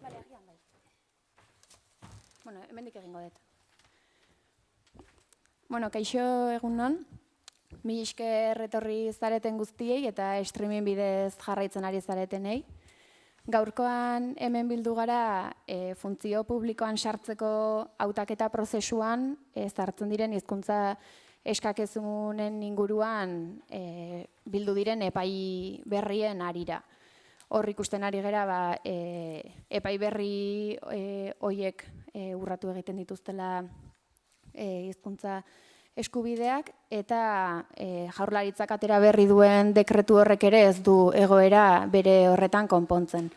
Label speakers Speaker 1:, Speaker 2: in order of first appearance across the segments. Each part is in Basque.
Speaker 1: Bale, agian bai. Bueno, hemendik egingo dut. Bueno, kaixo egunon. Mila esker etorri zareten guztiei eta streaming bidez jarraitzen ari zaretenei. Gaurkoan hemen bildu gara funtzio publikoan sartzeko hautaketa prozesuan sartzen diren hizkuntza eskakizunen inguruan bildu diren epai berrien harira. Hor ikusten ari gera epai berri horiek urratu egiten dituztela hizkuntza eskubideak eta Jaurlaritzak atera berri duen dekretu horrek ere ez du egoera bere horretan konpontzen.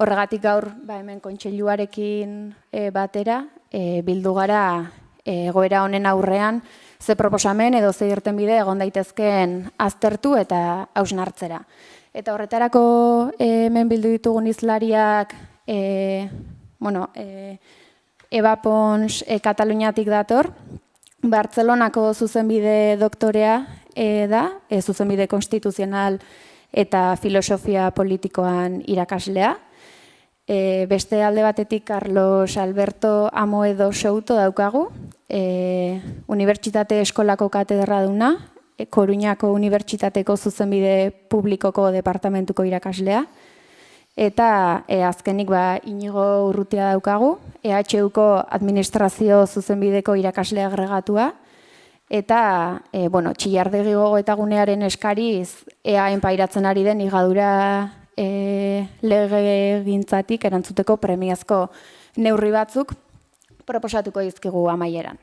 Speaker 1: Horregatik gaur hemen kontseiluarekin batera bildu gara egoera honen aurrean ze proposamen edo ze irtenbide egon daitezkeen aztertu eta hausnartzera. Eta horretarako hemen bildu ditugun hizlariak Eva Pons Kataluniatik dator, Bartzelonako zuzenbide doktorea da, zuzenbide konstituzional eta filosofia politikoan irakaslea. Beste alde batetik Carlos Alberto Amoedo Souto daukagu, Unibertsitate Eskolako katedraduna, Koruñako Unibertsitateko zuzenbide publikoko departamentuko irakaslea. Eta azkenik Inigo Urrutia daukagu, EHUko administrazio zuzenbideko irakasle agregatua. Eta Txillardegi Gogoetagunearen eskariz EAen pairatzen ari den higadura legegintzatik erantzuteko premiazko neurri batzuk proposatuko dizkigu amaieran.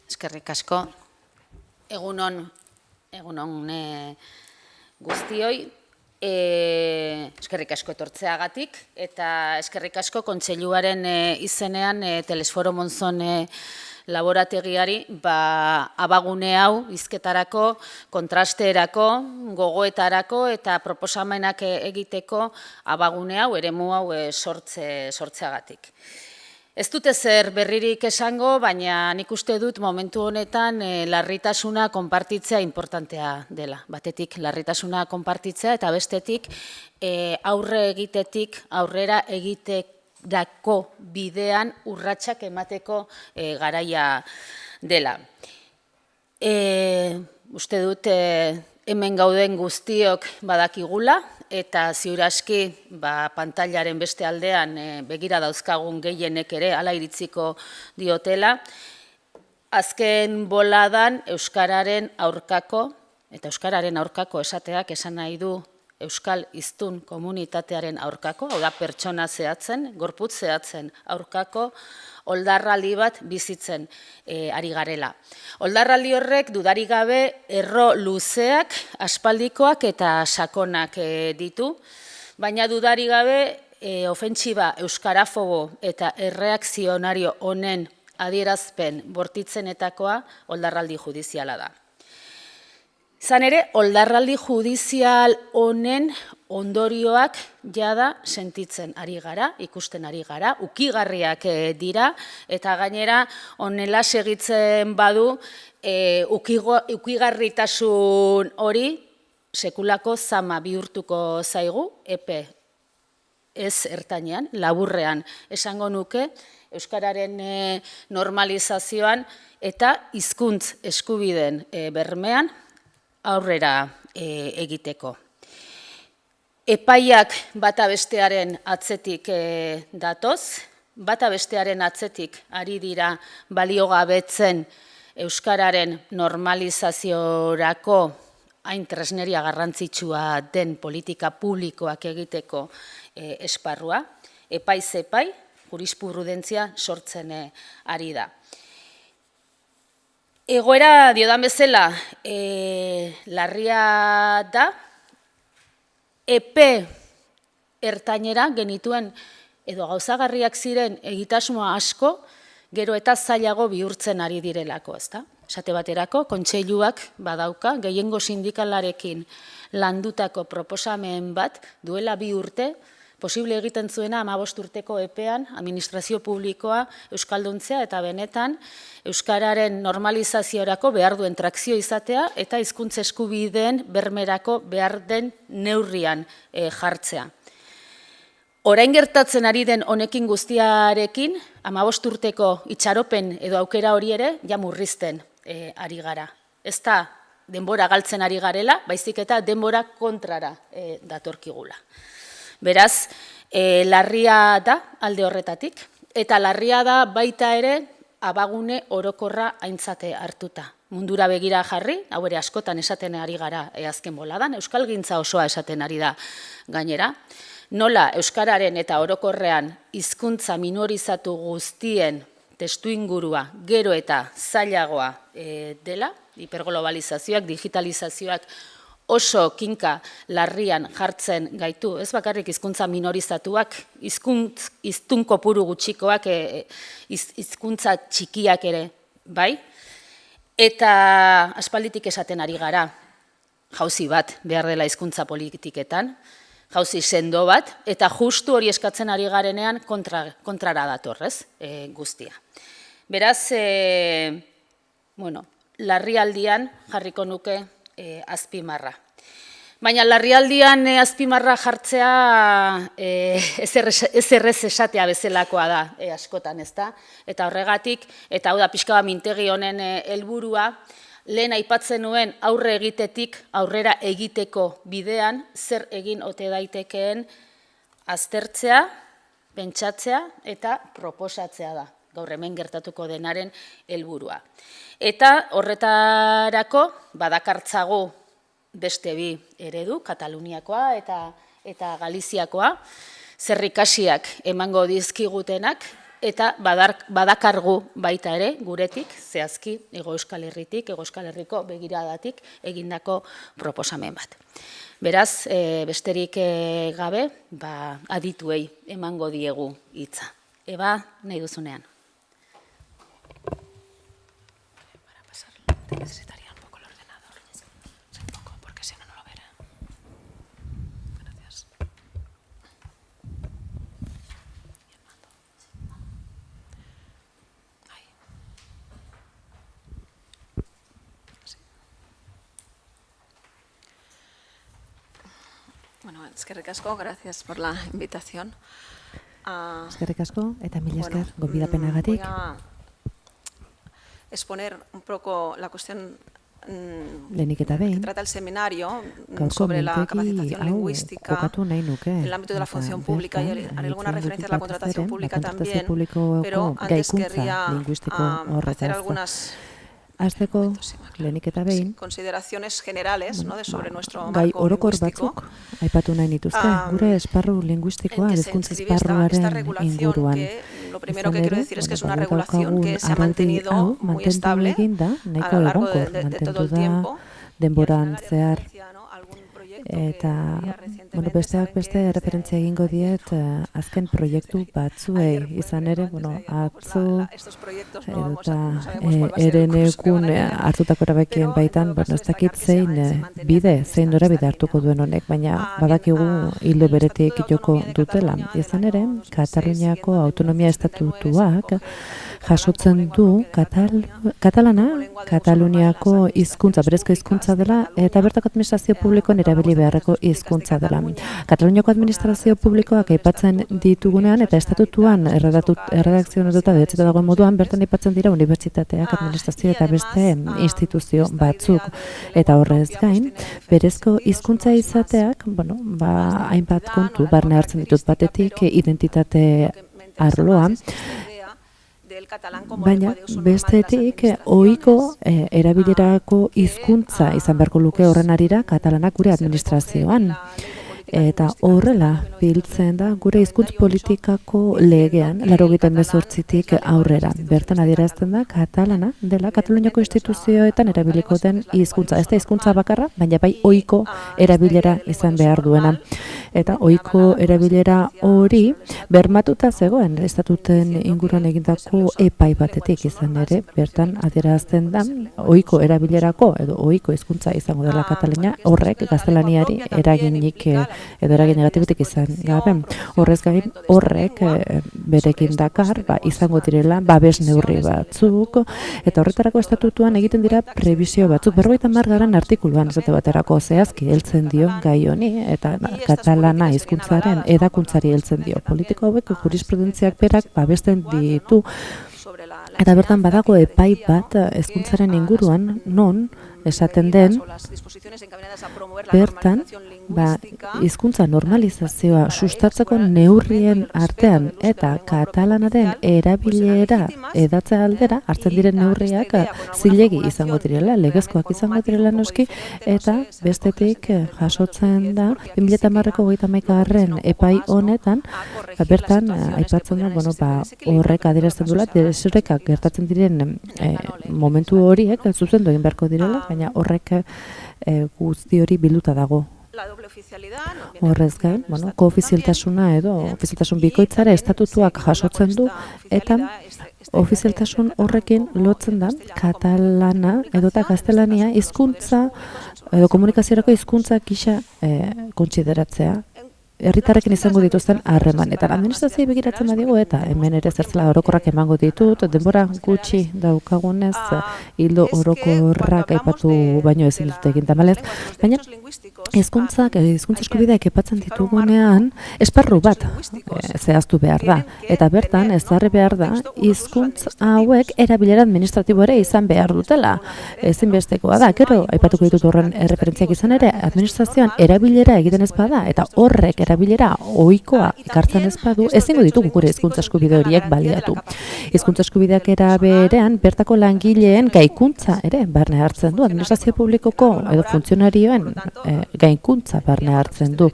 Speaker 2: Eskerrik asko. Egunon guztioi, eskerrik asko etortzeagatik eta eskerrik asko kontseiluaren izenean Telesforo Monzon laborategiari abagune hau hizketarako, kontrasteerako, gogoetarako eta proposamenak egiteko abagune hau, eremu hau sortzeagatik. Ez dute zer berririk esango, baina nik uste dut momentu honetan larritasuna konpartitzea importantea dela. Batetik larritasuna konpartitzea eta bestetik aurrera egiterako bidean urratsak emateko garaia dela. Uste dut hemen gauden guztiok badakigula, eta ziur aski pantailaren beste aldean begira dauzkagun gehienek ere hala iritziko diotela. Azken boladan euskararen aurkako, eta euskararen aurkako esateak esan nahi du euskal hiztun komunitatearen aurkako, hau da pertsona zehatzen, gorputz zehatzen aurkako, oldarraldi bat bizitzen ari garela. Oldarraldi horrek dudarik gabe erro luzeak, aspaldikoak eta sakonak ditu, baina dudarik gabe ofentsiba euskarafobo eta erreakzionario honen adierazpen bortitzenetakoa oldarraldi judiziala da. Izan ere, oldarraldi judizial honen ondorioak jada sentitzen ari gara, ikusten ari gara, ukigarriak dira, eta gainera honela segitzen badu ukigarritasun hori sekulako zama bihurtuko zaigu, epe ez ertainean, laburrean esango nuke, euskararen normalizazioan eta hizkuntz eskubideen bermean aurrera egiteko. Epaiak bata bestearen atzetik datoz, bata bestearen atzetik ari dira baliogabetzen euskararen normalizaziorako hain tresneria garrantzitsua den politika publikoak egiteko esparrua, epaiz-epai, jurisprudentzia sortzen ari da. Egoera diodan bezala larria da, epe ertainera genituen edo gauzagarriak ziren egitasmoa asko, gero eta zailago bihurtzen ari direlako, ezta? Esate baterako, kontseiluak badauka, gehiengo sindikalarekin landutako proposamen bat duela 2 urte, posible egiten zuena 15 urteko epean administrazio publikoa euskalduntzea eta benetan euskararen normalizaziorako behar duen trakzio izatea eta hizkuntza eskubideen bermerako behar den neurrian jartzea. Orain gertatzen ari den honekin guztiarekin, 15 urteko itxaropen edo aukera hori ere ja murrizten ari gara. Ez da denbora galtzen ari garela, baizik eta denbora kontrara datorkigula. Beraz, larria da alde horretatik, eta larria da baita ere abagune orokorra aintzate hartuta. Mundura begira jarri, hau ere askotan esaten ari gara azken boladan, euskalgintza osoa esaten ari da gainera. Nola euskararen eta orokorrean hizkuntza minorizatu guztien testuingurua gero eta zailagoa dela, hiperglobalizazioak, digitalizazioak oso kinka larrian jartzen gaitu, ez bakarrik hizkuntza minorizatuak, hiztun kopuru gutxikoak, hizkuntza txikiak ere, bai? Eta aspalditik esaten ari gara, jauzi bat behar dela hizkuntza politiketan, jauzi sendo bat, eta justu hori eskatzen ari garenean kontrara dator, ez, guztia. Beraz, larrialdian jarriko nuke azpimarra. Baina larrialdian azpimarra jartzea ez errez esatea bezalakoa da askotan, ezta? Eta horregatik, eta hau da pixka bat mintegi honen helburua, lehen aipatzen nuen aurre egitetik aurrera egiteko bidean zer egin ote daitekeen aztertzea, pentsatzea eta proposatzea da. Gaur hemen gertatuko denaren helburua. Eta horretarako badakartzagu beste bi eredu, Kataluniakoa eta Galiziakoa, zerrikasiak emango dizkigutenak, eta badakargu baita ere guretik, zehazki Hego Euskal Herritik, Hego Euskal Herriko begiradatik egindako proposamen bat. Beraz, besterik gabe, adituei emango diegu hitza. Eba, nahi duzunean. Te necesitaría un poco el ordenador. Un poco, porque si no, no lo veré. Gracias. Y el mando. Ahí. Sí.
Speaker 3: Bueno, eskerrik asko, gracias por la invitación.
Speaker 4: Eskerrik asko eta mila esker gonbidapenagatik.
Speaker 3: Voy a exponer un poco la cuestión
Speaker 4: Lehenik eta behin,
Speaker 3: que trata el seminario
Speaker 4: gaurko
Speaker 3: sobre la
Speaker 4: mintegi
Speaker 3: capacitación
Speaker 4: hau
Speaker 3: lingüística
Speaker 4: kokatu nahi nuke.
Speaker 3: en el ámbito de la función pública y haré alguna referencia a la contratación pública también, pero antes querría hacer algunas
Speaker 4: Hasteko, lehenik eta behin,
Speaker 3: consideraciones generales sobre nuestro
Speaker 4: gai
Speaker 3: marco
Speaker 4: orokor
Speaker 3: lingüístico.
Speaker 4: batzuk aipatu nahi nituzke, gure esparru linguistikoa, hizkuntza esparruaren inguruan.
Speaker 3: Lo primero que quiero decir es que es una regulación que se ha mantenido muy estable a lo largo de todo el tiempo.
Speaker 4: Denboran zehar, eta besteak beste referentzia egingo diet azken proiektu batzuei izan ere, atzo eta erenekun hartutako erabakien baitan, ez dakit zein norabide hartuko duen honek, baina badakigu hildo beretik joko dutela. Izan ere, Kataluniako autonomia estatutuak jasotzen du katalana, Kataluniako hizkuntza, berezko hizkuntza dela, eta bertako administrazio publikoan erabili beharreko hizkuntza dela. Kataluniako administrazio publikoak aipatzen ditugunean eta estatutuan erredakzionatuta behatzeta dagoen moduan bertan aipatzen dira unibertsitateak, administrazio eta beste instituzio batzuk. Eta horrez gain, berezko hizkuntza izateak, hainbat kontu barne hartzen ditut batetik identitate arloa, baina bestetik ohiko erabilerako hizkuntza izan beharko luke horren arira katalanak gure administrazioan. Eta horrela biltzen da gure hizkuntz politikako legean 1998tik aurrera. Bertan adierazten da katalana dela Kataluniako instituzioetan erabiliko den hizkuntza. Ez da hizkuntza bakarra, baina bai ohiko erabilera izan behar duena. eta ohiko erabilera hori bermatuta zegoen estatuten inguruan egindako epai batetik izan ere, bertan adierazten da ohiko erabilerako edo ohiko hizkuntza izango dela Katalunia, horrek gaztelaniari eraginik edo eragin negatibotik izan gabe. Horrez gain, horrek berekin dakar izango direla babes neurri batzuk, eta horretarako estatutuan egiten dira prebizio batzuk. 50. artikuluan esate baterako zehazki heltzen dio gai honi, eta katalana hizkuntzaren edakuntzari heltzen dio. Politiko hauek jurisprudentziak berak babesten ditu, eta bertan badago epai bat hizkuntzaren inguruan non esaten den bertan hizkuntza normalizazioa sustatzeko neurrien artean eta katalanaren erabilera edatze aldera hartzen diren neurriak zilegi izango direla, legezkoak izango direla noski, eta bestetik jasotzen da 2010ko 31. epai honetan bertan aipatzen da horrek adierazten duela desorekak gertatzen diren momentu horiek zuzendu egin beharko direla, baina horrek guzti hori bilduta dago. Horrez gain, koofizialtasuna edo ofizialtasun bikoitzara estatutuak jasotzen du, eta ofizialtasun horrekin lotzen da katalana edota gaztelania hizkuntza edo komunikaziorako hizkuntza gisa kontsideratzea. Herritarrekin izango dituzten harremanetan. Administrazioa begiratzen badigu eta hemen ere zertzela orokorrak emango ditut, denbora gutxi daukagunez hildo orokorrak aipatu baino ezin dut egin tamalez, baina hizkuntza eskubideak aipatzen ditugunean esparru bat zehaztu behar da, eta bertan ezarri behar da hizkuntza hauek erabilera administratibo ere izan behar dutela. Ezinbestekoa da, gero aipatuko ditut horren erreferentziak izan ere, administrazioan erabilera egiten ez bada eta horrek erabilera ohikoa ekartzen ez badu, ezingo ditugu gure hizkuntza eskubide horiek baliatu. Hizkuntza eskubideak era berean bertako langileen gaikuntza ere barne hartzen du, administrazio publikoko edo funtzionarioen gaikuntza barne hartzen du.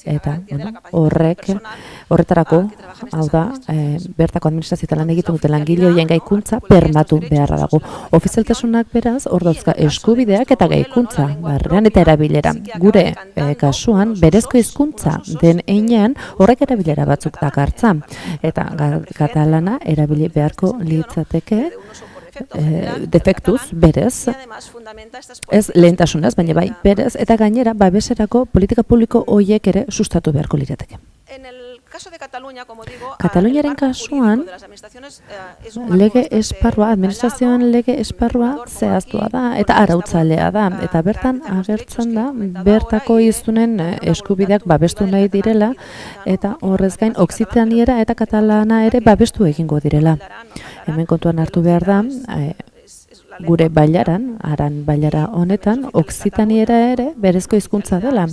Speaker 4: Eta horretarako, hau da, bertako administrazio lan egiten dute langile horien gaikuntza bermatu beharra dago. Ofizialtasunak beraz, hor dauzka eskubideak eta gaikuntza barrean eta erabilera. Gure kasuan, berezko hizkuntza den einean horrek erabilera batzuk dakartza. Eta katalana erabili beharko litzateke defektuz, berez, ez lehentasunez, baina bai, berez, eta gainera, babeserako politika publiko horiek ere sustatu beharko lirateke. Kataluniaren kasuan, lege esparrua, administrazioan lege esparrua zehaztua da, eta arautzailea da, eta bertan agertzen da, bertako hiztunen eskubideak babestu nahi direla, eta horrez gain, okzitaniera eta katalana ere babestu egingo direla. Hemen kontuan hartu behar da, gure bailaran, aran bailara honetan, okzitaniera ere berezko hizkuntza dela.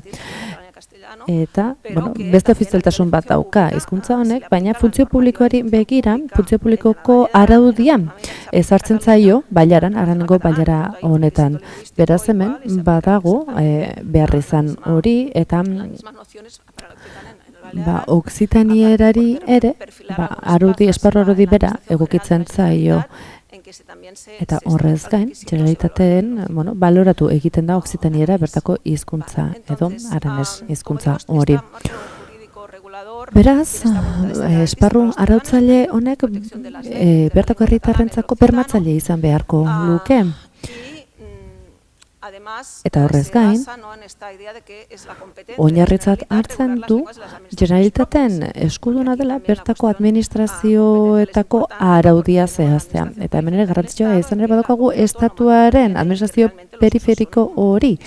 Speaker 4: Eta, beste ofizialtasun bat dauka hizkuntza honek, baina funtzio publikoari begira, funtzio publikoko araudian ezartzen zaio bailaran, arango bailara honetan. Beraz hemen badago beharrizan hori, eta okzitanierari ere, esparru arudi bera egokitzen zaio. Eta horrez gain, generalitateen baloratu egiten da okzitaniera bertako hizkuntza edo aranez hizkuntza hori. Beraz, esparru arautzaile honek bertako herritarrentzako bermatzaile izan beharko luke. Eta horrez gain, oinarritzat hartzen du generalitateen eskuduna dela bertako administrazioetako araudia zehaztea. Eta hemen ere garrantzitsua izan ere badaukagu estatuaren administrazio periferiko hori,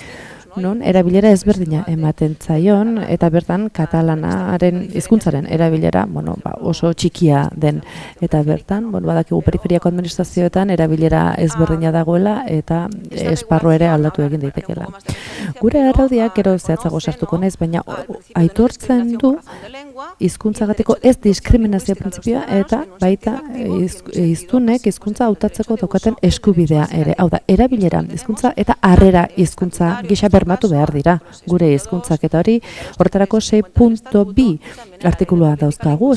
Speaker 4: non erabilera ezberdina ematen zaion, eta bertan katalanaren hizkuntzaren erabilera oso txikia den. Eta bertan, badakigu periferiako administrazioetan erabilera ezberdina dagoela eta esparru ere aldatu egin daitekela. Gure araudiak gero zehatzago sartuko naiz, baina aitortzen du hizkuntzagatiko ez diskriminazio printzipioa eta baita hiztunek hizkuntza hautatzeko daukaten eskubidea ere. Hau da, erabilera hizkuntza eta harrera hizkuntza gisa bermatu behar dira gure hizkuntzak, eta hori horretarako 6.2 artikulua dauzkagu,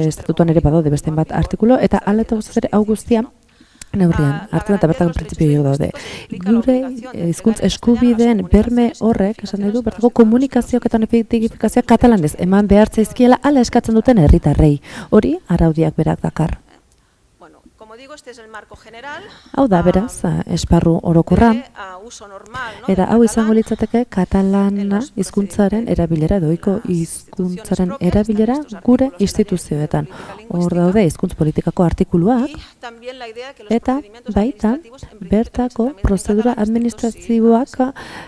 Speaker 4: estatutuan ere badaude beste bat artikulu, eta hala eta guztiz ere hau guztia neurrian hartzen eta bertako printzipio daude. Gure hizkuntz eskubideen berme horrek, esan nahi du, bertako komunikazioak eta notifikazioak katalanez eman behar zaizkiela hala eskatzen duten herritarrei. Hori araudiak berak dakar. Hau da, beraz, esparru orokorra, eta hau izango litzateke katalana hizkuntzaren erabilera, doiko hizkuntzaren erabilera gure instituzioetan. Hor daude hizkuntz politikako artikuluak, eta baita bertako prozedura administrazioak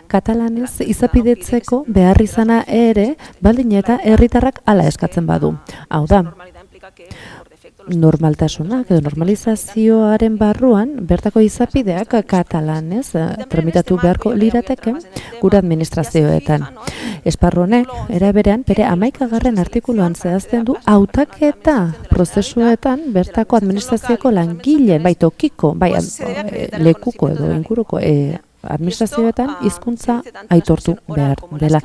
Speaker 4: katalanez izapidetzeko behar izana ere, baldin eta herritarrak hala eskatzen badu. Hau da, normaltasunak edo normalizazioaren barruan bertako izapideak katalanez tramitatu beharko lirateke gure administrazioetan. Esparru honek era berean bere 11. artikuluan zehazten du hautaketa prozesuetan bertako administrazioko langile, bai tokiko, bai lekuko edo inguruko administrazioetan hizkuntza aitortu behar dela.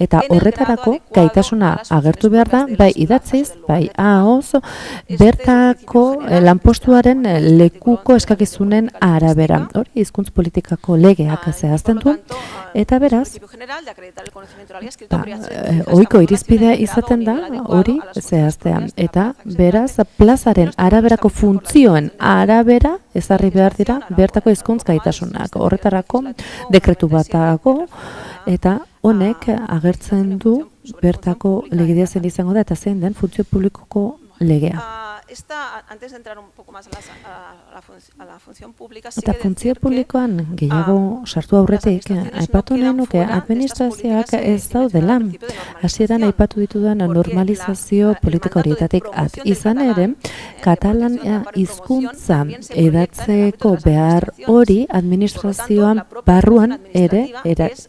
Speaker 4: Eta horretarako gaitasuna agertu behar da, bai idatziz, bai ahoz, bertako lanpostuaren lekuko eskakizunen arabera. Hori hizkuntz politikako legeak zehazten du, eta beraz, ohiko irizpidea izaten da hori zehaztean. Eta beraz, plazaren araberako funtzioen arabera ezarri behar dira bertako hizkuntz gaitasunak. Horretarako dekretu bat dago, eta honek agertzen du bertako legedea zen izango da, eta zein den funtzio publikoko legea. Eta funtzio publikoan gehiago sartu aurretik, aipatu nahi nuke administrazioak ez daudela. Hasieran aipatu ditudan normalizazio politika horietatik at. Izan ere, katalana hizkuntza edatzeko behar hori administrazioan barruan ere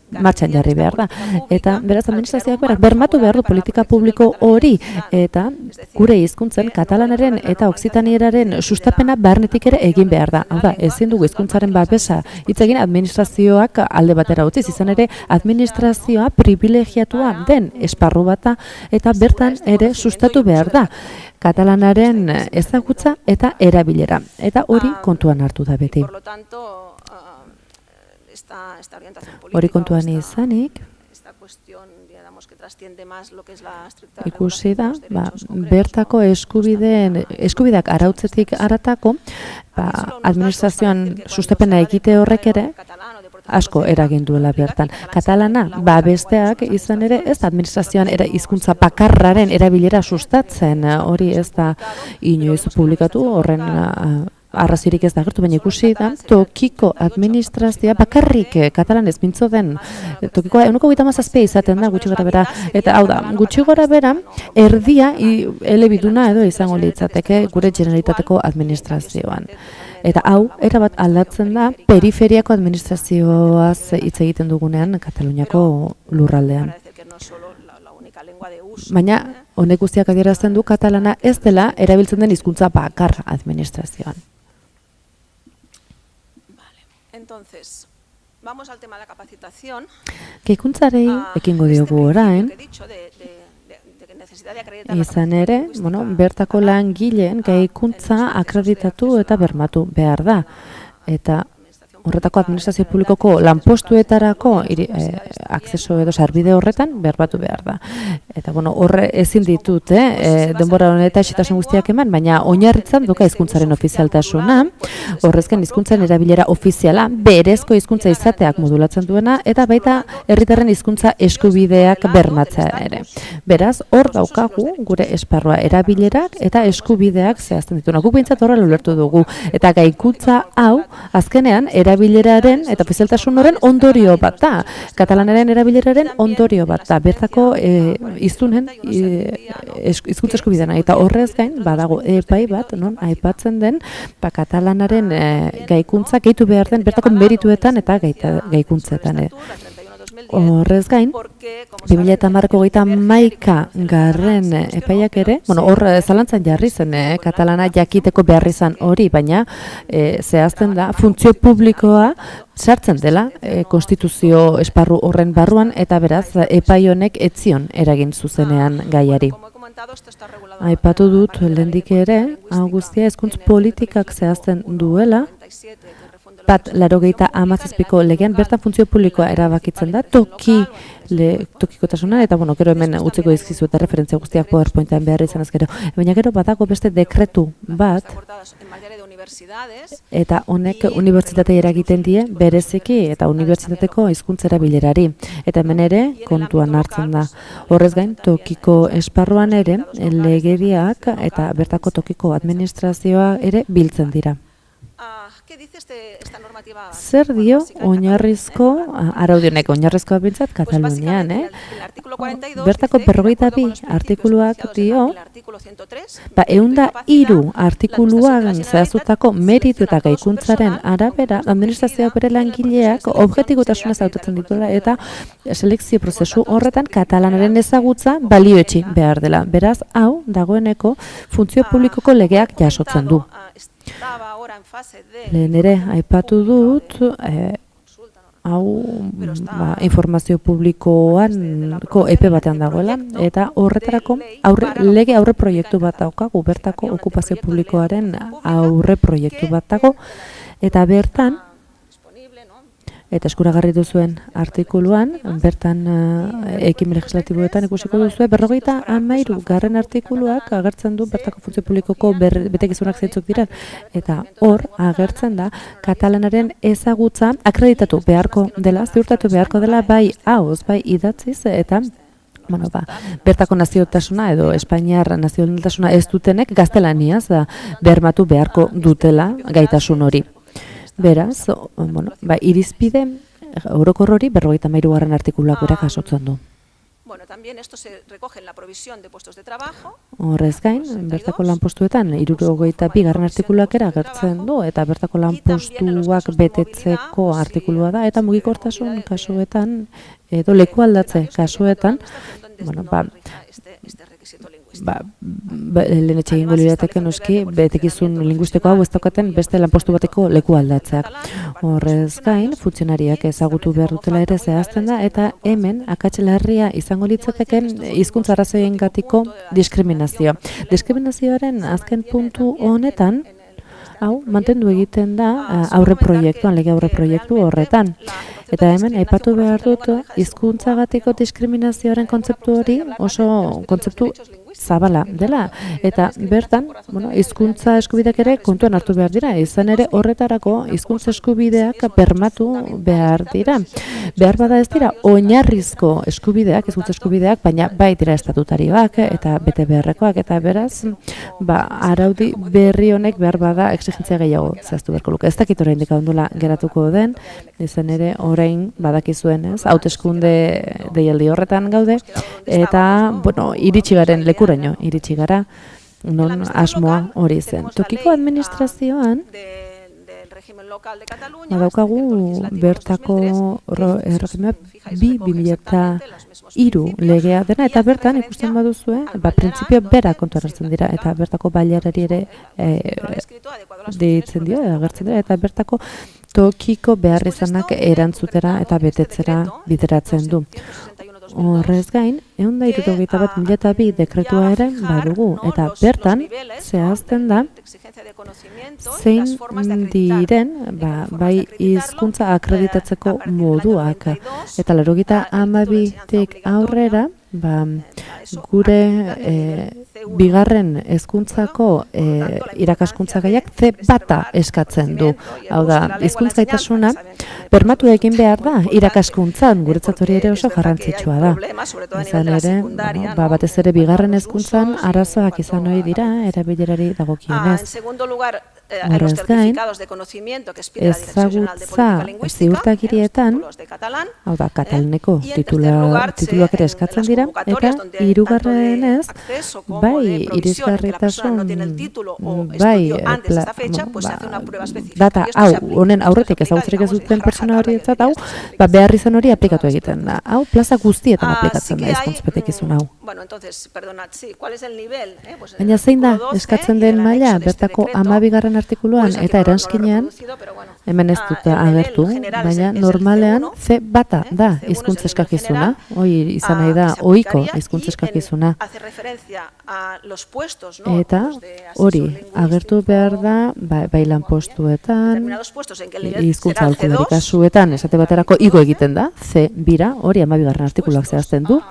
Speaker 4: martxan jarri behar da. Eta beraz administrazioak berak bermatu behar du politika publiko hori, eta gure hizkuntzen katalanaren eta oksitanieraren sustapena barnetik ere egin behar da. Hau da, ezin dugu hizkuntzaren babesa hitz egin administrazioak alde batera utziz, izan ere administrazioa privilegiatua den esparru bata eta bertan ere sustatu behar da katalanaren ezagutza eta erabilera. Eta hori kontuan hartu da beti. Hori kontuan izanik, ikusi da, bertako eskubideak arautzetik haratako, administrazioan sustapena egite horrek ere asko eragin duela bertan. Katalana, besteak izan ere, ez administrazioan hizkuntza bakarraren erabilera sustatzen, hori ez da inoiz publikatu, horren arrazirik ez da agertu, baina ikusi da, tokiko administrazioa bakarrik katalanez mintzo den, tokikoa 1,57 izaten da gutxi gora bera, eta hau da, gutxi gora bera, erdia elebiduna edo izango litzateke gure generalitateko administrazioan. Eta hau, erabat aldatzen da, periferiako administrazioaz hitz egiten dugunean Kataluniako lurraldean. Baina, honek guztiak adierazten du katalana ez dela erabiltzen den hizkuntza bakar administrazioan.
Speaker 3: Entonces, vamos al tema de la capacitación.
Speaker 4: Gaikuntzarei ekingo diogu orain, izan ere, bertako langileen gaikuntza akreditatu eta bermatu behar da. Eta horretako administrazio publikoko lanpostuetarako akzeso edo sarbide horretan berbatu behar da. Eta horre ezin ditut denbora honetan xetasun guztiak eman, baina oinarritzen duka hizkuntzaren ofizialtasuna, horrezken hizkuntzaren erabilera ofiziala, berezko hizkuntza izateak modulatzen duena, eta baita herritarren hizkuntza eskubideak bermatzea ere. Beraz, hor daukagu gure esparrua erabilerak eta eskubideak zehazten dituna. Guk behintzat horrela ulertu dugu, eta gaikuntza hau azkenean erabileraren eta ofizialtasun horren ondorio bat da. Katalanaren erabileraren ondorio bat da. Bertako hiztunen hizkuntza eskubideena. Eta horrez gain, badago epai bat, non aipatzen den, katalanaren gaikuntza gehitu behar den bertako merituetan eta gaikuntzetan. Horrez gain, 2011 garren epaiak ere, hor zalantzan jarri zen, katalana jakiteko behar izan hori, baina zehazten da, funtzio publikoa sartzen dela konstituzio esparru horren barruan, eta beraz, epai honek etzion eragin zuzenean gaiari. Aipatu dut lehendik ere, hau guztia hezkuntza politikak zehazten duela, bat 97ko legean bertan funtzio publikoa erabakitzen da, tokikotasuna, eta gero hemen utziko dizkizu eta referentzia guztiak PowerPointean behar izan gero. Baina gero badago beste dekretu bat, eta honek unibertsitatei eragiten die bereziki eta unibertsitateko hizkuntza erabilerari. Eta hemen ere kontuan hartzen da. Horrez gain, tokiko esparruan ere legediak eta bertako tokiko administrazioa ere biltzen dira. Zer dio oinarrizko, araudionek oinarrizkoa bintzat Katalunian, bertako 42 artikuluak dio, 103 artikuluan zehaztutako meritu eta gaikuntzaren arabera, administrazioa bere langileak objektibotasunez hautatzen dituela eta selekzio prozesu horretan katalanaren ezagutza balioetsi behar dela. Beraz, hau dagoeneko funtzio publikoko legeak jasotzen du. Lehen ere, aipatu dut, hau informazio publikoanko epe batean dagoela, eta horretarako lege aurre proiektu bat daukagu, bertako okupazio publikoaren aurre proiektu bat dago, eta bertan, eta eskuragarri duzuen artikuluan, bertan ekimen legislatiboetan ikusiko duzue, 53 garren artikuluak agertzen du bertako funtzio publikoko betekizunak zeintzuk diren, eta hor agertzen da katalanaren ezagutza akreditatu beharko dela, ziurtatu beharko dela bai ahoz, bai idatziz, eta bertako naziotasuna edo Espainiar nazionaltasuna ez dutenek gaztelaniaz bermatu beharko dutela gaitasun hori. Beraz, irizpide orokor hori 53 garren artikuluak berak jasotzen du. Horrez gain, bertako lanpostuetan 62 garren artikuluak ere agertzen du, eta bertako lanpostuak betetzeko artikulua da, eta mugikortasun kasuetan, edo leku aldatze kasuetan, lehen etxe egingo lirateke noski, betekizun linguistiko hau ez daukaten beste lanpostu bateko leku aldatzeak. Horrez gain, funtzionariak ezagutu behar dutela ere zehazten da, eta hemen akats larria izango litzateken hizkuntza arrazoiengatiko diskriminazioa. Diskriminazioaren azken puntu honetan, hau, mantendu egiten da aurre proiektuan, lege aurre proiektu horretan. Eta hemen, aipatu behar dut, hizkuntzagatiko diskriminazioaren kontzeptu hori oso kontzeptu zabala dela. Eta bertan, hizkuntza eskubideak ere kontuan hartu behar dira. Izan ere horretarako hizkuntza eskubideak bermatu behar dira. Behar bada ez dira oinarrizko eskubideak, hizkuntza eskubideak, baina bai dira estatutarioak eta bete beharrekoak. Eta beraz, araudi berri honek behar bada exigentzia gehiago zehaztu beharko luke. Ez dakit oraindik ondula geratuko den, izan ere orain badakizuen, ez, hauteskunde deialdi horretan gaude, eta, iritsi garen lekuraino, iritsi gara, non asmoa hori zen. Tokiko administrazioan, daukagu bertako erregimea 2003 legea dena, eta bertan ikusten baduzue, printzipio bera kontu hartzen dira, eta bertako bailarari ere deitzen dio, agertzen dira, eta bertako tokiko beharrizanak erantzutera eta betetzera bideratzen du. Horrez gain, 161/2002 dekretua ere badugu, eta bertan zehazten da zein diren bai hizkuntza akreditatzeko moduak, eta 92tik aurrera gure bigarren hezkuntzako irakaskuntza gaiak C1 eskatzen du. Hau da, hizkuntza gaitasuna bermatu egin behar da irakaskuntzan, guretzat hori ere oso garrantzitsua da. Izan ere, batez ere bigarren hezkuntzan arazoak izan ohi dira erabilerari dagokionez. Horrez gain, ezagutza ziurtagirietan, hau da, katalaneko tituluak ere eskatzen dira, eta hirugarrenez, bai irisgarritasun, bai data hau, honen aurretik ezagutzerik ez duten pertsona horietzat, hau, behar izan hori aplikatu egiten da. Hau, plaza guztietan aplikatzen da hizkuntza betekizun hau.
Speaker 3: bueno, entonces, perdonad, sí, ¿cuál es el nivel?
Speaker 4: Baina zein da eskatzen den maila bertako 12. artikuluan eta eranskinean, hemen ez dut agertu, baina normalean C1 da hizkuntza eskakizuna, hori izan nahi da ohiko hizkuntza eskakizuna. Eta hori agertu behar da bai lanpostuetan, hizkuntza aholkulari kasuetan, esate baterako igo egiten da, C2, hori 12. artikuluak zehazten du.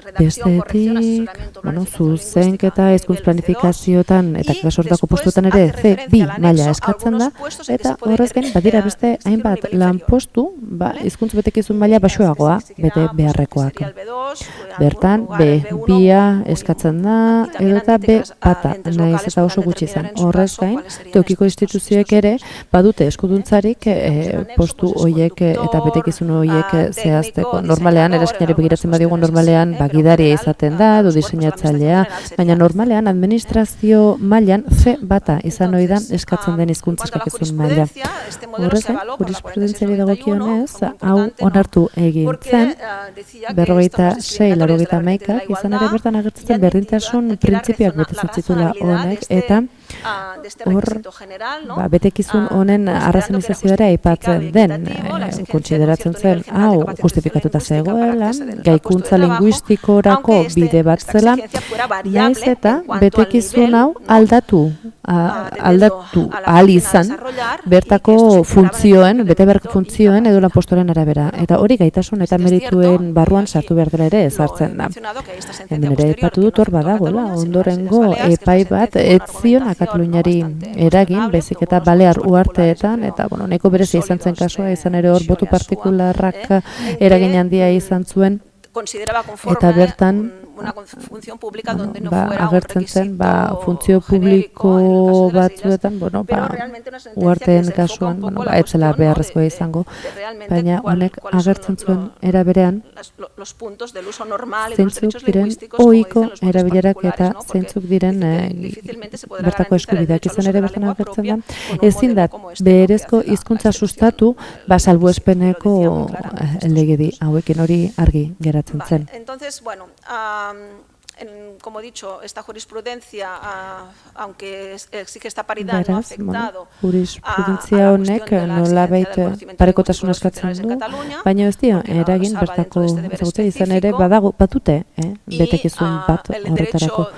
Speaker 4: Bestetik, zuzenketa, hizkuntz planifikazioetan eta klasortako postuetan ere C2 maila eskatzen da, eta horrez gain, badira beste hainbat lanpostu, hizkuntz betekizun maila baxuagoa, bete beharrekoak. Bertan, B2 eskatzen da, edo eta B1 nahiz eta oso gutxi zen. Horrez gain, tokiko instituzioek ere, badute eskuduntzarik postu horiek eta betekizun horiek zehazteko. Normalean, ereskinari begiratzen badigu normalean, gidaria izaten da, edo diseinatzailea, baina normalean administrazio mailan C1 izan ohi da eskatzen den hizkuntza eskakizun maila. Horrez gain, jurisprudentziari dagokionez, hau onartu egin zen, 46/81 izan ere bertan agertzen berdintasun printzipioak betetzen zituela honek, eta hor betekizun honen arrazionizazioa aipatzen den, kontsideratzen zen, hau justifikatuta zegoela, gaikuntza linguistikorako bide bat zela, nahiz eta betekizun hau aldatu ahal izan bertako funtzioen, betebeharreko funtzioen edo lanpostuaren arabera. Eta hori gaitasun eta merituen barruan sartu behar dela ere ezartzen da. Hemen ere aipatu dut hor badagoela, ondorengo epai bat ez zion Kataluniari eragin, bezik eta Balear uharteetan, eta nahiko berezia izan zen kasua, izan ere hor botu partikularrak eragin handia izan zuen, eta bertan agertzen zen funtzio publiko batzuetan, uharteen kasuan, ez zela beharrezkoa izango, baina honek agertzen zuen era berean zeintzuk diren ohiko erabilerak eta zeintzuk diren bertako eskubideak. Izan ere bertan agertzen da, ezin da berezko hizkuntza sustatu salbuespeneko legedi hauekin, hori argi geratzen zen.
Speaker 3: Entonces, bueno, como he dicho, esta jurisprudencia, aunque exige esta paridad, no ha afectado
Speaker 4: jurisprudentzia honek nolabait parekotasuna eskatzen du, baina ez dio eragin bertako ezagutzea, izan ere badute betekizun bat horretarako.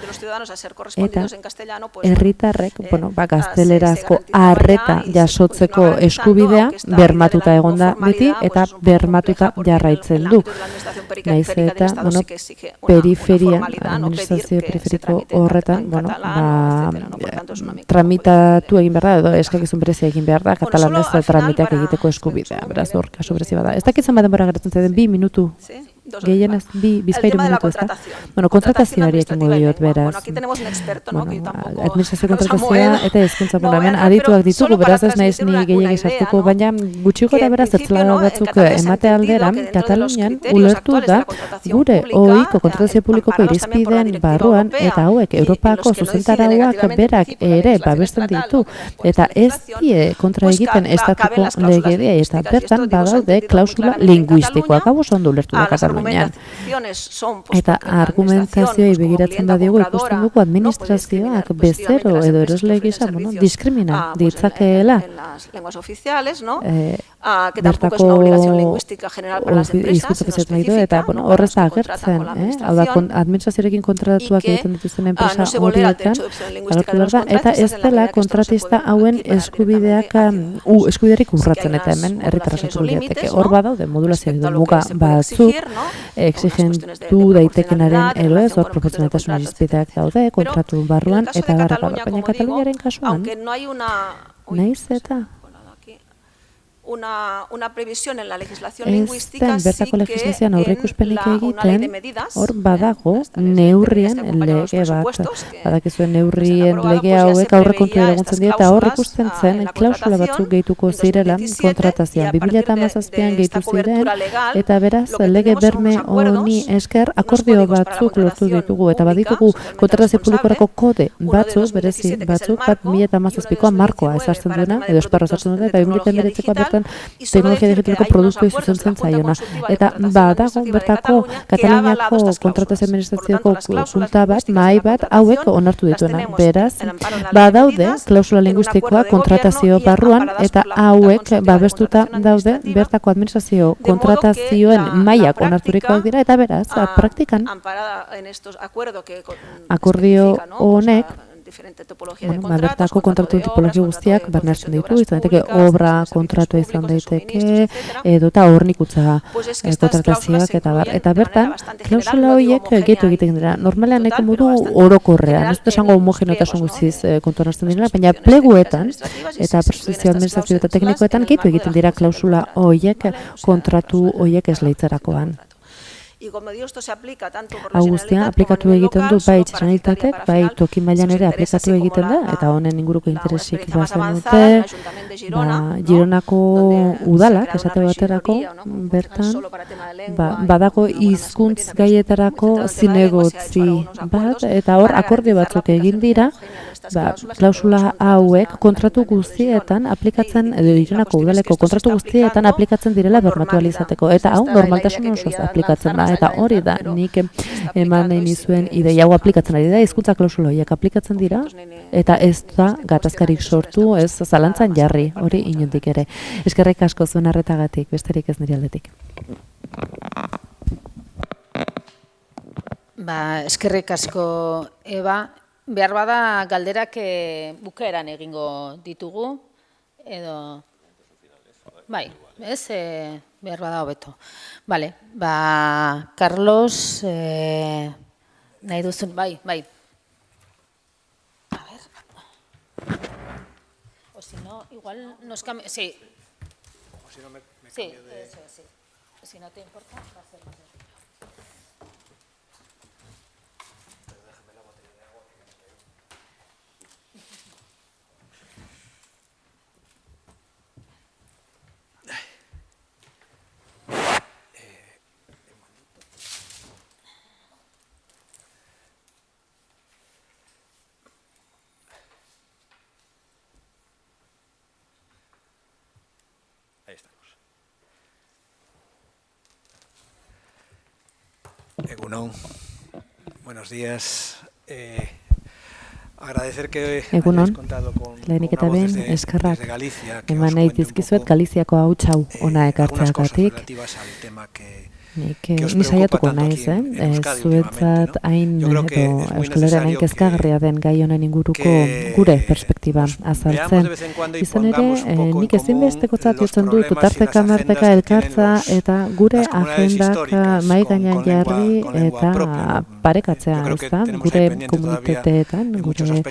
Speaker 4: Eta herritarrek gaztelerazko arreta jasotzeko eskubidea bermatuta egonda beti eta bermatuta jarraitzen du. Naiz eta periferia, administrazio periferiko horretan, tramitatu egin behar da, edo eskakizun berezia egin behar da, katalanez tramiteak egiteko eskubidea, beraz hor, kasu berezi bada. Ez dakitzen baden bora geratzen zaten 2 minutu, gehienez, bizpairu minutu ez da. Kontratazioari ekin diot, beraz. Administrazio kontratazioa eta hezkuntza hemen adituak ditugu, beraz ez naiz ni gehiago sartuko, baina gutxiko eta beraz zertzelada batzuk emate aldera, Katalunian ulertu da gure ohiko kontratazio publikoko irizpideen barruan, eta hauek Europako zuzentarauak berak ere babesten ditu, eta ez die kontra egiten estatuko legedia, eta bertan badaude klausula linguistikoak, hau oso ondo ulertu da Katalunian. Eta argumentazioei begiratzen badiogu ikusten dugu administrazioak bezero edo erosle gisa diskrimina ditzakeela bertako hizkuntza ofizialetan nahi du, eta horrez da agertzen, hau da administrazioarekin kontratatuak egiten dituzten enpresa horietan, eta ez dela kontratista hauen eskubiderik urratzen, eta hemen herritarra sartu lirateke. Hor badaude modulazioak edo muga batzuk exigentu daitekenaren edo ez, hor proportzionaltasun irizpideak daude, kontratu barruan, eta baina Kataluniaren kasuan, nahiz eta
Speaker 3: una previsión en la legislación lingüística
Speaker 4: bertako legislazioan aurreikuspenik egiten, hor badago neurrien lege bat. Badakizuen neurrien lege hauek aurrekontu eguntzen dira, eta hor ikusten zen klausula batzuk gehituko zirela kontratazioan. 2017an gehitu ziren, eta beraz lege berme honi esker akordio batzuk lortu ditugu, eta baditugu kontratazio publikorako kode batzuk, berezi batzuk, bat 2017koa markoa ezartzen duena, edo esparra ezartzen duena, eta 2019koa bertan kasuan teknologia digitaleko produktu izuzentzen zaiona. Eta badago bertako Kataluniako kontratazio administrazioko kulta bat, mahai bat, hauek onartu dituena. Beraz, badaude klausula linguistikoa kontratazio barruan, eta hauek babestuta daude bertako administrazio kontratazioen mailak onarturikoak dira, eta beraz, praktikan akordio honek bertako kontratu tipologia guztiak barneratzen ditu, izan daiteke obra kontratua izan daiteke, edota hornikutza kontratazioak eta bertan, klausula horiek gehitu egiten dira. Normalean nahiko modu orokorrean, ez dut esango homogeneotasun guztiz kontuan hartzen dira, baina pleguetan eta prozesio administrazio eta teknikoetan gehitu egiten dira klausula horiek kontratu horiek esleitzerakoan. Hau guztia aplikatu egiten du bai txanitatek, bai toki mailan ere aplikatu egiten da, eta honen inguruko interesik bazen dute, Gironako udalak, esate baterako, bertan, badako hizkuntz gaietarako zinegotzi bat, eta hor akordio batzuk egin dira, klausula hauek kontratu guztietan aplikatzen, edo Gironako udaleko kontratu guztietan aplikatzen direla bermatu alizateko, eta hau normaltasun osoz aplikatzen da. Eta hori da, nik eman nahi nizuen ideia hau aplikatzen ari da, hizkuntza klausula horiek aplikatzen dira, eta ez da gatazkarik sortu, ez zalantzan jarri, hori inondik ere. Eskerrik asko zuen arretagatik, besterik ez nire aldetik.
Speaker 2: Eskerrik asko, Eba. Behar bada galderak bukaeran egingo ditugu, edo... Bai, ez, behar bada hobeto. Bale, Carlos, nahi duzun, bai. A ver. O si no, igual nos cambia, sí. O si no me cambio de... Sí, eso, sí. Si no te importa, va a ser más rápido.
Speaker 5: Ahí estamos. Egunon, buenos días. Agradecer que hayáis contado con la voz desde Galicia.
Speaker 4: Eman nahi dizkizuet Galiziako hautsa hau ona ekartzeagatik. Ni saiatuko naiz, zuentzat hain edo Euskal Herrian hain kezkagarria den gai honen inguruko gure perspektiba azaltzen. Izan ere, nik ezinbestekotzat jotzen dut tarteka marteka elkartza eta gure agendak mahai gainean jarri eta parekatzea, ezta? Gure komunitateetan, gure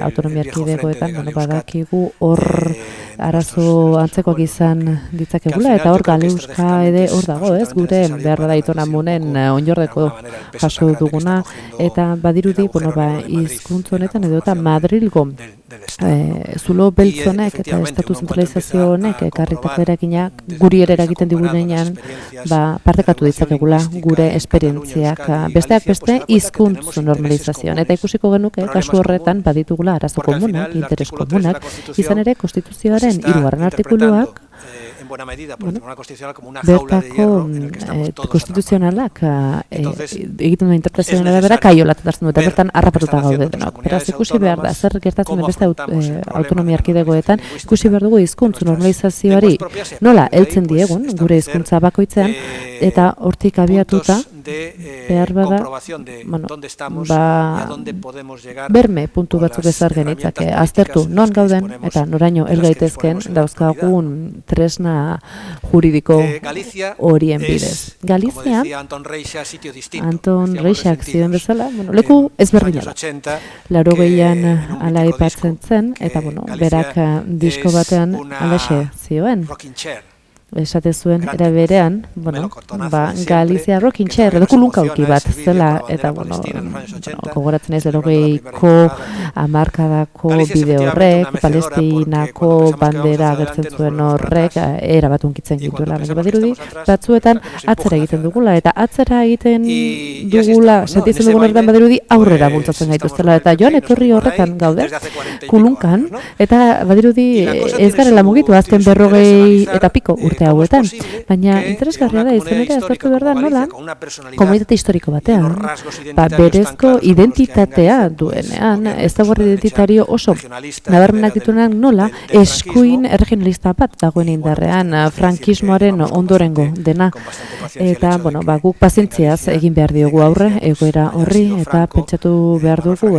Speaker 4: autonomia erkidegoetan, badakigu hor arazo antzekoak izan ditzakegula, eta hor Galeuska ere hor dago, ez? Gure behar bada Aiton Amunen oinordeko jaso duguna, eta badirudi, hizkuntza honetan edo eta Madrilgo zulo beltzonek eta estatu zentralizazio honek ekarritako eraginak guri ere eragiten digunean partekatu ditzakegula gure esperientziak besteak beste hizkuntza normalizazioan, eta ikusiko genuke kasu horretan baditugula arazo komunak, interes komunak, izan ere konstituzioaren 3. artikuluak bertako konstituzionalak egiten duen interpretazioan arabera kaiolatatzen du, eta bertan harrapatuta gaude denok. Beraz, ikusi behar da, zer gertatzen den beste autonomia erkidegoetan, ikusi behar dugu hizkuntza normalizazioari nola heltzen diegun, gure hizkuntza bakoitzean, eta hortik abiatuta, behar bada, berme puntu batzuk ezar genitzake, aztertu non gauden, eta noraino elgaitezken dauzkagun tresna juridiko horien bidez. Galizia, Anton Reixak zioen bezala, leku ezberdina da. 80an ala aipatzen zen, eta berak disko batean alaxe zioen. esate zuen era berean, Galiziarrok intxe erredokulunka bat zela, eta, gogoratzen ez 80ko hamarkadako bide horrek, Palestinako bandera agertzen zuen horrek, erabat hunkitzen gituela, baina badirudi, batzuetan atzera egiten dugula, eta atzera egiten dugula, sentitzen dugun horretan badirudi, aurrera bultzatzen gaituztela, eta joan etorri horretan gaude, kulunkan, eta badirudi ez garela mugitu azken 40 eta piko urte hauetan, baina interesgarria da izan ere aztertu behar da nola komunitate historiko batean, berezko identitatea duenean, ez dago identitario oso nabarmenak dituenak nola eskuin regionalista bat dagoen indarrean, frankismoaren ondorengo dena, eta guk pazientziaz egin behar diogu aurre egoera horri, eta pentsatu behar dugu,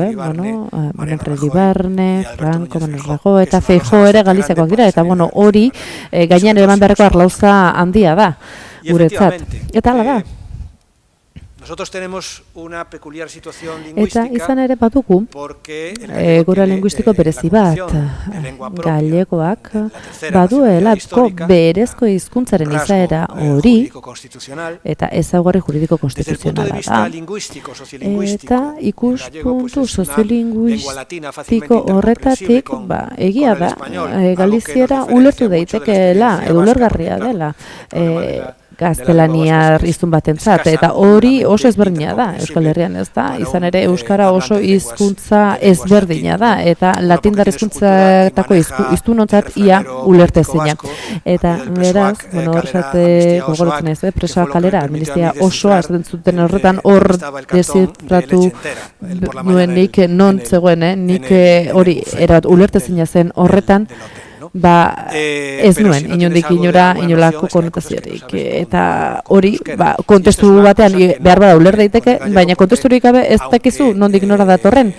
Speaker 4: Fredi Barne, Franco, Rajoy eta Feijóo ere Galiziakoak dira, eta hori gainean eman beharreko arlauza handia da, guretzat. Eta hala da. Eta izan ere badugu, egoera linguistiko berezi bat, galegoak baduelako berezko hizkuntzaren izaera hori, eta ezaugarri juridiko konstituzionala da. Eta ikuspuntu soziolinguistiko horretatik, egia da, Galiziera ulertu daitekeela, edo ulergarria dela, gaztelaniar hiztun batentzat, eta hori oso ezberdina da, Euskal Herrian ez da, izan ere Euskara oso hizkuntza ezberdina da, eta latindar hizkuntzatako hiztunontzat ia ulertezina. Eta beraz, horretzate gogoratzen ez, presoak kalera, administria osoa esaten zuten horretan, hor dezifratu nuenik non zegoen, nik hori erabat ulertezina zen horretan, ez nuen, inondik inolako konotaziorik. Eta hori, kontestu batean behar bada uler daiteke, baina kontesturik gabe ez dakizu nondik nora datorren.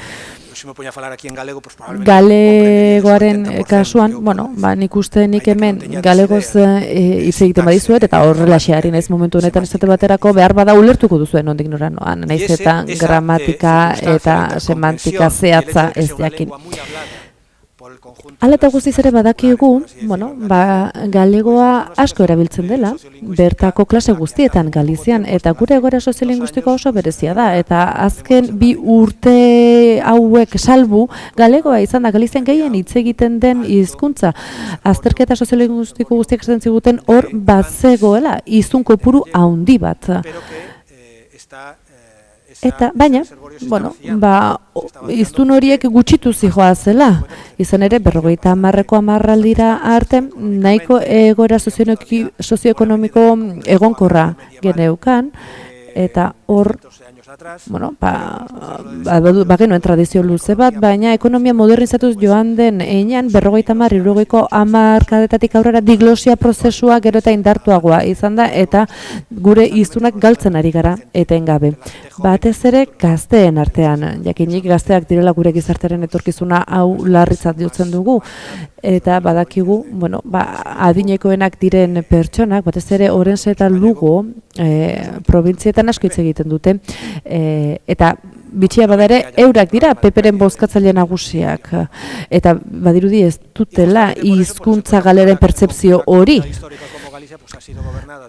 Speaker 4: Galegoaren kasuan, nik uste nik hemen galegoz hitz egiten badizuet, eta horrela xearin ez momentu honetan esate baterako behar bada ulertuko duzuen nondik nora noan, naiz eta gramatika eta semantika zehatza ez jakin. Hala eta guztiz ere badakigu, galegoa asko erabiltzen dela, bertako klase guztietan Galizian, eta gure egoera soziolinguistikoa oso berezia da, eta azken 2 urte hauek salbu, galegoa izan da Galizian gehien hitz egiten den hizkuntza. Azterketa soziolinguistiko guztiak esaten ziguten hor bazegoela, hiztun kopuru handi bat. Eta, baina, hiztun horiek gutxitu zijoa zela. Izan ere, 50ko hamarraldira arte, nahiko egoera sozioekonomiko egonkorra geneukan, eta hor, bagenuen tradizio luze bat, baina ekonomia modernizatuz joan den einean, 50-60ko hamarkadetatik aurrera diglosia prozesua gero eta indartuagoa izan da, eta gure hiztunak galtzen ari gara etengabe. Batez ere gazteen artean, jakinik gazteak direla gure gizartearen etorkizuna hau larritzat jotzen dugu, eta badakigu, adinekoenak diren pertsonak, batez ere Orense eta Lugo probintzietan asko hitz egiten dute, eta bitxia bada ere, eurak dira PPren bozkatzaile nagusiak, eta badirudi ez dutela hizkuntza galeren pertzepzio hori.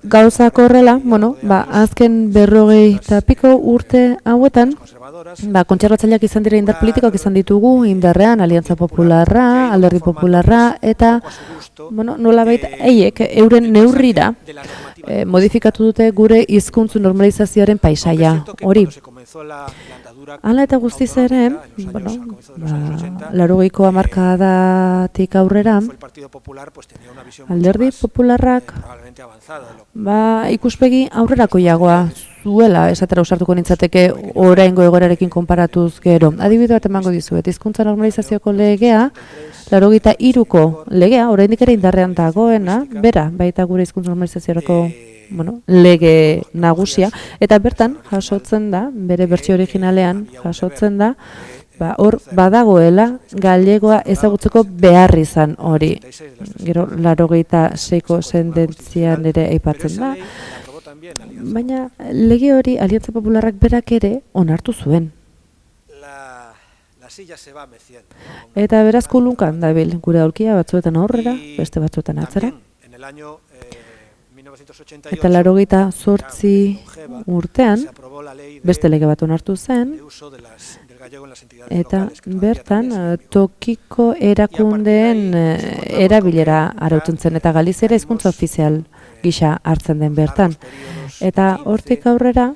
Speaker 4: Gauzak horrela, azken 40 eta piko urte hauetan, kontserbatzaileak izan dira indar politikoak izan ditugu, indarrean, Aliantza Popularra, Alderdi Popularra, eta nolabait eiek euren neurrira modifikatu dute gure hizkuntza normalizazioaren paisaia hori. Hala eta guztiz ere, 80ko hamarkadatik aurrera, Alderdi Popularrak ikuspegi aurrerakoiagoa zuela, esatera usartuko nintzateke oraingo egoerarekin konparatuz gero. Adibide bat emango dizuet, hizkuntza normalizazioko legea, 83ko legea, oraindik ere indarrean dagoena, bera, baita gure hizkuntza normalizaziorako lege nagusia, eta bertan jasotzen da, bere bertsio originalean jasotzen da, hor badagoela galegoa ezagutzeko behar izan hori. Gero, 86ko sententzian ere aipatzen da, baina lege hori Aliantza Popularrak berak ere onartu zuen. Eta beraz kulunkan dabil, gure aulkia batzuetan aurrera, beste batzuetan atzera. Eta 88 urtean, beste lege bat onartu zen, eta bertan tokiko erakundeen erabilera arautzen zen, eta Galiziera hizkuntza ofizial gisa hartzen den bertan. Eta hortik aurrera,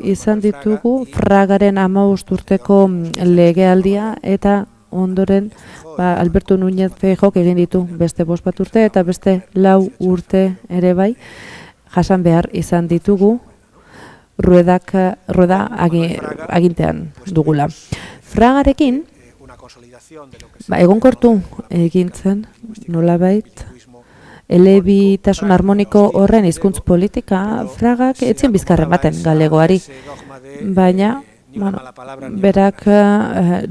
Speaker 4: izan ditugu Fragaren 15 urteko legealdia, eta ondoren Alberto Núñez Feijóok egin ditu beste 5 urte eta beste 4 urte ere bai, jasan behar izan ditugu Rueda agintean dugula. Fragarekin, egonkortu egin zen, nolabait, elebitasun harmoniko horren hizkuntz politika, Fragak etzien bizkarren baten galegoari, baina berak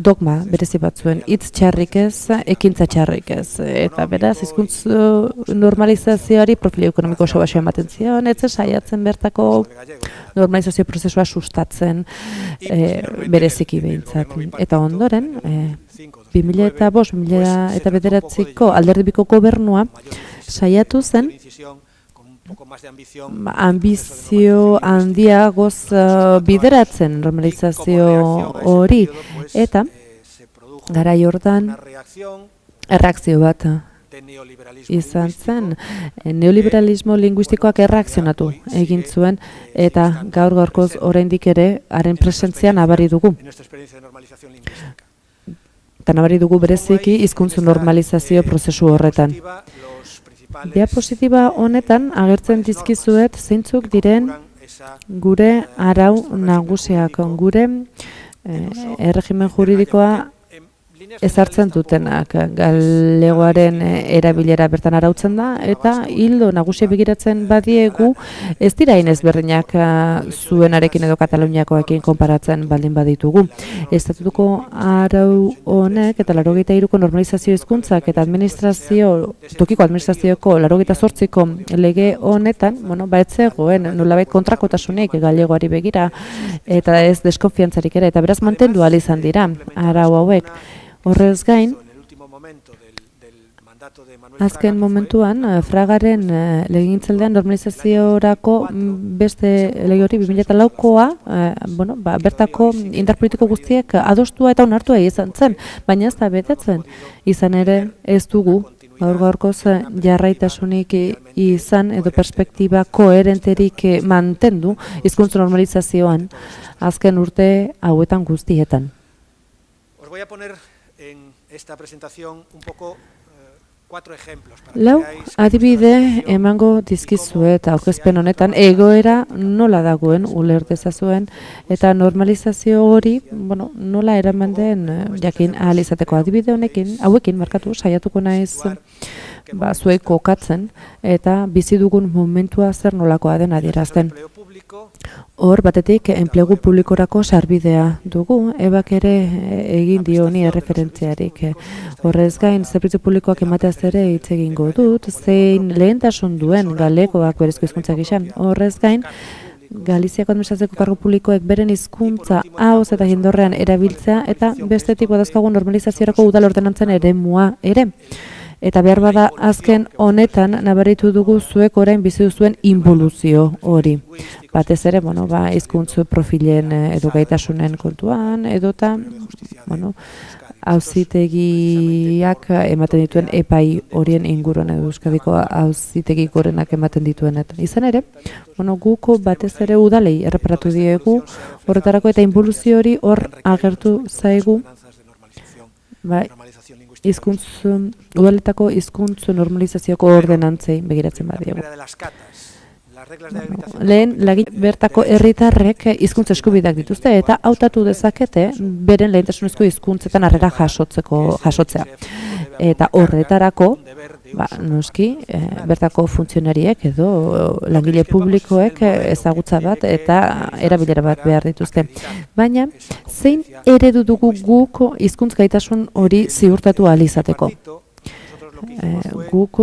Speaker 4: dogma berezi bat zuen, hitz txarrik ez, ekintza txarrik ez, eta beraz hizkuntz normalizazioari profil ekonomiko oso baxua ematen zion, ez saiatzen bertako normalizazio prozesua sustatzen bereziki behintzat. Eta ondoren, 2005-2009ko alderdibiko gobernua saiatu zen ambizio handiagoz bideratzen normalizazio hori, eta garai hortan erreakzio bat izan zen, neoliberalismo linguistikoak erreakzionatu egin zuen, eta gaur-gaurkoz oraindik ere haren presentzia nabari dugu. Eta nabari dugu bereziki hizkuntz normalizazio prozesu horretan. Diapositiba honetan agertzen dizkizuet zeintzuk diren gure arau nagusiak, gure erregimen juridikoa ezartzen dutenak. Galegoaren erabilera bertan arautzen da, eta hildo nagusia begiratzen badiegu ez dira ezberdinak zuenarekin edo Kataluniakoekin konparatzen baldin baditugu. Estatutuko arau honek eta 83ko normalizazio hizkuntzak eta tokiko administrazioko 88ko lege honetan, ez zegoen nolabait kontrakotasunik galegoari begira eta ez deskonfiantzarik ere, eta beraz mantendu ahal izan dira arau hauek. Horrez gain, azken momentuan, Fragaren legegintzaldean normalizaziorako beste lege hori 2004koa, bertako indar politiko guztiek adostua eta onartua izan zen, baina ez da betetzen. Izan ere ez dugu gaur-gaurkoz jarraitasunik izan edo perspektiba koherenterik mantendu hizkuntz normalizazioan azken urte hauetan guztietan.
Speaker 6: Os voy a poner en esta presentación un poco 4 ejemplos.
Speaker 4: Lau adibide emango dizkizuet aurkezpen honetan egoera nola dagoen uler dezazuen eta normalizazio hori, nola eraman den jakin ahal izateko. Adibide hauekin markatu saiatuko naiz zuek kokatzen eta bizi dugun momentua zer nolakoa den adierazten. Hor, batetik, enplegu publikorako sarbidea dugu, ebak ere egin dioni erreferentziarik. Horrez gain, zerbitzu publikoak emateaz ere hitz egingo dut, zein lehentasun duen galegoak berezko hizkuntza gisa. Horrez gain, Galiziako administrazioko kargu publikoek beren hizkuntza ahoz eta jendorrean erabiltzea, eta bestetik badazkagun normalizaziorako udal ordenantzen eremua ere. Eta behar bada azken honetan nabaritu dugu zuek orain bizi duzuen involuzio hori. Batez ere, hizkuntz profilen edo gaitasunen kontuan, edota, auzitegiak ematen dituen epai horien inguruan edo Euskadiko auzitegi gorenak ematen dituenet. Izan ere, guko batez ere udalei erreparatu diegu horretarako eta involuzio hori hor agertu zaigu udaletako hizkuntz normalizazioko ordenantzei begiratzen badiegu. Lehen, bertako herritarrek hizkuntza eskubideak dituzte eta hautatu dezakete beren lehentasunezko hizkuntzetan harrera jasotzea. Eta horretarako, noski, bertako funtzionariek edo langile publikoek ezagutza bat eta erabilera bat behar dituzte. Baina, zein eredu dugu guk hizkuntz gaitasun hori ziurtatu ahal izateko? Guk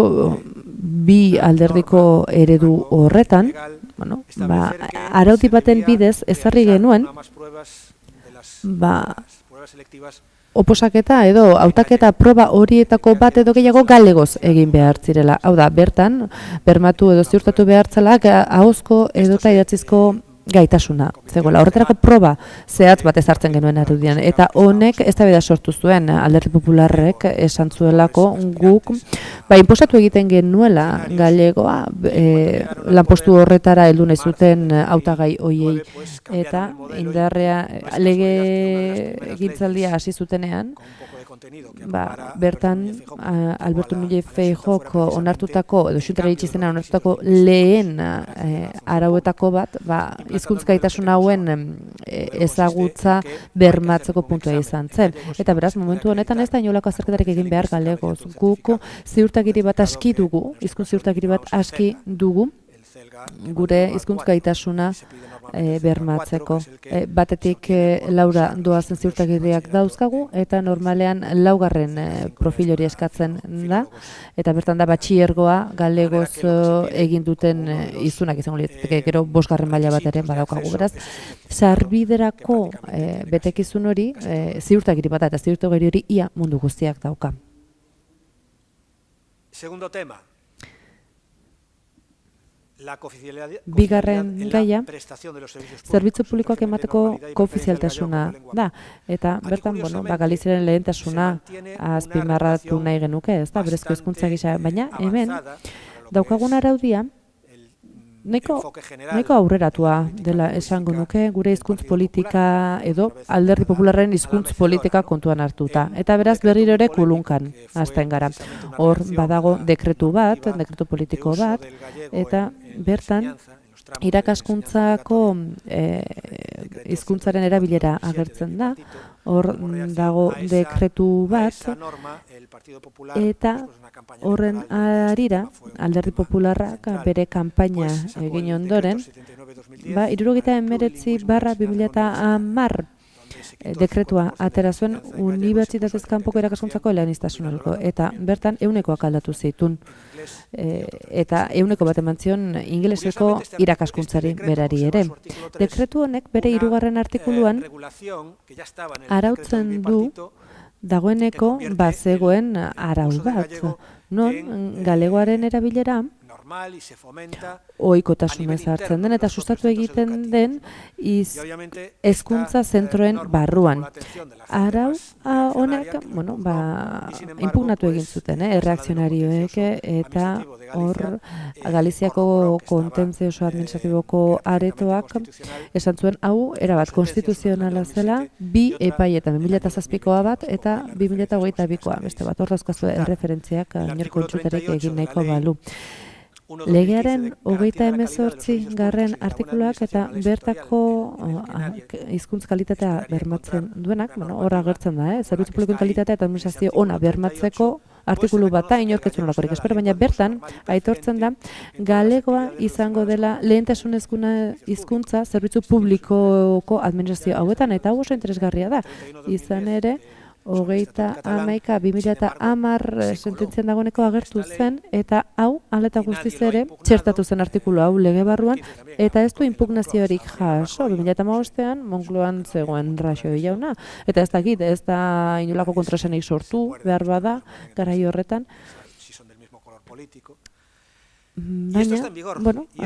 Speaker 4: bi alderdiko eredu horretan, araudi baten bidez ezarri genuen, oposaketa edo hautaketa proba horietako bat edo gehiago galegoz egin behar zirela. Hau da, bertan, bermatu edo ziurtatu behar zela ahozko edota idatzizko gaitasuna. Zegoela, horretarako proba zehatz bat ezartzen genuen arudian. Eta honek eztabaida sortu zuen Alderdi Popularrek esan zuelako guk, inposatu egiten genuela galegoa lanpostu horretara heldu nahi zuten hautagai hoiei. Eta indarrea lege egintzaldia hasi zutenean, bertan Alberto Núñez Feijóok onartutako, edo Xuntara itxizena onartutako lehen arauetako bat, hizkuntz gaitasun hauen ezagutza bermatzeko puntua izan zen. Eta beraz, momentu honetan ez da inolako azterketarik egin behar galegoz. Guk ziurtagiri bat aski dugu, hizkuntz ziurtagiri bat aski dugu, gure hizkuntz gaitasuna bermatzeko. Batetik laura doazen ziurtagiriak dauzkagu, eta normalean laugarren profil hori eskatzen da, eta bertan da batxiergoa galegoz egin duten izunak izango litzateke, gero 5. maila bat ere badaukagu. Beraz, sarbiderako betekizun hori ziurtagiri bat, eta ziurtagiri hori ia mundu guztiak dauka.
Speaker 6: Segundo tema.
Speaker 4: Bigarren gaia, zerbitzu publikoak emateko koofizialtasuna da, eta bertan, Galiziaren lehentasuna azpimarratu nahi genuke, ez da, berezko hizkuntza gisa, baina hemen daukagun araudia nahiko aurreratua dela esango nuke, gure hizkuntz politika edo Alderdi Popularraren hizkuntz politika kontuan hartuta. Eta beraz berriro ere kulunkan hasten gara. Hor badago dekretu politiko bat, eta bertan irakaskuntzako hizkuntzaren erabilera agertzen da. Hor dago dekretu bat, eta horren harira Alderdi Popularrak bere kanpaina egin ondoren, 79/2010 dekretua atera zuen unibertsitatez kanpoko irakaskuntzako eleaniztasuneko, eta bertan 100koak aldatu zituen, eta 100 bat eman zion ingeleseko irakaskuntzari berari ere. Dekretu honek bere 3. artikuluan arautzen du dagoeneko bazegoen arau bat, non galegoaren erabilera ohikotasunez hartzen den eta sustatu egiten den hezkuntza zentroen barruan. Arau honek, inpugnatu egin zuten, erreakzionarioek, eta hor Galiziako kontentzioso administratiboko aretoak esan zuen hau erabat konstituzionala zela, 2 epaietan, 2007koa bat eta 2022koa, beste bat, hor dauzkazue erreferentziak inorko kontsultarik egin nahiko balu. Legearen 38. artikuluak eta bertako hizkuntz kalitatea bermatzen duenak, hor agertzen da, zerbitzu publikoen kalitatea eta administrazio ona bermatzeko artikulu bat da, inork ez zuen lakorik espero, baina bertan aitortzen da galegoa izango dela lehentasunezkoa hizkuntza zerbitzu publikoko administrazio hauetan, eta hau oso interesgarria da. Izan ere, 2010 sententzian dagoeneko agertu zen, eta hau, hala eta guztiz ere, txertatu zen artikulu hau lege barruan, eta ez du inpugnaziorik jaso, 2015an Moncloan zegoen Raxoi jauna, eta ez dakit, ez da inolako kontraesanik sortu, behar bada, garai horretan. Baina,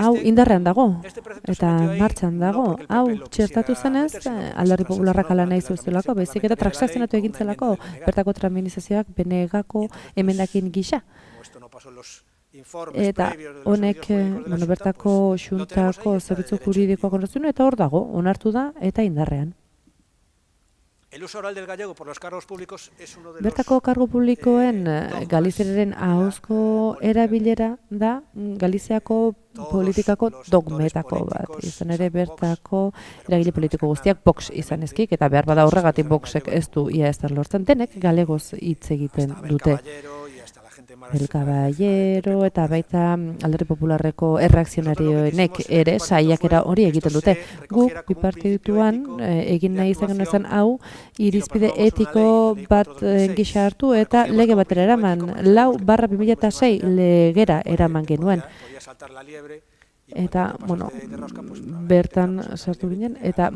Speaker 4: hau indarrean dago, eta martxan dago, hau txertatu zenez, Alderdi Popularrak ala nahi zuzelako, baizik eta transakzionatu egintzelako, bertako traminizazioak benegako emendakin gisa. Eta honek, bertako xuntako zerbitzu juridikoak onartzen, eta hor dago, onartu da, eta indarrean. Bertako kargu publikoen Galiziaren ahozko erabilera da Galiziako politikako dogmetako bat. Izan ere bertako eragile politiko guztiak Vox izan ezkik, eta behar bada horregatik Voxek ez du ia ez da lortzen, denek galegoz hitz egiten dute. El Caballero eta baita Alderdi Popularreko erreakzionarioenek ere saiakera hori egiten dute. Guk bipartituan egin nahi izan genuen hau irizpide etiko bat gisa hartu eta lege batera eraman, 4/2006 legera eraman genuen. eta, bueno, bertan sartu ginen, eta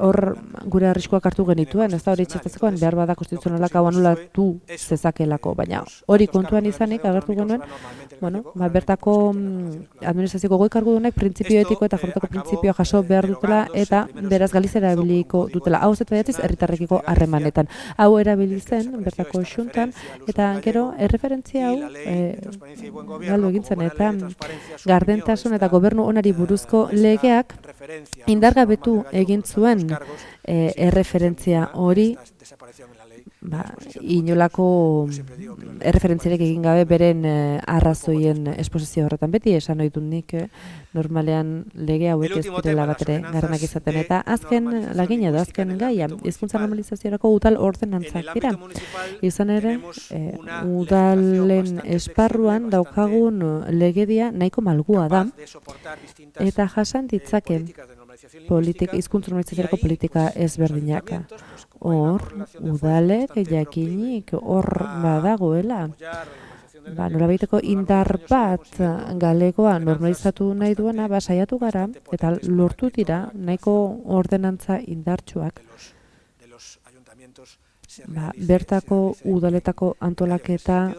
Speaker 4: hor gure arriskuak hartu genituen, ez da hori txertatzekoan, behar bada konstituzionalak hau anulatu zezakelako, baina hori kontuan izanik agertu genuen, bueno, bertako administrazioko goi kargudunek printzipio etiko eta jortako printzipioa jaso behar dutela, eta beraz Galizia erabiliko dutela. Hau eta jatziz, herritarrekiko harremanetan. Hau erabili zen, bertako xuntan, eta gero, erreferentzia hau, galdu egintzen, eta gardentasun eta gobernu onari buruzko legeak indargabetu egin zuen erreferentzia hori, inolako erreferentziarek egin gabe beren arrazoien esposizio horretan. Beti esan ohi dut nik normalean lege hauek ez direla bat ere garranak izaten. Eta azken lagina da, azken gaia, hizkuntza normalizaziorako udal ordenantzak dira. Izan ere, udalen esparruan daukagun legedia nahiko malgua da, eta jasan ditzake hizkuntza normalizaziorako politika ezberdinak. Hor, udalek jakinik hor badagoela. Nolabaiteko indar bat galegoa normalizatu nahi duena, saiatu gara, eta lortu dira nahiko ordenantza indartsuak. Bertako udaletako antolaketa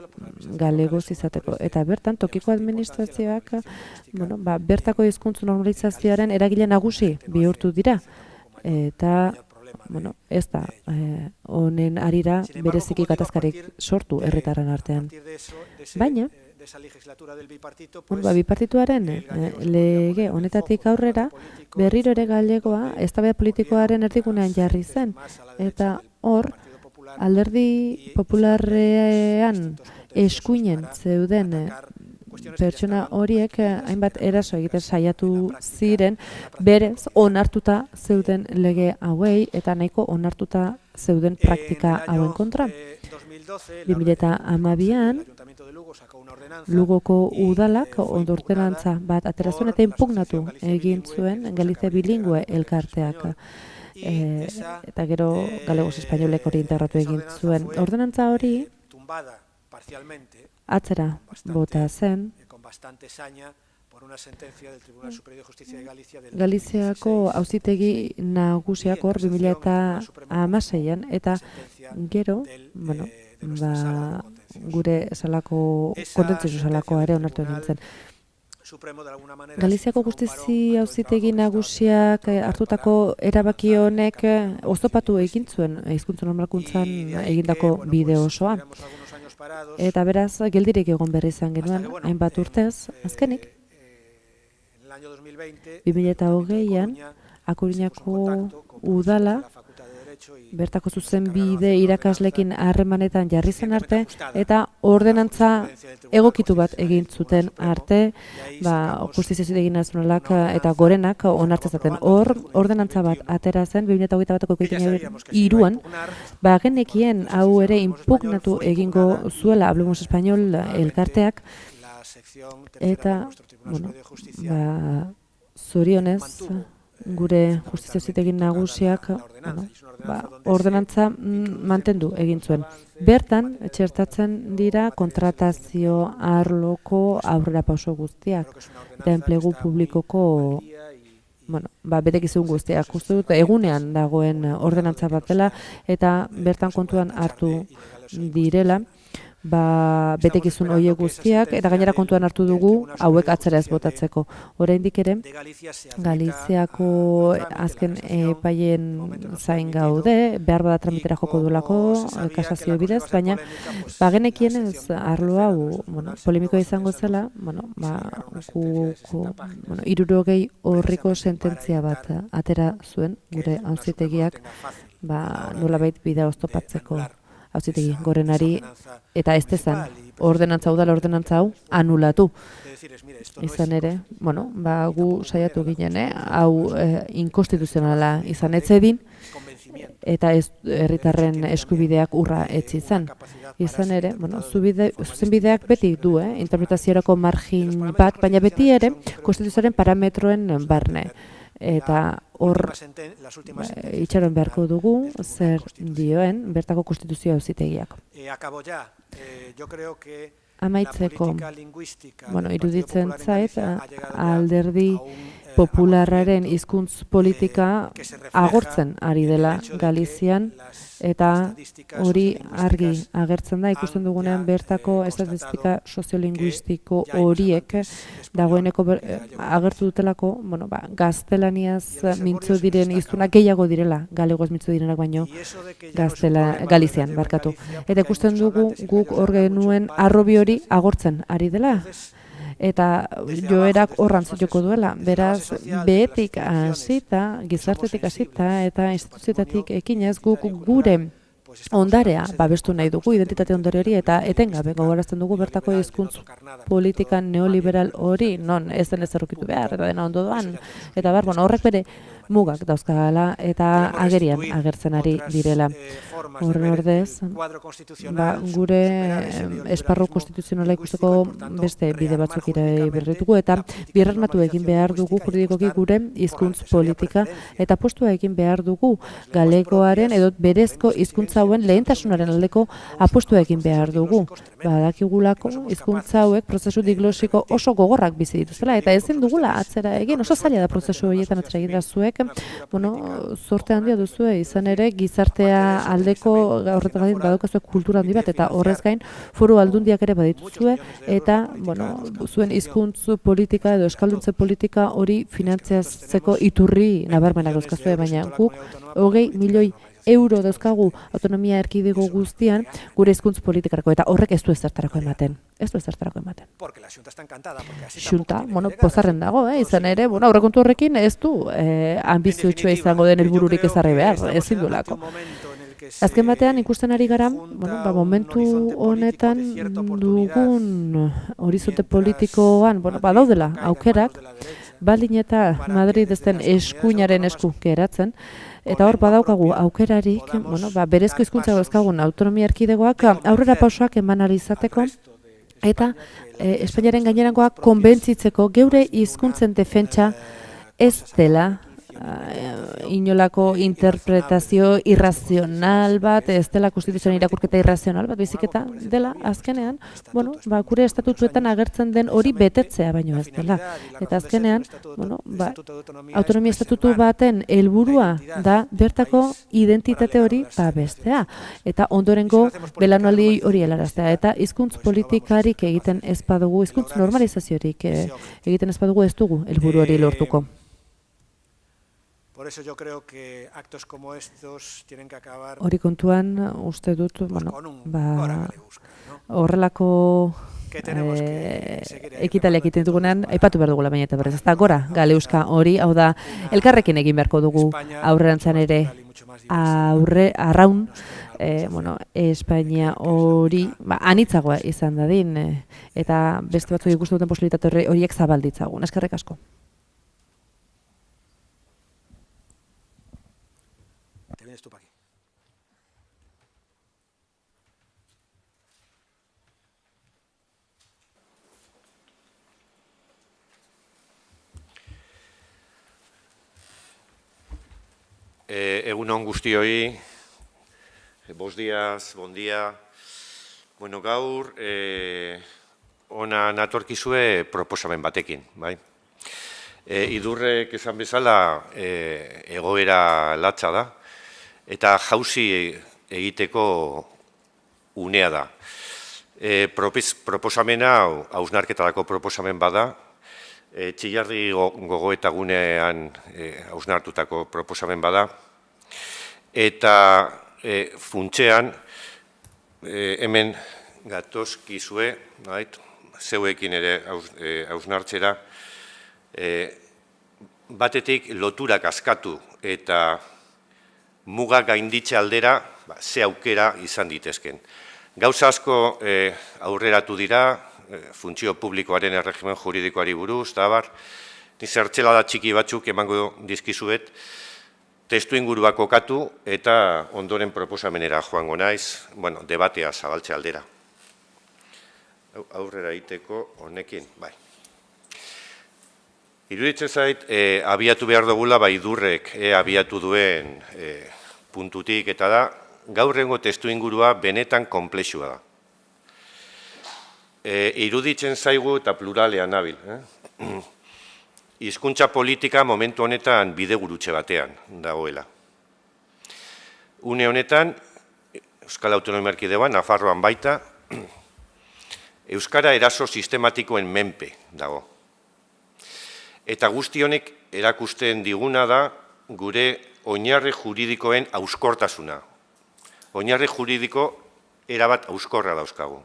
Speaker 4: galegoz izateko. Eta bertan, tokiko administrazioak bertako hizkuntza normalizazioaren eragile nagusi bihurtu dira. Eta ez da honen arira bereziki gatazkarik sortu herritarren artean. Baina, bipartituaren lege honetatik aurrera berriro ere galegoa eztabaida politikoaren erdigunean jarri zen. Eta hor, alderdi popularrean eskuinen zeuden pertsona horiek hainbat eraso egiten saiatu ziren, berez onartuta zeuden lege hauei eta nahiko onartuta zeuden praktika hauen kontra. 2012an, Lugoko udalak ordenantza bat atera zuen eta inpugnatu egin zuen Galizia bilingüe elkarteak. Eta gero galegoz espainolek hori integratu egin zuen. Ordenantza hori atzera bota zen Galiziako auzitegi nagusiak hor 2016an, eta gero, gure kontentzioso salakoa ere onartu egin zen. Galiziako justizia auzitegi nagusiak hartutako erabaki honek oztopatu egin zuen hizkuntza normalkuntzan egindako bide osoa. Eta beraz, geldirik egon berri izan genuen, hainbat urtez, azkenik, 2020an, Akurinako udala, bertako zuzen bide irakaslekin harremanetan jarri zen arte, eta ordenantza egokitu bat egin zuten arte, justizia auzitegi nazionalak eta gorenak onartzezaten. Hor, ordenantza bat atera zen, 2021ko ekainaren 3an, genekien hau ere inpugnatu egingo zuela Hablemos Español elkarteak, eta, zorionez, gure justizia auzitegi nagusiak ordenantza mantendu egin zuen. Bertan, txertatzen dira kontratazio arloko aurrerapauso guztiak eta enplegu publikoko betekizun guztiak. Uste dut egunean dagoen ordenantza bat dela eta bertan kontuan hartu direla betekizun horiek guztiak, eta gainera kontuan hartu dugu hauek atzera ez botatzeko. Oraindik ere, Galiziako azken epaien zain gaude, behar bada tramitera joko duelako, kasazio bidez, baina genekien ez arlo hau polemikoa izango zela, 60 orriko sententzia bat atera zuen gure auzitegiak nolabait bidea oztopatzeko auzitegi gorenari, eta ez dezan udal ordenantza hau anulatu. Izan ere, gu saiatu ginen, hau inkonstituzionala izan etzedin, eta ez herritarren eskubideak urra etzi izan. Izan ere, zuzenbideak beti du, interpretaziorako margin bat, baina beti ere konstituzioaren parametroen barne. Eta hor itxaron beharko dugu zer dioen bertako konstituzio auzitegiak. amaitzeko, iruditzen zait, alderdi popularraren hizkuntz politika agortzen ari dela Galizian, eta hori argi agertzen da, ikusten dugunean bertako estatistika soziolinguistiko horiek dagoeneko agertu dutelako, gaztelaniaz mintzo diren hiztunak gehiago direla, galegoaz mintzo direnak baino Galizian, barkatu. Eta ikusten dugu guk hor genuen arrobi hori agortzen ari dela. Eta joerak horrantz joko duela. Beraz, behetik hasita, gizartetik hasita eta instituzioetatik ekinez guk gure ondarea babestu nahi dugu, identitate ondare hori, eta etengabe gogorarazten dugu bertako hizkuntz politika neoliberal hori, non ez den ezerrukitu behar, eta dena ondo doan, eta horrek bere mugak dauzkagala eta agerian agertzen ari direla. Horren ordez, gure esparru konstituzionala ikusteko beste bide batzuk berritugu eta birarmatu egin behar dugu juridikoki gure hizkuntz politika eta postua egin behar dugu galegoaren edo berezko hizkuntza hauen lehentasunaren aldeko apostua egin behar dugu. Badakigulako hizkuntza hauek prozesu diglosiko oso gogorrak bizi dituztela eta ezin dugula atzera egin, oso zaila da prozesu horietan atzera egin da zuek, zorte handia duzue, izan ere gizartea aldeko horretatik badaukazuek kultura handi bat eta horrez gain foru aldundiak ere badituzue eta zuen hizkuntz politika edo eskalduntze politika hori finantziatzeko iturri nabarmenak dauzkazue, baina guk 20 milioi euro dauzkagu autonomia erkidego guztian gure hizkuntz politikarako eta horrek ez du ezertarako ematen. Ez du ezertarako ematen. Xunta, pozarren dago, izan ere, aurrekontu horrekin ez du ambiziotsua izango den helbururik ezarri behar, ezin duelako. Azken batean ikusten ari gara, momentu honetan dugun horizonte politikoan, badaudela aukerak, baldin eta Madrid ez den eskuinaren esku geratzen, eta hor badaukagu aukerarik, berezko hizkuntza dauzkagun autonomia erkidegoak aurrera pausoak eman ahal izateko eta Espainiaren gainerangoak konbentzitzeko geure hizkuntzen defentsa ez dela inolako interpretazio irrazional bat, ez dela konstituzioaren irakurketa irrazional bat, biziketa dela azkenean, gure estatutuetan agertzen den hori betetzea baino ez dela. Eta azkenean, autonomia estatutu baten helburua da bertako identitate hori bestea. Eta ondorengo belaunaldi hori helaraztea. Eta hizkuntz politikarik egiten ez badugu, hizkuntz normalizaziorik egiten ez badugu ez dugu helburu hori lortuko.
Speaker 6: Por eso yo creo que actos como estos tienen que acabar.
Speaker 4: Hori kontuan uste dut, horrelako ekitaliak egiten dugunean aipatu behar dugula baina eta berrez. Ez da gora galeuska hori, hau da elkarrekin egin beharko dugu aurrerantzan ere arraun Espainia hori anitzagoa izan dadin eta beste batzuk ikusten duten posibilitate horiek zabalditzagun. Eskerrik asko.
Speaker 7: Egun on guztioi, bos días, bon dia. Gaur, ona natorkizue proposamen batekin, bai? Idurrek esan bezala egoera latza da, eta jauzi egiteko unea da. Proposamena, hausnarketarako proposamen bada, Txillardi gogoeta gunean hausnartutako proposamen bada, eta funtsean hemen gatozkizue, zeuekin ere hausnartzera, batetik loturak askatu eta mugak gainditze aldera ze aukera izan ditezken. Gauza asko aurreratu dira, funtzio publikoaren erregimen juridikoari buruz, eta abar, zertxela da txiki batzuk emango dizkizuet, testu ingurua kokatu eta ondoren proposamenera joango naiz, debatea zabaltze aldera. Aurrera egiteko honekin, bai. Iruditzen zait, abiatu behar dugula, Idurrek abiatu duen puntutik, eta da, gaurrengo testu ingurua benetan konplexua da. iruditzen zaigu eta pluralean nabil. Hizkuntza politika momentu honetan bidegurutze batean dagoela. Une honetan, Euskal Autonomia Erkidegoan, Nafarroan baita, euskara eraso sistematikoen menpe dago. Eta guzti honek erakusten diguna da gure oinarri juridikoen hauskortasuna. Oinarri juridiko erabat hauskorra dauzkagu.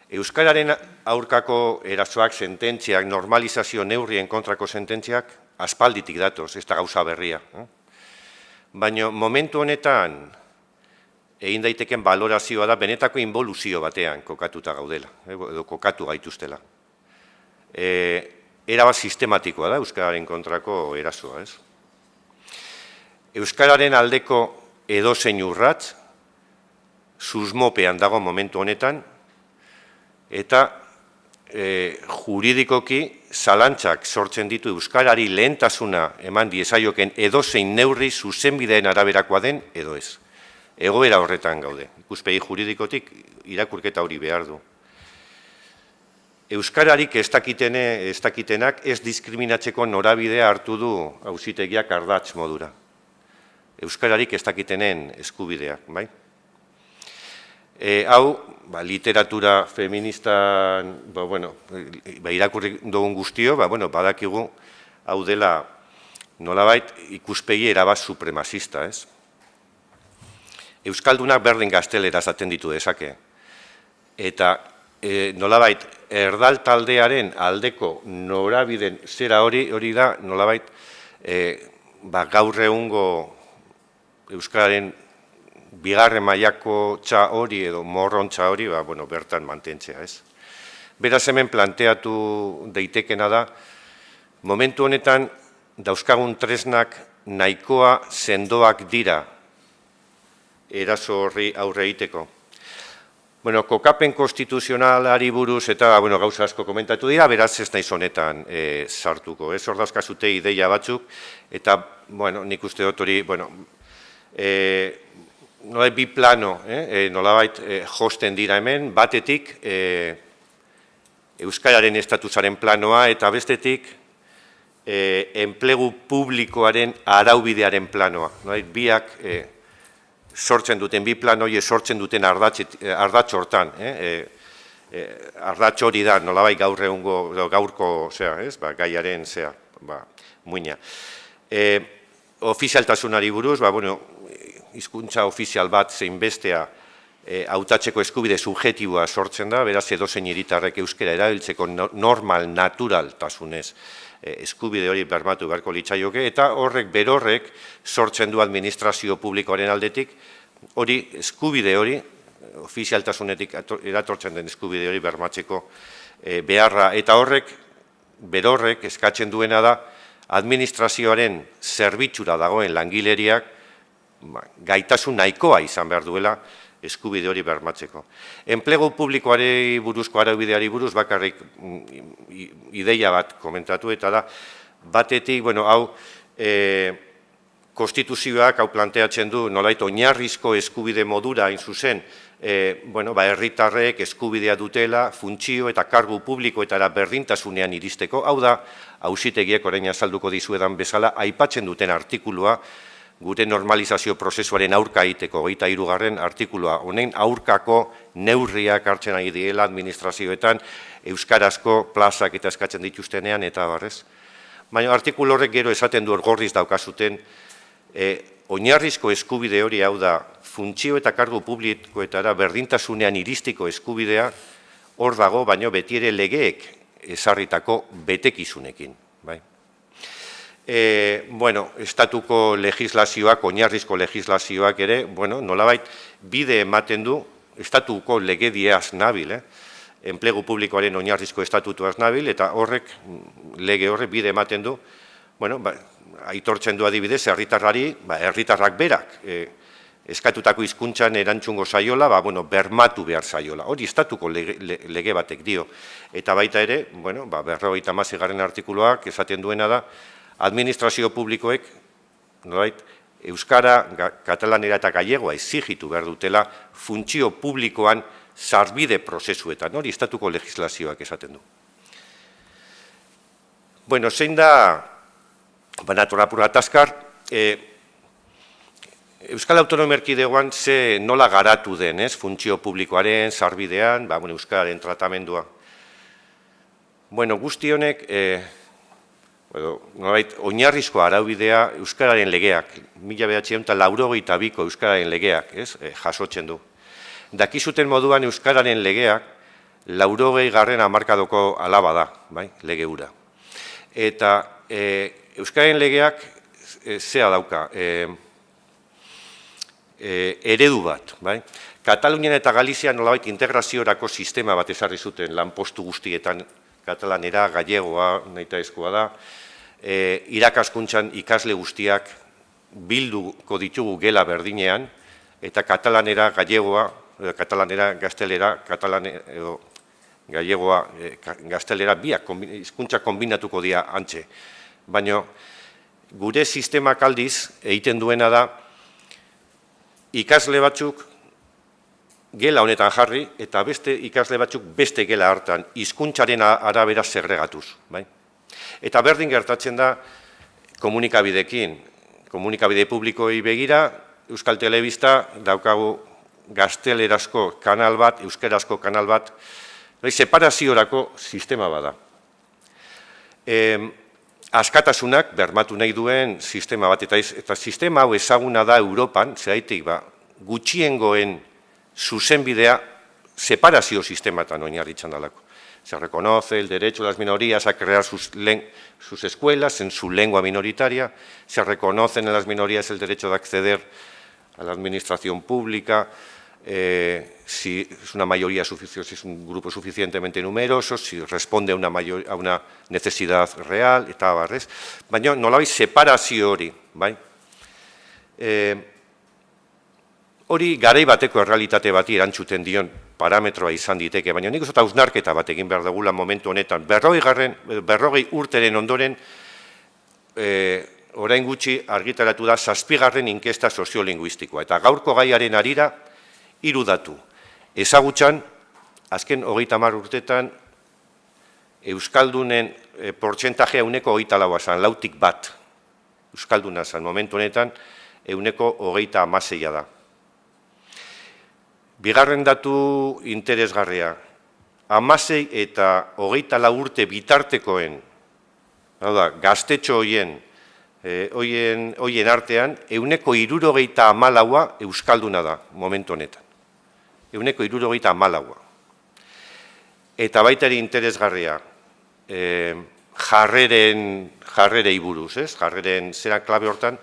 Speaker 7: Euskararen aurkako erasoak, sententziak, normalizazio neurrien kontrako sententziak, aspalditik datoz, ez da gauza berria. Baina momentu honetan, egin daiteken balorazioa da, benetako involuzio batean kokatuta gaudela, edo kokatu gaituztela. Erabat sistematikoa da Euskararen kontrako erasoa, ez? Euskararen aldeko edozein urrats, susmopean dago momentu honetan, eta juridikoki zalantzak sortzen ditu euskarari lehentasuna eman diezaioken edozein neurri zuzenbideen araberakoa den edo ez. Egoera horretan gaude. Ikuspegi juridikotik irakurketa hori behar du. Euskararik ez dakitenak ez diskriminatzeko norabidea hartu du auzitegiak ardatz modura. Euskararik ez dakitenen eskubideak, bai? Hau, literatura feministan, irakurri dugun guztio, badakigu, hau dela nolabait ikuspegi erabat supremazista, ez? Euskaldunak berdin gaztelera esaten ditu dezake. Eta nolabait erdal taldearen aldeko norabiden zera hori da nolabait gaur egungo euskararen bigarren mailako txa hori edo morrontza hori, bertan mantentzea, ez? Beraz hemen planteatu daitekena da, momentu honetan dauzkagun tresnak nahikoa sendoak dira eraso horri aurre egiteko. Kokapen konstituzionalari buruz eta gauza asko komentatu dira, beraz ez naiz honetan sartuko. Ez hor dauzkazute ideia batzuk, eta nik uste dut hori, nolabait bi plano, nolabait josten dira hemen, batetik euskararen estatusaren planoa eta bestetik enplegu publikoaren araubidearen planoa. Biak sortzen duten, bi planoi sortzen duten ardatz hortan. Ardatz hori da, nolabait gaurko gaiaren muina. Ofizialtasunari buruz, hizkuntza ofizial bat zein bestea hautatzeko eskubide subjektiboa sortzen da, beraz edozein hiritarrek euskara erabiltzeko normal, naturaltasunez eskubide hori bermatu beharko litzaioke, eta horrek berorrek sortzen du administrazio publikoaren aldetik, hori eskubide hori, ofizialtasunetik eratortzen den eskubide hori bermatzeko beharra, eta horrek berorrek eskatzen duena da administrazioaren zerbitzura dagoen langileriak gaitasun nahikoa izan behar duela eskubide hori bermatzeko. Enplegu publikoari buruzko araubideari buruz bakarrik ideia bat komentatu eta da, batetik, hau konstituzioak hau planteatzen du nolait oinarrizko eskubide modura hain zuzen, herritarrek eskubidea dutela, funtzio eta kargu publikoetara berdintasunean iristeko, hau da, auzitegiek orain azalduko dizuedan bezala, aipatzen duten artikulua, gure normalizazio prozesuaren aurka egiteko, 23. artikulua, honen aurkako neurriak hartzen ari direla administrazioetan, euskarazko plazak eta eskatzen dituztenean, eta barrez. Baina artikulu horrek gero esaten du gorriz daukazuten, oinarrizko eskubide hori hau da, funtzio eta kargu publikoetara berdintasunean iristiko eskubidea, hor dago, baina beti ere legeek ezarritako betekizunekin. Estatuko legislazioak, oinarrizko legislazioak ere, nolabait bide ematen du, estatuko legediaz nabil, enplegu publikoaren oinarrizko estatutuaz nabil, eta horrek, lege horrek bide ematen du, aitortzen du adibidez, herritarrak berak, eskatutako hizkuntzan erantzungo zaiola, bermatu behar zaiola. Hori estatuko lege batek dio. Eta baita ere, 56. artikuluak esaten duena da, administrazio publikoek, euskara, katalanera eta gallegoa exigitu behar dutela, funtzio publikoan sarbide prozesuetan, hori estatuko legislazioak esaten du. Bueno, zein da, banator apur bat azkar, Euskal Autonomia Erkidegoan nola garatu den, funtzio publikoaren, sarbidean, Euskararen tratamendua. Bueno, guzti honek, oinarrizko araubidea Euskararen legeak, 1982ko Euskararen legeak, jasotzen du. Dakizuten moduan Euskararen legeak, 80. hamarkadoko alaba da, lege hura. Eta Euskararen legeak zea dauka, eredu bat. Katalunian eta Galizian nolabait integraziorako sistema bat ezarri zuten lanpostu guztietan, katalanera, gallegoa, nahitaezkoa da, irakaskuntzan ikasle guztiak bilduko ditugu gela berdinean, eta katalanera, gallegoa, katalanera, gaztelera, gallegoa, gaztelera, biak hizkuntza kombinatuko dira antxe. Baina gure sistemak aldiz egiten duena da, ikasle batzuk gela honetan jarri, eta beste ikasle batzuk beste gela hartan, hizkuntzaren arabera segregatuz. Eta berdin gertatzen da komunikabideekin, komunikabide publikoei begira, Euskal Telebista daukagu gaztelerazko kanal bat, euskerazko kanal bat, separaziorako sistema bada. Askatasunak bermatu nahi duen sistema bat, eta sistema hau ezaguna da Europan, zeraitik gutxiengoen zuzenbidea separazio sistematan oinarritzen dalako. Se reconoce el derecho de las minorías a crear sus escuelas en su lengua minoritaria, se reconocen en las minorías el derecho de acceder a la administración pública, si es una mayoría suficiente, si es un grupo suficientemente numeroso, si responde a una necesidad real, eta barrez. Baina nolabait separazio hori, hori garai bateko errealitate bati erantzuten dion parametroa izan diteke, baina nik uste hausnarketa bat egin behar dugula momentu honetan. 40 urteren ondoren, orain gutxi argitaratu da 7. inkesta soziolinguistikoa. Eta gaurko gaiaren harira, 3 datu. Ezagutzan, azken 30 urtetan, Euskaldunen portzentajea 24 zan, 4 Euskalduna zan, momentu honetan, 36 da. Bigarren datu interesgarria, 16 eta 24 urte bitartekoen, gaztetxo hoien artean, 74 Euskalduna da, momentu honetan. 74. Eta baita ere interesgarria, jarrerei buruz, jarreren zera klabe hortan,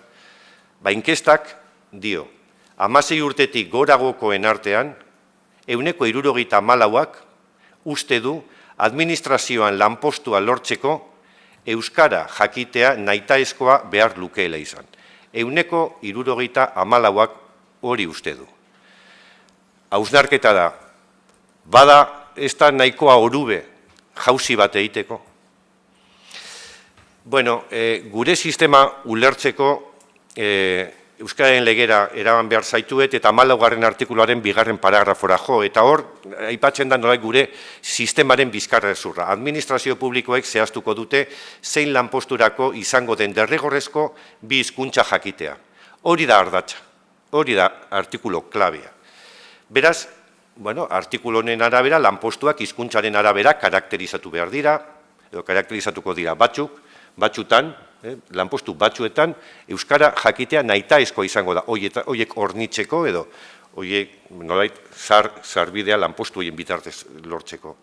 Speaker 7: inkestak dio, 16 urtetik goragokoen artean, 74ak uste du administrazioan lanpostua lortzeko euskara jakitea nahitaezkoa behar lukeela izan. 74ak hori uste du. Hausnarketa da, bada ez da nahikoa orube jauzi bat egiteko. Bueno, gure sistema ulertzeko Euskararen legera eraban behar zaituet eta 14. artikuluaren 2. paragrafora jo. Eta hor, aipatzen da nolai gure sistemaren bizkarrezurra. Administrazio publikoek zehaztuko dute zein lanposturako izango den derrigorrezko bi hizkuntza jakitea. Hori da ardatza, hori da artikulu klabea. Beraz, artikulu honen arabera, lanpostuak hizkuntzaren arabera karakterizatu behar dira, edo karakterizatuko dira batzutan, lanpostu batzuetan, euskara jakitea nahitaezkoa izango da, horiek hornitzeko edo, horiek nolait sarbidea lanpostu horien bitartez lortzeko.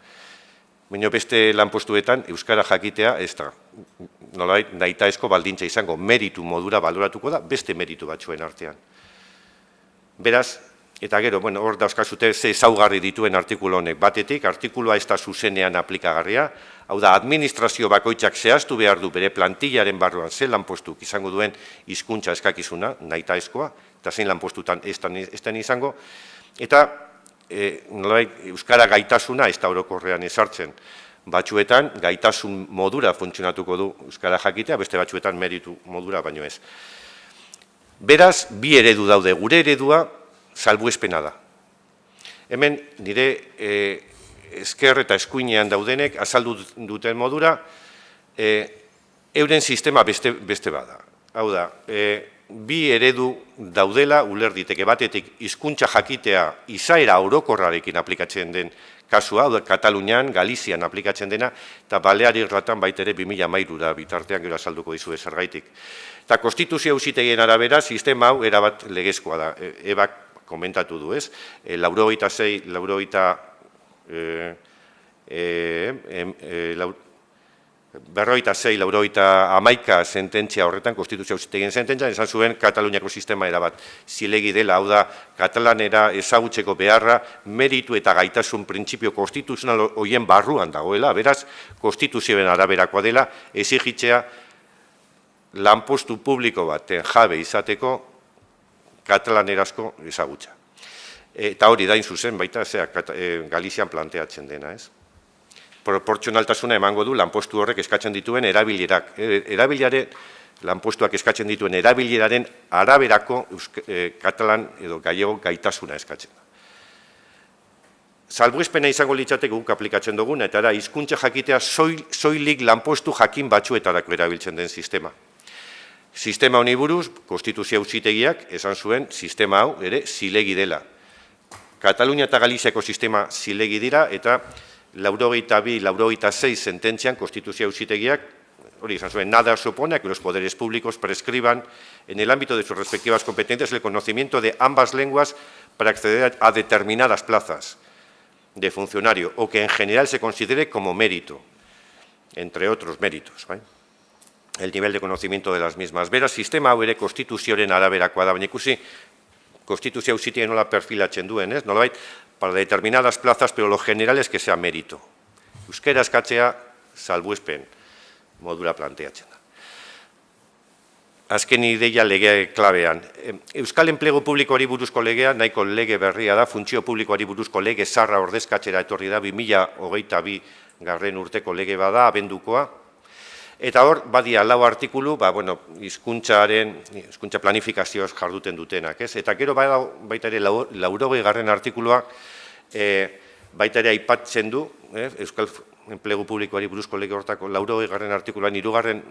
Speaker 7: Baina beste lanpostuetan, euskara jakitea ez da, nolait nahitaezko baldintza izango, meritu modura baloratuko da, beste meritu batzuen artean. Beraz, eta gero, hor dauzkazute ze ezaugarri dituen artikulu honek batetik, artikulua ez da zuzenean aplikagarria, hau da, administrazio bakoitzak zehaztu behar du bere plantillaren barruan zein lanpostuk izango duen hizkuntza eskakizuna, nahitaezkoa, eta zein lanpostutan ez den izango, eta euskara gaitasuna ez da orokorrean ezartzen. Batzuetan, gaitasun modura funtzionatuko du euskara jakitea, beste batzuetan meritu modura baino ez. Beraz, bi eredu daude, gure eredua salbuespena da. Hemen nire ezker eta eskuinean daudenek azaldu duten modura, euren sistema beste bada. Hau da, bi eredu daudela uler diteke batetik hizkuntza jakitea izaera orokorrarekin aplikatzen den kasua, hau da, Katalunian, Galizian aplikatzen dena, eta Balearirratan baita ere 2013 bitartean gero azalduko dizue zergaitik. Eta konstituzio auzitegien arabera, sistema hau erabat legezkoa da. Ebak komentatu du, ez? 96-91 sententzia horretan, konstituzio auzitegien sententzia, esan zuen Kataluniako sistema erabat zilegi dela, hau da, katalanera ezagutzeko beharra, meritu eta gaitasun printzipio konstituzional horien barruan dagoela, beraz, konstituzioen araberakoa dela, exigitzea lanpostu publiko baten jabe izateko katalanerazko ezagutza. Eta hori dain zuzen, baita, Galizian planteatzen dena, ez? Proportzionaltasuna emango du lanpostu horrek eskatzen dituen erabilerak. Lanpostuak eskatzen dituen erabileraren araberako katalan edo gallego gaitasuna eskatzen da. Salbuespena izango litzateke guk aplikatzen duguna, eta da, hizkuntza jakitea soilik lanpostu jakin batzuetarako erabiltzen den sistema. Sistema honi buruz, konstituzio auzitegiak esan zuen sistema hau ere zilegi dela. Katalunia eta Galiziako sistema zilegi dira, eta 92-96 sententzian konstituzio auzitegiak, hori esan zuen, nada supone a que los poderes públicos prescriban en el ámbito de sus respectivas competencias el conocimiento de ambas lenguas para acceder a determinadas plazas de funcionario, o que en general se considere como mérito, entre otros méritos, el nivel de conocimiento de las mismas. Beraz, sistema hau ere konstituzioaren araberakoa da, baina ikusi, konstituzio auzitea nola perfilatzen duen, ez? Nolabait, para determinadas plazas, pero lo general es que sea mérito. Euskera eskatzea salbuespen modura planteatzen da. Azken ideia legea klabean. Euskal enplegu publikoari buruzko legea, nahiko lege berria da, funtzio publikoari buruzko lege zarra ordezkatzera etorri da, 2022 garren urteko lege bada, abendukoa. Eta hor, badia 4 artikulu, hizkuntza planifikazioz jarduten dutenak, ez? Eta gero baita ere 80 garren artikulua baita ere aipatzen du, Euskal enplegu publikoari buruzko lege hortako 80 garren artikuluan 3.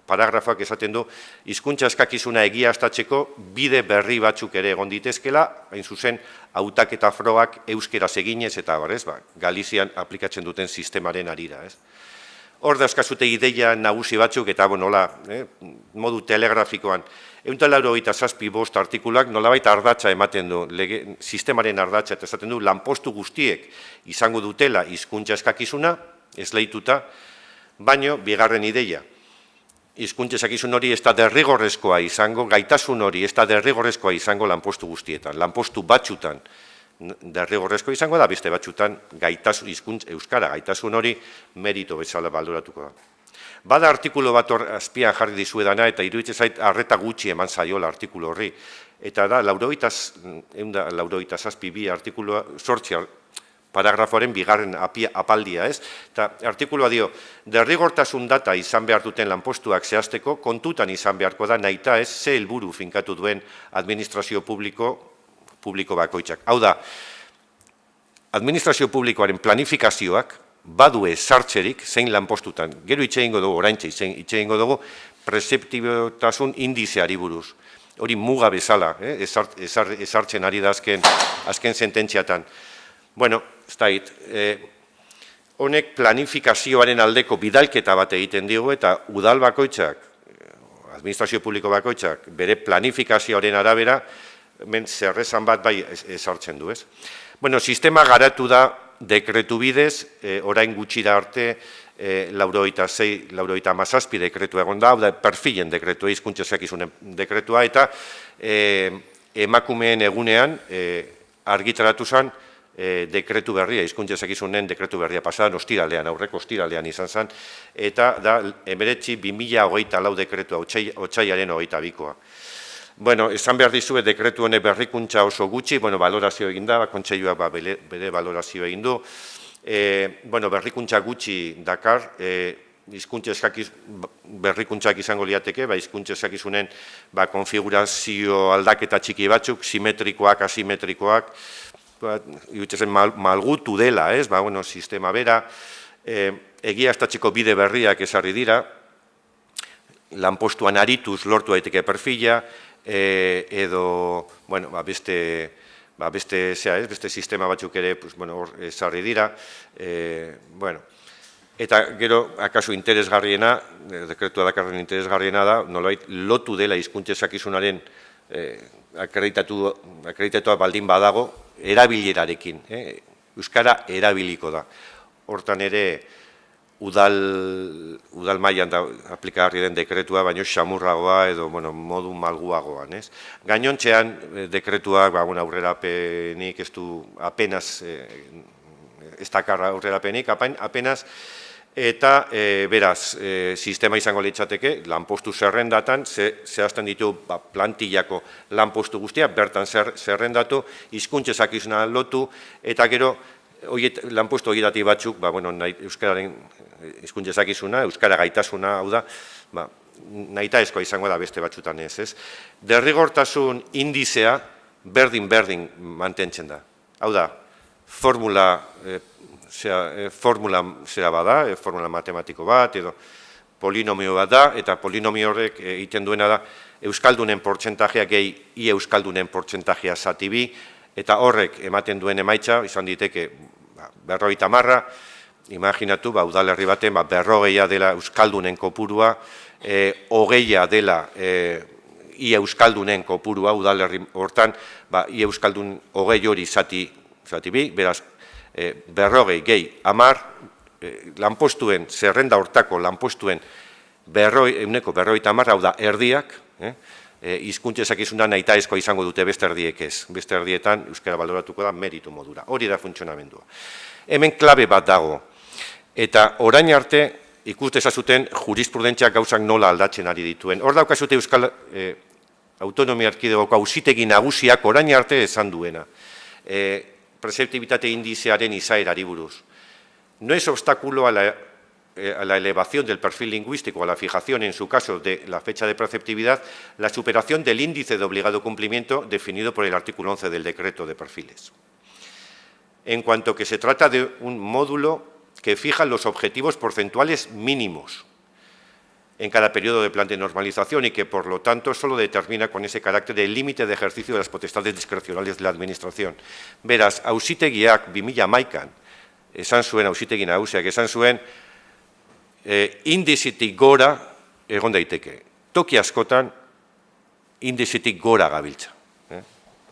Speaker 7: Paragrafoak esaten du, hizkuntza eskakizuna egiaztatzeko bide berri batzuk ere egon ditezkela, hain zuzen, hautaketa frogak euskeraz eginez eta Galizian aplikatzen duten sistemaren arira, ez? Hor dauzkazute ideia nagusi batzuk, eta modu telegrafikoan, 187 artikuluak nolabait ardatza ematen du, sistemaren ardatza, eta esaten du, lanpostu guztiek izango dutela hizkuntza eskakizuna, esleituta, baino, bigarren ideia, hizkuntza eskakizun hori ez da derrigorrezkoa izango, gaitasun hori ez da derrigorrezkoa izango lanpostu guztietan, lanpostu batzutan, derrigorrezko izango da, beste batzutan euskara gaitasun hori merito bezala baloratuko da. Bada artikulu bat hor azpian jarri dizuedana eta iruditzen zait arreta gutxi eman zaiola artikulu horri. Eta da, 87 artikulua, 8 paragrafoaren bigarren apaldia, ez? Eta artikulua dio, derrigortasun data izan behar duten lanpostuak zehazteko, kontutan izan beharko da nahita ez, ze helburu finkatu duen administrazio publiko bakoitzak. Hau da, administrazio publikoaren planifikazioak badue sartzerik zein lanpostutan. Gero itxeingo dugu, oraintxe itxeingo dugu, prezeptibotasun indizeari buruz. Hori muga bezala, ezartzen ari da azken sententziatan. Bueno, ez da hit, honek planifikazioaren aldeko bidalketa bat egiten digu eta udal bakoitzak, administrazio publiko bakoitzak, bere planifikazioaren arabera, hemen zerrezan bat bai ezartzen du, ez? Bueno, sistema garatu da dekretu bidez, orain gutxira arte, 96-97 dekretu egon da, hau da, perfilen dekretua, hizkuntza eskakizunen dekretua, eta emakumeen egunean argitaratu zen dekretu berria, hizkuntza eskakizunen dekretu berria pasadan ostiralean, aurreko ostiralean izan zen, eta da, 2024 dekretua, otsailaren 22koa. Bueno, esan behar dizue dekretu honek berrikuntza oso gutxi, balorazio egin da, kontseiluak bere balorazio egin du. Berrikuntza gutxi dakar, berrikuntzak izango liateke, hizkuntza eskakizunen konfigurazio aldaketa txiki batzuk, simetrikoak, asimetrikoak, iruditzen malgutu dela, ez, sistema bera, egiaztatzeko bide berriak ezarri dira, lanpostuan arituz lortu daiteke perfila, edo, beste sistema batzuk ere ezarri dira, eta gero, akaso interesgarriena, dekretua dakarren interesgarriena da, nolabait lotu dela hizkuntza ezakizunaren akreditatua baldin badago, erabilerarekin, euskara erabiliko da. Hortan ere, udal mailan aplikagarri den dekretua, baino xamurragoa edo modu malguagoan. Gainontzean, dekretuak aurrerapenik ez du apenas, ez dakar aurrerapenik, apenas, eta beraz, sistema izango litzateke, lanpostu zerrendatan, zehazten ditu plantillako lanpostu guztia, bertan zerrendatu, hizkuntza ezakizuna lotu, eta gero, lanpostu horietatik batzuk, euskararen hizkuntza ezakizuna, euskara gaitasuna, hau da, nahitaezkoa izango da beste batzutan ez. Derrigortasun indizea berdin mantentzen da. Hau da, formula zera bada, formula matematiko bat, edo polinomio bat da, eta polinomio horrek egiten duena da, euskaldunen portzentajea gehi ia euskaldunen portzentajea zati bi, eta horrek ematen duen emaitza, izan diteke 50, imaginatu, udalerri baten 40 dela euskaldunen kopurua, 20 dela ia euskaldunen kopurua udalerri hortan, ia euskaldun 20 hori zati bi, beraz, 40 gehi 10, lanpostuen, zerrenda hortako lanpostuen 50, hau da, erdiak, hizkuntza ezakizuna nahitaezkoa izango dute beste erdiek ez. Beste erdietan euskara baloratuko da meritu modura. Hori da funtzionamendua. Hemen klabe bat dago. Eta orain arte ikus dezazuten jurisprudentziak gauzak nola aldatzen ari dituen. Hor daukazute Euskal Autonomia Erkidegoko auzitegi nagusiak orain arte esan duena. Prezeptibitate indizearen izaerari buruz. No es obstáculo a la elevación del perfil lingüístico, a la fijación, en su caso, de la fecha de preceptividad, la superación del índice de obligado cumplimiento definido por el artículo 11 del decreto de perfiles. En cuanto que se trata de un módulo que fija los objetivos porcentuales mínimos en cada periodo de plan de normalización y que, por lo tanto, solo determina con ese carácter el límite de ejercicio de las potestades discrecionales de la Administración. Beraz, auzitegiak 2011an, esan zuen, auzitegi nagusiak esan zuen, indizitik gora egon daiteke. Toki askotan indizitik gora gabiltza.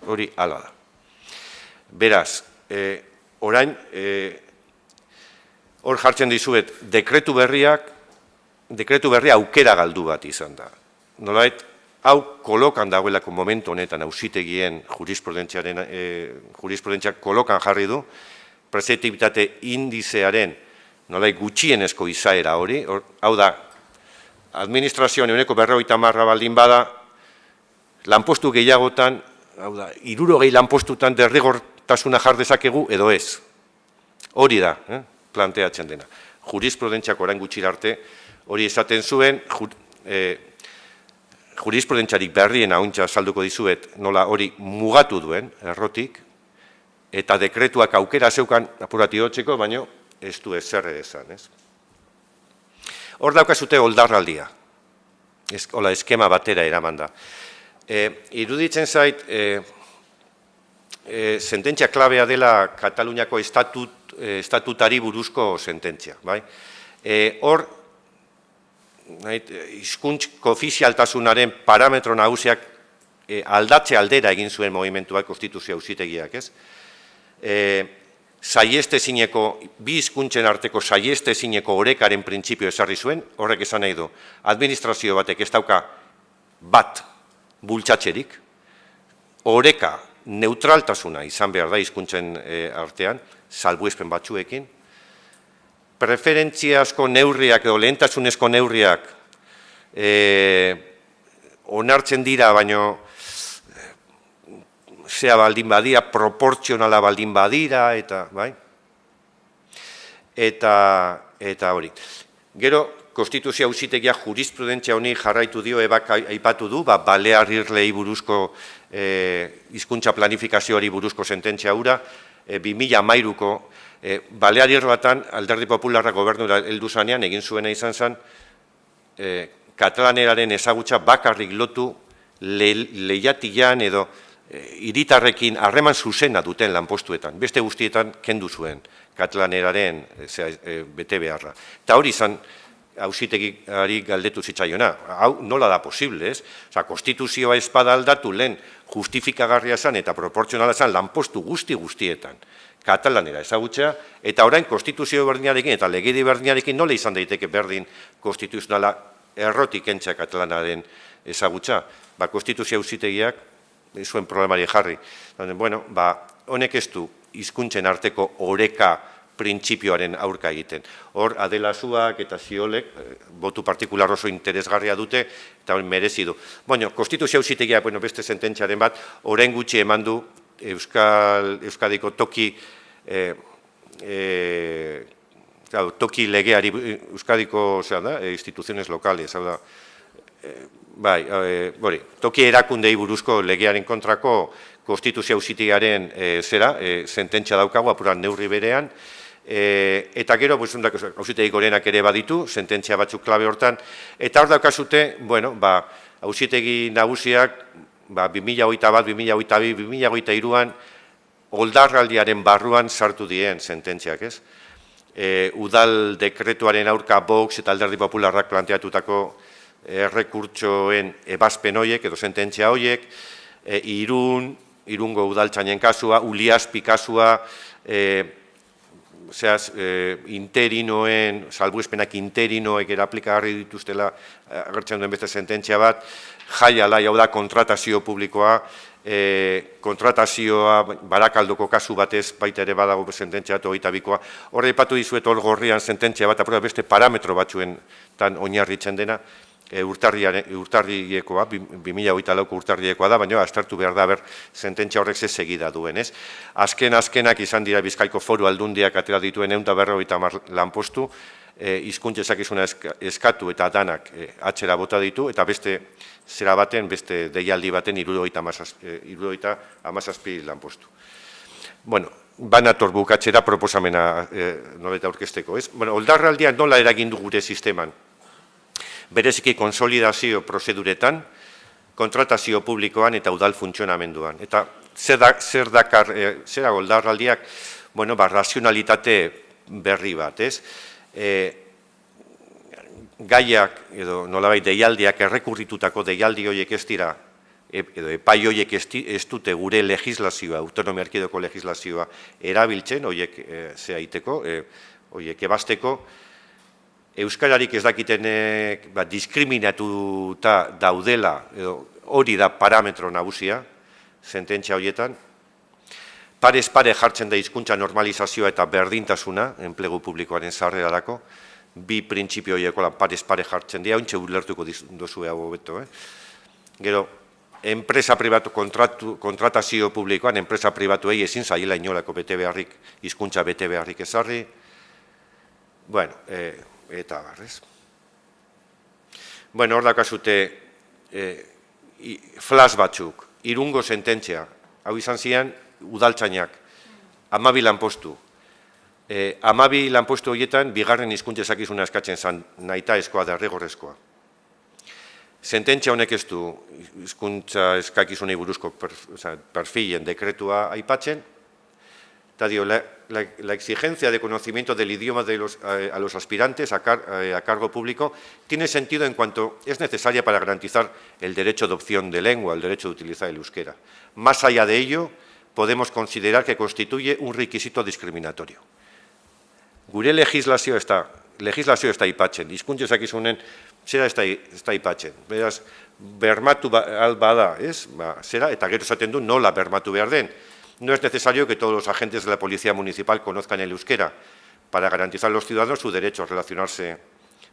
Speaker 7: Hori hala da. Beraz, orain, hor jartzen dizuet, dekretu berria aukera galdu bat izan da. Nolabait, hau kolokan dagoelako momentu honetan auzitegien jurisprudentziak kolokan jarri du, prezeptibitate indizearen nolai gutxienezko izaera hori, hau da, administrazioan eguneko 50 baldin bada, lanpostu gehiagotan, hau da, 60 lanpostutan derrigortasuna jar dezakegu edo ez. Hori da, planteatzen dena. Jurisprudentziak orain gutxira arte, hori esaten zuen, jurisprudentziarik berrien hauntza salduko dizuet, nola hori mugatu duen, errotik, eta dekretuak aukera zeukan apuratidotzeko, baino, ez du ezer esan, ez? Hor daukazute oldarraldia, hola eskema batera eraman da. Iruditzen zait, sententzia klabea dela Kataluniako estatutari buruzko sententzia, bai? Hor, hizkuntz koofizialtasunaren parametro nagusiak aldatze aldera egin zuen movimentuak konstituzio auzitegiak, ez? Bi hizkuntzen arteko saiestezineko orekaren printzipio ezarri zuen, horrek esan nahi du, administrazio batek ez dauka bat bultzatzerik, oreka neutraltasuna izan behar da hizkuntzen artean, salbuespen batzuekin, preferentziazko neurriak edo lehentasunezko neurriak onartzen dira, baino zea baldin badira, proportzionala baldin badira, eta, bai? Eta hori. Gero, Konstituzio auzitegia jurisprudentzia honi jarraitu dio, ebak aipatu du, Balearirlei buruzko hizkuntza planifikazioari buruzko sententzia hura, 2013ko Balearir batan Alderdi Popularra gobernura heldu zanean egin zuena izan zen katalaneraren ezagutza bakarrik lotu lehiatian edo hiritarrekin harreman zuzena duten lanpostuetan, beste guztietan kendu zuen katalaneraren bete beharra. Eta hori izan auzitegiari galdetu zitzaiona. Hau nola da posible, ez? Konstituzioa espada aldatu lehen justifikagarria zen eta proportzionala zen lanpostu guztietan katalanera ezagutzea, eta orain konstituzio berdinarekin eta legedi berdinarekin nola izan daiteke berdin konstituzionala errotik kentzea katalanaren ezagutza. Konstituzio auzitegiak zuen problemari jarri. Bueno, honek ez du hizkuntzen arteko oreka printzipioaren aurka egiten. Hor, Adelazuak eta Ziolek, botu partikular oso interesgarria dute, eta hori merezi du. Bueno, konstituzio auzitegia, beste sententziaren bat, orain gutxi eman du Euskadiko toki legeari, Euskadiko instituziones locales, hau da, toki erakundei buruzko legearen kontrako konstituzio auzitegiaren sententzia daukagu, apuran neurri berean, eta gero, auzitegi gorenak ere baditu, sententzia batzuk klabe hortan, eta hor daukazute, auzitegi nagusiak, 2008, 2008, 2008an, oldarraldiaren barruan sartu dien sententziak, ez? Udal dekretuaren aurka Vox eta Alderdi Popularrak planteatutako errekurtsoen ebazpen hoiek, edo sententzia hoiek, Irungo udaltzainen kasua, Uliaspi kasua, interinoen, salbuespenak interinoek eraplikagarri dituztela agertzen duen beste sententzia bat, jaiala, hau da, kontratazio publikoa, kontratazioa Barakaldoko kasu batez baita ere badago sententzia bat 22koa. Horre ipatu dizuet hor gorrian sententzia bat, apura beste parametro batzuen tan oinarritzen dena, urtarriekoa, 2008ko urtarriekoa da, baina aztertu behar da, sententzia horrek ze segida duen, ez? Azkenak izan dira Bizkaiko Foru Aldundiak atera dituen 150 lanpostu, hizkuntza ezakizuna eskatu eta danak atzera bota ditu, eta beste zera baten, beste deialdi baten 77 lanpostu. Bueno, banator bukatzera proposamena noleta aurkezteko, ez? Bueno, oldarraldian nola eragin du gure sisteman? Bereziki konsolidazio prozeduretan, kontratazio publikoan eta udal funtzionamenduan. Eta zer dakar oldarraldiak, razionalitate berri bat, ez? Gaiak, edo nolabait deialdiak, errekurritutako deialdi horiek ez dira, edo epai horiek ez dute gure legislazioa, autonomia erkidegoko legislazioa erabiltzen, horiek zehaiteko, horiek ebasteko, euskararik ez dakitenek diskriminatuta daudela, hori da parametro nagusia, sententzia horietan, parez pare jartzen da hizkuntza normalizazioa eta berdintasuna, enplegu publikoaren sarrerarako, bi printzipio horieko parez pare jartzen dira, ointxe ulertuko duzue hau beto. Gero, enpresa pribatu, kontratazio publikoan, enpresa pribatuei ezin zaila inolako bete beharrik, hizkuntza bete beharrik ezarri, bueno, eta barrez. Bueno, hor dakazute flash batzuk, Irungo sententzia, hau izan zian udaltzainak, 12 lanpostu. 12 lanpostu horietan, bigarren hizkuntza ezakizuna eskatzen zan, nahitaezkoa derrigorrezkoa. Sententzia honek ez du hizkuntza eskakizunei buruzko perfilen dekretua aipatzen, eta dio, la exigencia de conocimiento del idioma a los aspirantes a cargo público tiene sentido en cuanto es necesaria para garantizar el derecho de opción de lengua, el derecho de utilizar el euskera. Más allá de ello, podemos considerar que constituye un requisito discriminatorio. Gure legislazio ez da aipatzen, hizkuntza ezakizunen zera ez da aipatzen. Beraz, bermatu bada, ez? Zera, eta gero esaten du nola bermatu behar den. No es necesario que todos los agentes de la Policía Municipal conozcan el euskera para garantizar a los ciudadanos su derecho a relacionarse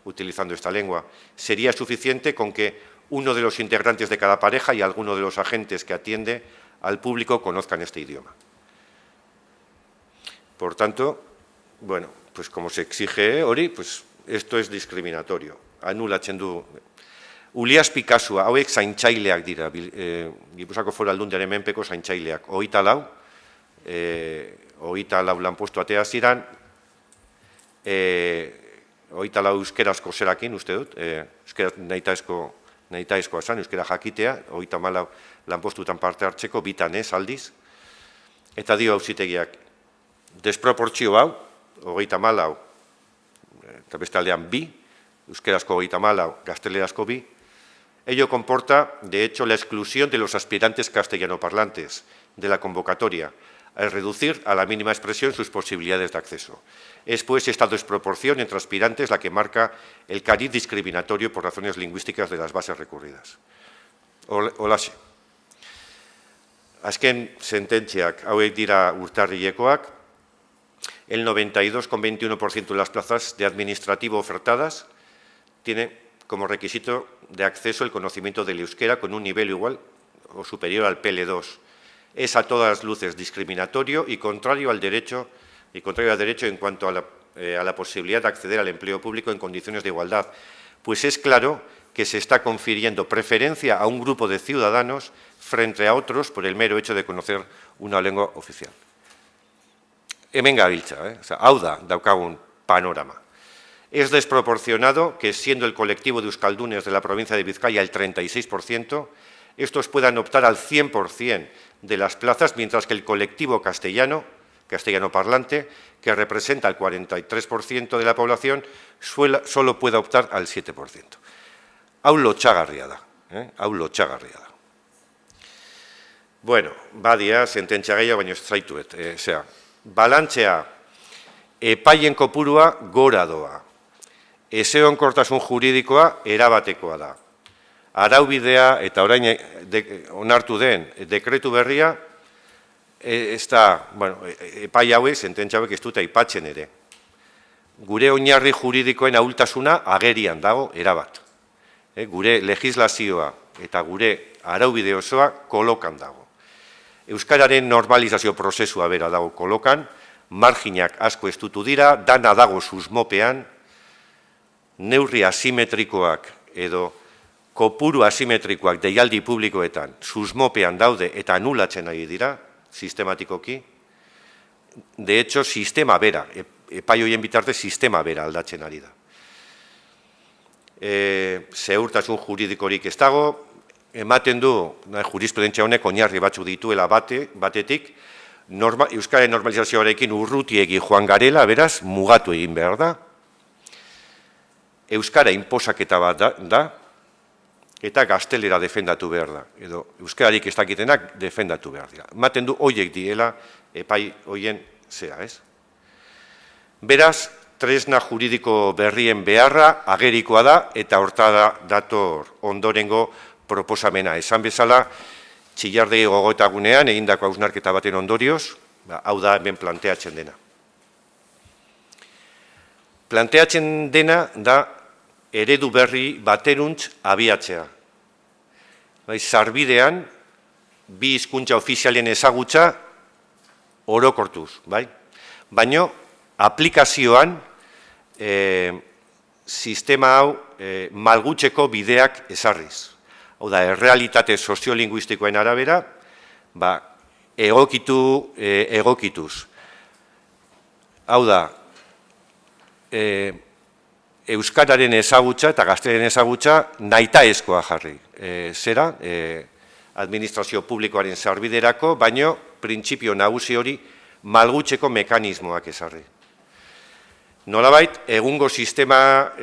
Speaker 7: utilizando esta lengua. Sería suficiente con que uno de los integrantes de cada pareja y alguno de los agentes que atiende al público conozcan este idioma. Por tanto, bueno, pues como se exige hori, pues esto es discriminatorio, anulatzen du. Uliaspi kasua, hauek zaintzaileak dira, Gipuzkoako Foru Aldundiaren menpeko zaintzaileak, 24 lanpostu atea ziren, 24 euskerazko zerakin, uste dut, euskera nahitaezkoa zen, euskera jakitea, 24 lanpostutan parte hartzeko, bitan ez aldiz, eta dio auzitegiak, desproportzio hau, 24, eta beste aldean bi, euskerazko 24, gaztelerazko bi, ello comporta, de hecho, la exclusión de los aspirantes castellanoparlantes de la convocatoria, al reducir a la mínima expresión sus posibilidades de acceso. Es, pues, esta desproporción entre aspirantes la que marca el cariz discriminatorio por razones lingüísticas de las bases recurridas. Holaxe. Azken sententziak hauek dira urtarrilekoak, el 92,21% de las plazas de administrativo ofertadas tiene como requisito de acceso el conocimiento del euskera con un nivel igual o superior al PL2. Es a todas luces discriminatorio y contrario al derecho en cuanto a la posibilidad de acceder al empleo público en condiciones de igualdad, pues es claro que se está confiriendo preferencia a un grupo de ciudadanos frente a otros por el mero hecho de conocer una lengua oficial. Hemen gabiltza, hau da daukagun panorama. Es desproporcionado que, siendo el colectivo de euskaldunes de la provincia de Vizcaya el 36%, estos puedan optar al 100% de las plazas, mientras que el colectivo castellano parlante, que representa el 43% de la población, solo pueda optar al 7%. Hau lotxagarria da, hau lotxagarria da. Bueno, badia, sententzia gehiago, baina ez zaituet, balantzea, epaien kopurua gora doa. Ezegonkortasun juridikoa erabatekoa da. Araubidea eta orain onartu den dekretu berria, epai hauek, sententzia hauek ez dute aipatzen ere. Gure oinarri juridikoen ahultasuna agerian dago erabat. Gure legislazioa eta gure araubide osoa kolokan dago. Euskararen normalizazio prozesua bera dago kolokan, marginak asko estutu dira, dana dago susmopean, neurri asimetrikoak edo kopuru asimetrikoak deialdi publikoetan susmopean daude eta anulatzen ari dira, sistematikoki. De hecho, sistema bera, epai hoien bitarte sistema bera aldatzen ari da. Segurtasun juridikorik ez dago, ematen du, jurisprudentzia honek oinarri batzuk dituela batetik, Euskaren normalizazioarekin urrutiegi joan garela, beraz, mugatu egin behar da. Euskara inposaketa bat da, eta gaztelera defendatu behar da, edo euskararik ez dakitenak defendatu behar dira. Ematen du horiek diela epai horien zera, ez? Beraz, tresna juridiko berrien beharra agerikoa da, eta horta dator ondorengo proposamena. Esan bezala, Txillardegi gogoetagunean egindako hausnarketa baten ondorioz, hau da hemen planteatzen dena. Planteatzen dena da eredu berri bateruntz abiatzea. Sarbidean, bi hizkuntza ofizialen ezagutza orokortuz, baina aplikazioan sistema hau malgutzeko bideak ezarriz. Hau da, errealitate soziolinguistikoen arabera, egokituz. Hau da, euskararen ezagutza eta gazteleren ezagutza nahitaezkoa jarri. Zera, administrazio publikoaren sarbiderako, baino printzipio nagusi hori malgutzeko mekanismoak ezarri. Nolabait, egungo sistemaren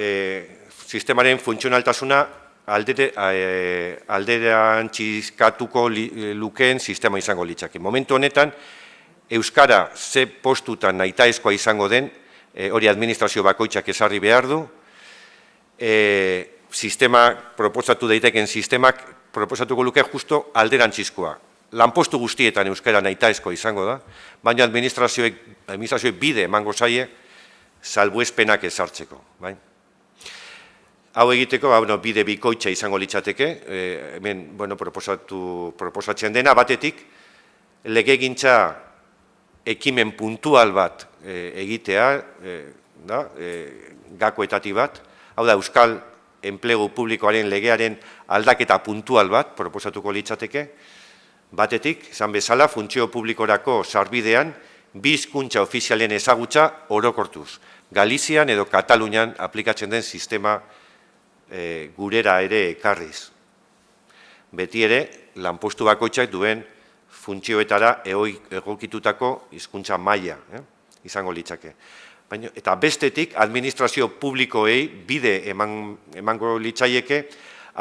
Speaker 7: funtzionaltasuna alderantzizkatuko lukeen sistema izango litzake. Momentu honetan, euskara ze postutan nahitaezkoa izango den, hori administrazio bakoitzak ezarri behar du, proposatu daiteken sistemak proposatuko luke justo alderantzizkoa. Lanpostu guztietan euskara nahitaezkoa izango da, baina administrazioek bide emango zaie salbuespenak ezartzeko. Hau egiteko, bide bikoitza izango litzateke, hemen proposatzen dena, batetik, legegintza ekimen puntual bat egitea, gakoetatik bat, hau da, Euskal Enplegu Publikoaren legearen aldaketa puntual bat, proposatuko litzateke, batetik, esan bezala, funtzio publikorako sarbidean, bi hizkuntza ofizialen ezagutza orokortuz. Galizian edo Katalunian aplikatzen den sistema gurera ere ekarriz. Beti ere, lanpostu bakoitzak duen funtzioetara egokitutako hizkuntza maila izango litzake. Eta bestetik, administrazio publikoei bide emango litzaieke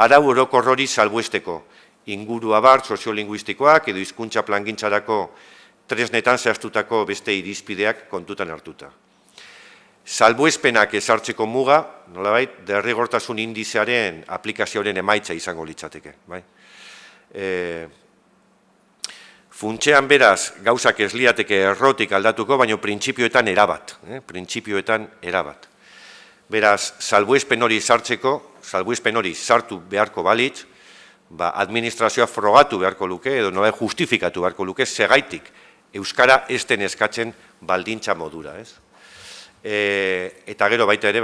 Speaker 7: arau orokor hori salbuesteko. Inguru abar, soziolinguistikoak edo hizkuntza plangintzarako tresnetan zehaztutako beste irizpideak kontutan hartuta. Salbuespenak ezartzeko muga, nolabait, derrigortasun indizearen aplikazioaren emaitza izango litzateke. Funtsean beraz, gauzak ez liateke errotik aldatuko, baina printzipioetan erabat. Beraz, salbuespen hori sartzeko, salbuespen hori sartu beharko balitz, administrazioa frogatu beharko luke, edo nolabait justifikatu beharko luke, segaitik euskara ez den eskatzen baldintza modura, ez? Eta gero baita ere,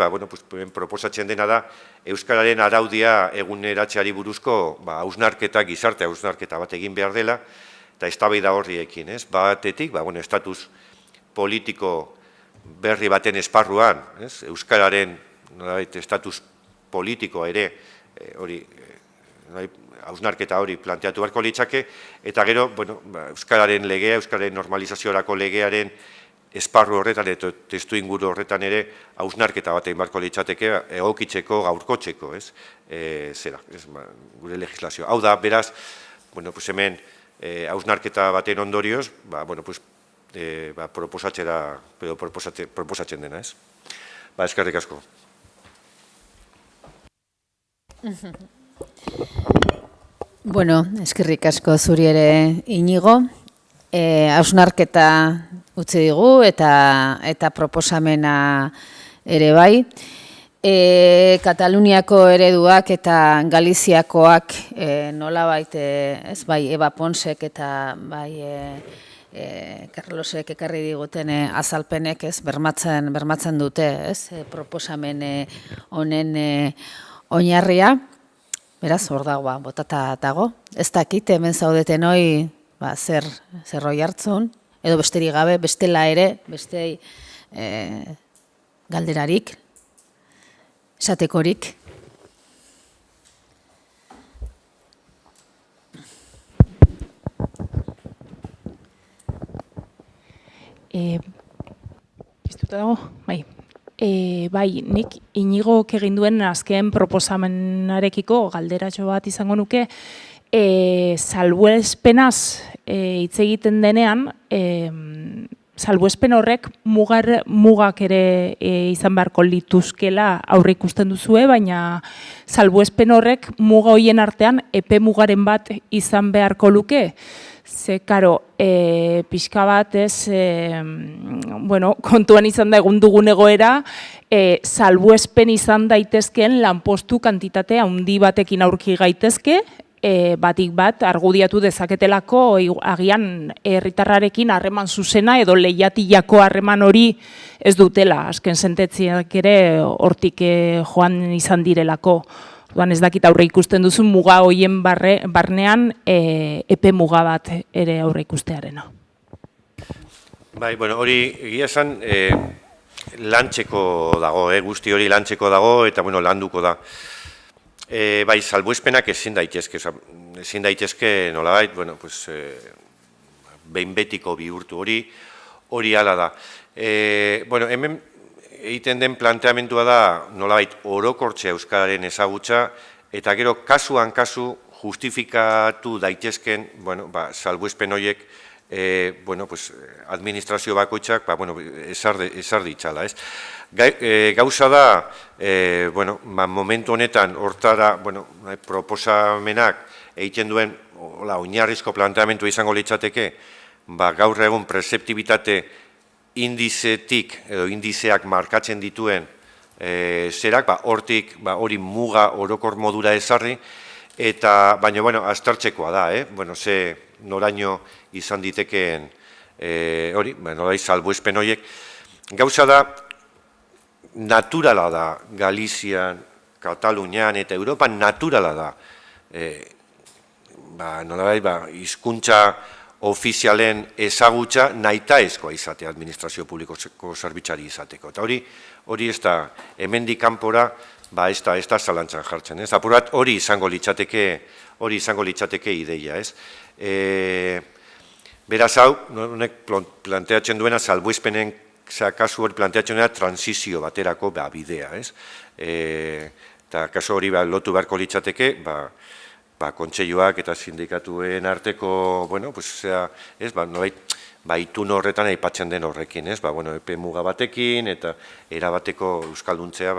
Speaker 7: proposatzen dena da, euskararen araudia eguneratzeari buruzko hausnarketa, gizarte hausnarketa bat egin behar dela, eta eztabaida horriekin, ez? Batetik, estatus politiko berri baten esparruan, euskararen estatus politikoa ere, hausnarketa hori planteatu beharko litzake, eta gero, euskararen legea, euskararen normalizaziorako legearen esparru horretan eta testu inguru horretan ere hausnarketa bat egin beharko litzateke egokitzeko, gaurkotzeko, gure legislazioa. Hau da, beraz, hemen hausnarketa baten ondorioz, proposatzen dena, ez? Eskerrik asko.
Speaker 2: Bueno, eskerrik asko zuri ere Inigo. Hausnarketa utzi digu eta proposamena ere bai. Kataluniako ereduak eta Galiziakoak nolabait, ez bai Eva Ponsek eta bai Carlosek ekarri diguten azalpenek bermatzen dute, ez? Proposamen honen oinarria. Beraz, hor dagoa, botata dago. Ez dakit, hemen zaudeten hoi zer hoi hartzun, edo besterik gabe, bestela ere, beste galderarik, esatekorik.
Speaker 8: Piztuta dago? Bai. Bai, nik Inigok egin duen azken proposamenarekiko galderatxo bat izango nuke, salbuespenaz hitz egiten denean, salbuespen horrek mugak ere izan beharko lituzkela aurre ikusten duzue, baina salbuespen horrek muga hoien artean epe mugaren bat izan beharko luke. Ze, karo, pixka bat ez, kontuan izan da egun dugun egoera, salbuespen izan daitezkeen lanpostu kantitate handi batekin aurki gaitezke, batik bat argudiatu dezaketelako agian herritarrarekin harreman zuzena edo lehiatilako harreman hori ez dutela, azken sentetziak ere hortik joan izan direlako. Ez dakit aurre ikusten duzun muga hoien barnean epe muga bat ere aurre ikustearena.
Speaker 7: Bai, hori egia esan lantzeko dago, guzti hori lantzeko dago eta landuko da. Bai, salbuespenak ezin daitezke nolabait, behin betiko bihurtu hori hala da. Hemen egiten den planteamendua da nolabait orokortzea euskararen ezagutza eta gero kasuan kasu justifikatu daitezken salbuespen horiek administrazio bakoitzak ezar ditzala. Gauza da, momentu honetan hortara proposamenak egiten duen oinarrizko planteamentua izango litzateke, gaur egun prezeptibitate indizetik edo indizeak markatzen dituen zerak, hortik hori muga orokor modura ezarri, eta baina aztertzekoa da, ze noraino izan ditekeen hori, salbuespen horiek. Gauza da, naturala da Galizian, Katalunian eta Europan naturala da hizkuntza ofizialen ezagutza nahitaezkoa izate administrazio publikoko zerbitzari izateko. Eta hori ez da, hemendik kanpora, ez da zalantzan jartzen, ez? Apurat hori izango litzateke ideia, ez? Beraz hau, honek planteatzen duena, salbuespenen kasu hori planteatzen duena transizio baterako bidea, ez? Eta kasu hori lotu beharko litzateke, kontseiluak eta sindikatuen arteko, itun horretan aipatzen den horrekin, ez? Epe muga batekin eta erabateko euskalduntzea,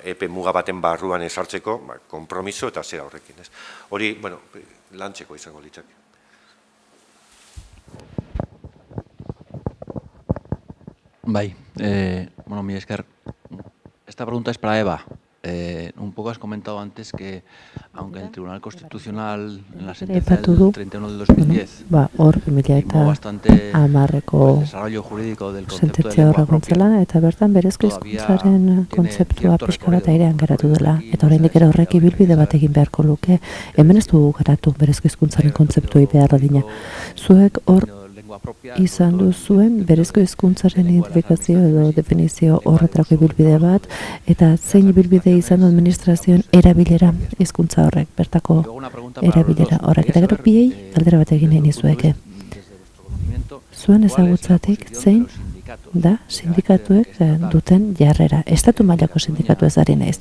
Speaker 7: epe muga baten barruan ezartzeko, konpromiso eta zera horrekin, ez? Hori, lantzeko izango litzake.
Speaker 9: Bai, mi esker, esta pregunta es para Eva. Un poco has comentado antes que, aunque el Tribunal Constitucional en la sentencia del 31 del 2010
Speaker 4: firmó
Speaker 9: bastante el desarrollo jurídico del concepto de lengua propia,
Speaker 4: eta bertan berezko hizkuntzaren kontzeptua pixka bat airean geratu dela. Eta oraindik ere horrek ibilbide bat egin beharko luke. Hemen ez dugu garatu berezko hizkuntzaren kontzeptua behar adina. Zuek hor izan duzuen berezko hizkuntzaren identifikazio edo definizio horretarako ibilbide bat, eta zein ibilbide izan du administrazioen erabilera hizkuntza horrek, bertako erabilera horrek. Eta gero biei galdera bat egin nahi nizueke. Zuen ezagutzatik zein da sindikatuek duten jarrera. Estatu mailako sindikatu ez ari naiz.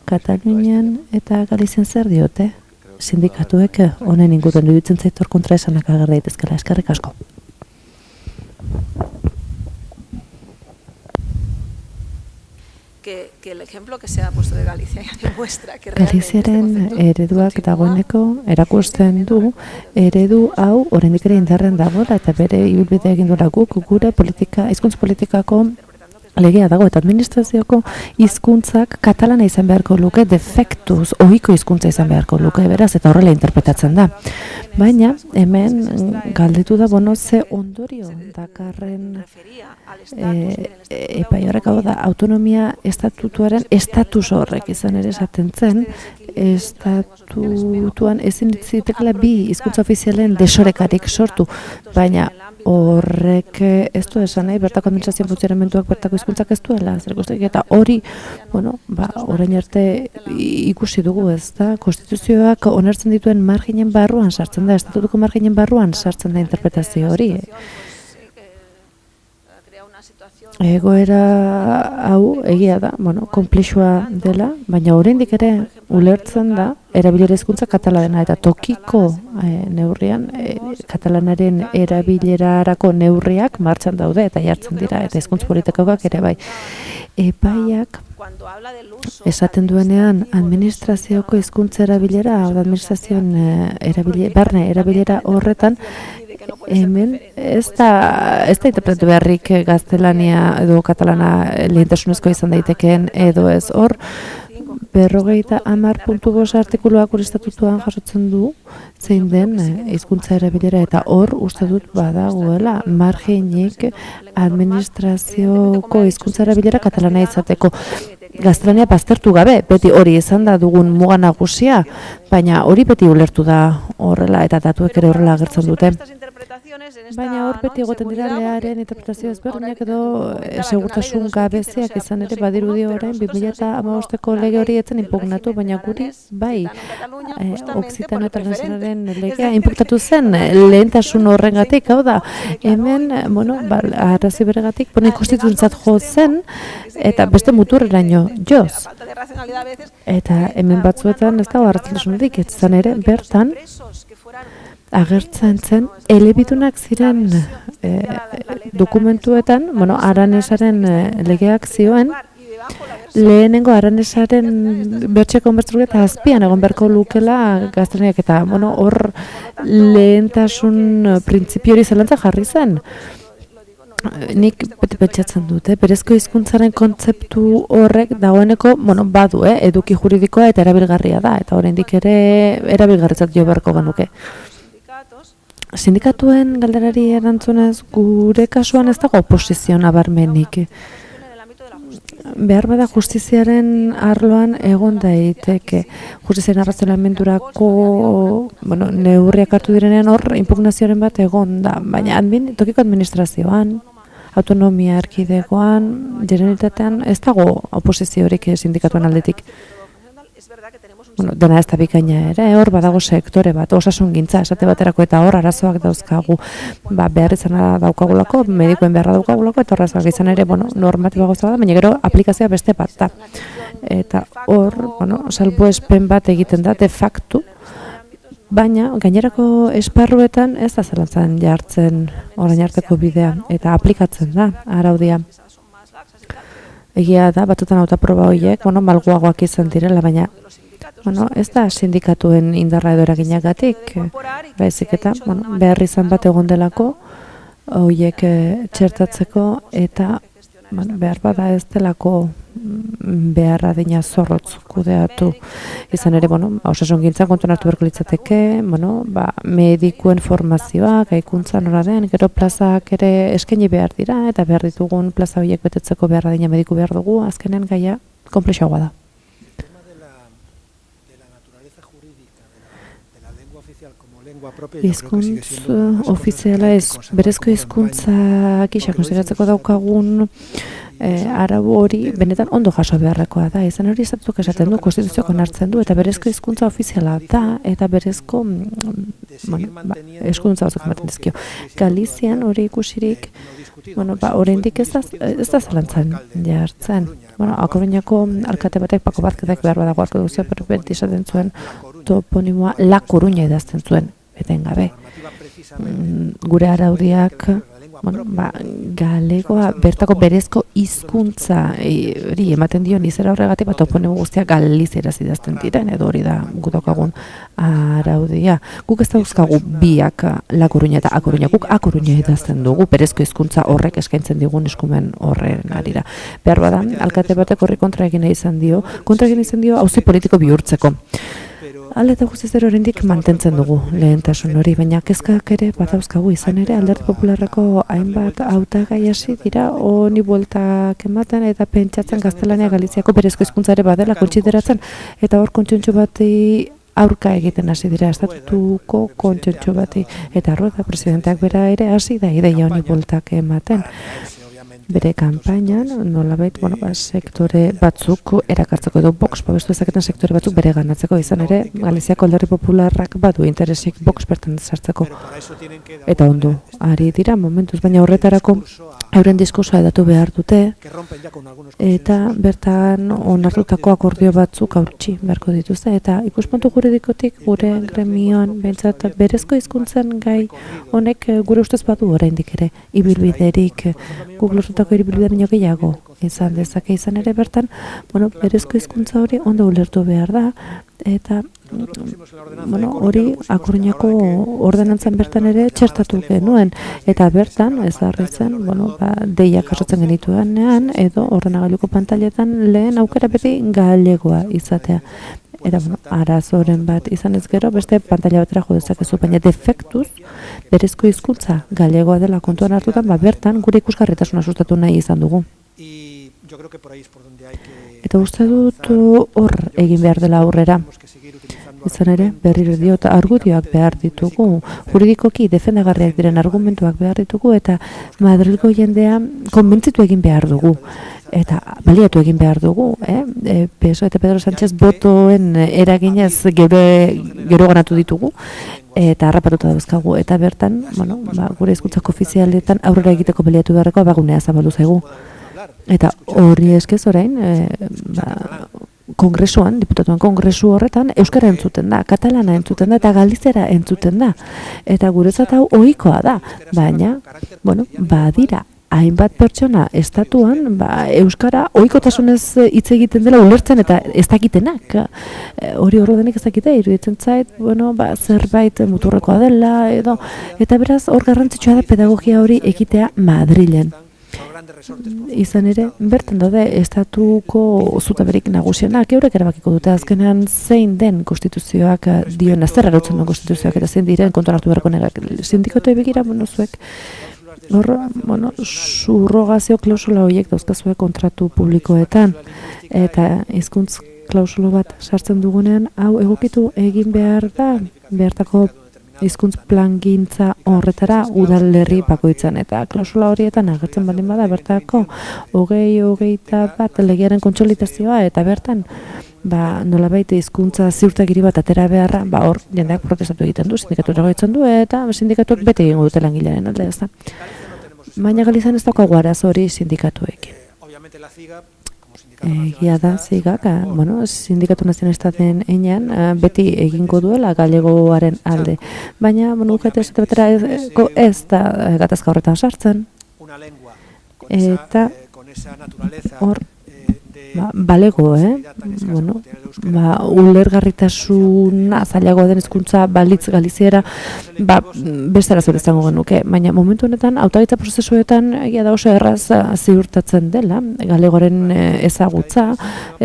Speaker 4: Katalunian eta Galizian zer diote? Sindikatuek honen inguruan iruditzen zaitor kontra esanak ager daitezkela. Eskerrik asko.
Speaker 3: Que el ejemplo que se ha puesto de Galicia ya demuestra que
Speaker 4: Galiziaren ereduak dagoeneko erakusten du eredu hau oraindik ere indarren dagoela eta bere ibilbidea egin duela guk gure hizkuntza politikako legea dago eta administrazioko hizkuntzak katalana izan beharko luke defektuz ohiko hizkuntza izan beharko luke beraz eta horrela interpretatzen da. Baina hemen galdetu da ze ondorio dakarren epai horrek hau da autonomia estatutuaren estatus horrek izan ere esaten zen estatutuan ezin zitekela bi hizkuntza ofizialen desorekarik sortu, baina horrek ez du esan nahi, bertako administrazio funtzionamentuak bertako hizkuntzak ez duela, zer guztiak, eta hori, orain arte ikusi dugu ez da, konstituzioak onartzen dituen marginen barruan sartzen da, estatutuko marginen barruan sartzen da interpretazio hori. Egoera hau egia da, konplexua dela, baina oraindik ere ulertzen da erabilera hizkuntza katalana eta tokiko neurrian katalanaren erabilerarako neurriak martxan daude eta jartzen dira eta hizkuntza politikoak ere bai. Epaiak esaten duenean administrazioko hizkuntza erabilera, administrazioen barne erabilera horretan hemen ez da interpretatu beharrik gaztelania edo katalana lehentasunezko izan daitekeen edo ez hor 50.10.5 artikuluak gure estatutuan jasotzen du zein den hizkuntza erabilera eta hor uste dut badagoela marginik administrazioko hizkuntza erabilera katalana izateko. Gaztelania baztertu gabe, beti hori izan da dugun muga nagusia, baina hori beti ulertu da horrela eta datuek ere horrela agertzen dute. Baina hor beti egoten dira learen interpretazio ezberdinak edo segurtasun gabeziak izan ere badirudi orain 2015ko lege hori etzen inpugnatu, baina guri bai Occitano eta Nacionalen legea inpugnatu zen lehentasun horrengatik, hau da, hemen, arrazi beregatik, konstituziontzat jo zen eta beste muturreraino joz. Eta hemen batzuetan ez dago arrazitasunetik, ez zen ere bertan agertzen zen elebitunak ziren dokumentuetan, aranesaren legeak zioen, lehenengo aranesaren bertxeko onbertzuk eta azpian egon beharko lukela gaztelaniak eta hor lehentasun printzipio hori zelantza jarri zen. Nik beti pentsatzen dute, berezko hizkuntzaren kontzeptu horrek dagoeneko, badu, eduki juridikoa eta erabilgarria da, eta oraindik ere erabilgarritzat jo beharko genuke. Sindikatuen galderari erantzunez, gure kasuan ez dago oposizio nabarmenik. behar bada justiziaren arloan egon daiteke. Justiziaren arrazonamendurako neurriak hartu direnean hor inpugnazioaren bat egon da, baina tokiko administrazioan, autonomia erkidegoan, generalitatean ez dago oposiziorik sindikatuen aldetik. Dena ez da bikaina ere, hor badago sektore bat, osasungintza, esate baterako eta hor arazoak dauzkagu, behar izana daukagulako, medikoen beharra daukagulako, eta horrazak izan ere, normatiba gozta da, baina gero aplikazioa beste bat da. Eta hor, salbuespen bat egiten da, de facto, baina gainerako esparruetan ez da zelantzan jartzen orain arteko bidea, eta aplikatzen da, araudia. Egia da, batutan autaproba horiek, malguagoak izan direla, baina ez da sindikatuen indarra edo eraginagatik, baizik eta behar izan bat egon delako horiek txertatzeko eta behar bada ez delako beharra dina zorrotz kudeatu. Izan ere, osasungintzan kontuan hartu beharko litzateke, medikuen formazioa, gaikuntza nora den, gero plazak ere eskaini behar dira, eta behar ditugun plaza horiek betetzeko beharra dina mediku behar dugu, azkenean gaia komplexoagoa da. Hizkuntz ofiziala berezko hizkuntza gisa konsideratzeko daukagun arau hori benetan ondo jaso beharrekoa da. Izan hori estatuak esaten du, konstituzioak onartzen du, eta berezko hizkuntza ofiziala da, eta berezko eskuduntza batzuk ematen dizkio. Galizian hori ikusirik, oraindik ez da zalantzan jartzen. A-Coruñako alkate batek Pako Vázquezek behar badago hartu duzio, beti esaten zuen toponimoa La Coruña idazten zuen, etengabe. Gure araudiak galegoa bertako berezko hizkuntza hori ematen dion izera horregatik toponimo guztiak galizieraz idazten diren, edo hori da gutokagun araudia. Guk ez dauzkagu biak La Coruña eta A-Coruña, guk A-Coruña idazten dugu, berezko hizkuntza horrek eskaintzen digun eskumen horren arira. Behar bada, alkate batek horri kontra egin izan dio auzi politiko bihurtzeko. Alde eta guztiz ere oraindik mantentzen dugu lehentasun hori, baina kezkak ere badauzkagu izan ere Alderdi Popularreko hainbat hautagai hasi dira honi bueltak ematen eta pentsatzen Gaztelania Galiziako berezko hizkuntza ere badela kontsideratzen, eta hor kontsentsu bati aurka egiten hasi dira, estatutuko kontsentsu bati, eta Rueda presidenteak bera ere hasi da ideia honi bueltak ematen. Bere kanpainan, nolabait, sektore batzuk erakartzeko edo Vox babestu ezaketen sektore batzuk bere ganatzeko, izan ere, Galiziako Alderdi Popularrak badu interesik Vox bertan sartzeko. Eta ondo, ari dira momentuz, baina horretarako euren diskursoa edatu behar dute, eta bertan onartutako akordio batzuk hautsi beharko dituzte, eta ikuspuntu juridikotik gure gremioan, behintzat berezko hizkuntzen gai honek gure ustez badu oraindik ere, ibilbiderik guk lortutako ibilbidean gehiago izan dezake, izan ere bertan, berezko hizkuntza hori ondo ulertu behar da, eta hori A-Coruñako ordenantzan bertan ere txertatu genuen, eta bertan ezarri zen, deiak jasotzen genituenean, edo ordenagailuko pantailetan lehen aukera beti galegoa izatea. Eta arazoren bat izan ez gero, beste pantaila batera jo dezakezu, baina defektuz, berezko hizkuntza galegoa dela kontuan hartutan, bertan gure ikusgarritasuna sustatu nahi izan dugu. Eta uste dut hor egin behar dela aurrera. Izan ere, berriro diot argudioak behar ditugu, juridikoki defendagarriak diren argumentuak behar ditugu, eta Madrilgo jendea konbentzitu egin behar dugu. Eta baliatu egin behar dugu, PSOE eta Pedro Sánchez botoen eraginez gero ganatu ditugu, eta harrapatuta dauzkagu, eta bertan, gure hizkuntzak ofizialetan aurrera egiteko baliatu beharreko abagunea zabaldu zaigu. Eta hori eskez orain, kongresuan, diputatuan kongresu horretan, euskara entzuten da, katalana entzuten da, eta galizera entzuten da. Eta guretzat hau ohikoa da, baina, badira, hainbat pertsona estatuan, euskara ohikotasunez hitz egiten dela ulertzen eta ez dakitenak. Hori horredanik ez dakite, iruditzen zait, zerbait muturrekoa dela, eta beraz hor garrantzitsua da pedagogia hori egitea Madrilen. Izan ere, bertan daude estatuko zutaberik nagusienak, eurek erabakiko dute azkenean zein den konstituzioak dion, zer arautzen duen konstituzioak eta zein diren kontuan hartu beharko negak. Sindikotoi begira, zuek Hor, subrogazio klausula horiek dauzkazue kontratu publikoetan, eta hizkuntz klausulo bat sartzen dugunean, hau egokitu egin behar da, behartako hizkuntz plangintza horretara udalerri bakoitzan, eta klausula horietan agertzen baldin bada bertako 20-21 legearen kontsolidazioa, eta bertan nolabait hizkuntza ziurtagiri bat atera beharra, hor jendeak protestatu egiten du, sindikatuak egiten du, eta sindikatuak bete egingo dute langilearen alde, ez da. Baina Galizian ez daukagu arazo hori sindikatuekin. Egia da, zigak, sindikatu nazionalistaten einean, beti egingo duela galegoaren alde. Baina, UGT esate batera ez da gatazka horretan sartzen. Eta hor, balego, ulergarritasuna zailagoa den hizkuntza balitz Galiziera, beste arazo izango genuke. Baina momentu honetan, hautagaitza prozesuetan egia da oso erraz ziurtatzen dela, galegoaren ezagutza,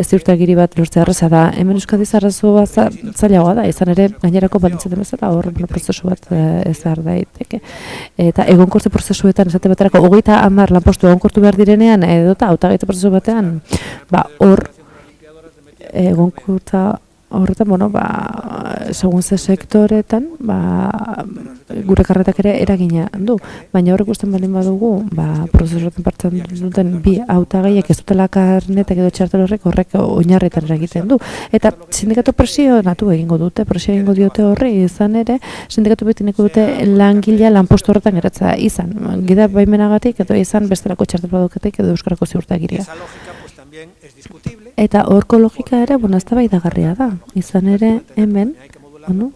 Speaker 4: ziurtagiri bat lortzea erraza da. Hemen Euskadiz arazo bat zailagoa da, izan ere gainerako balintzen bezala hor prozesu bat ezar daiteke. Eta egonkortze prozesuetan esate baterako 30 lanpostu egonkortu behar direnean, edota hautagaitza prozesu batean, hor egonkortza horretan, segun ze sektoretan, gure karretak ere eragina du. Baina horrek usten baldin badugu, prozesuetan partzen duten bi hautagaiek ez dutela karnetak edo txartel horrek oinarretan eragiten du. Eta sindikatu presio natu egingo dute, presio egingo diote horri izan ere, sindikatu betineko dute langilea lanpostu horretan geratza izan. Gida baimenagatik edo izan bestelako txartel baduketik edo euskarako ziurtagiria. Eta horko logika ere, eztabaidagarria da. Izan ere, hemen,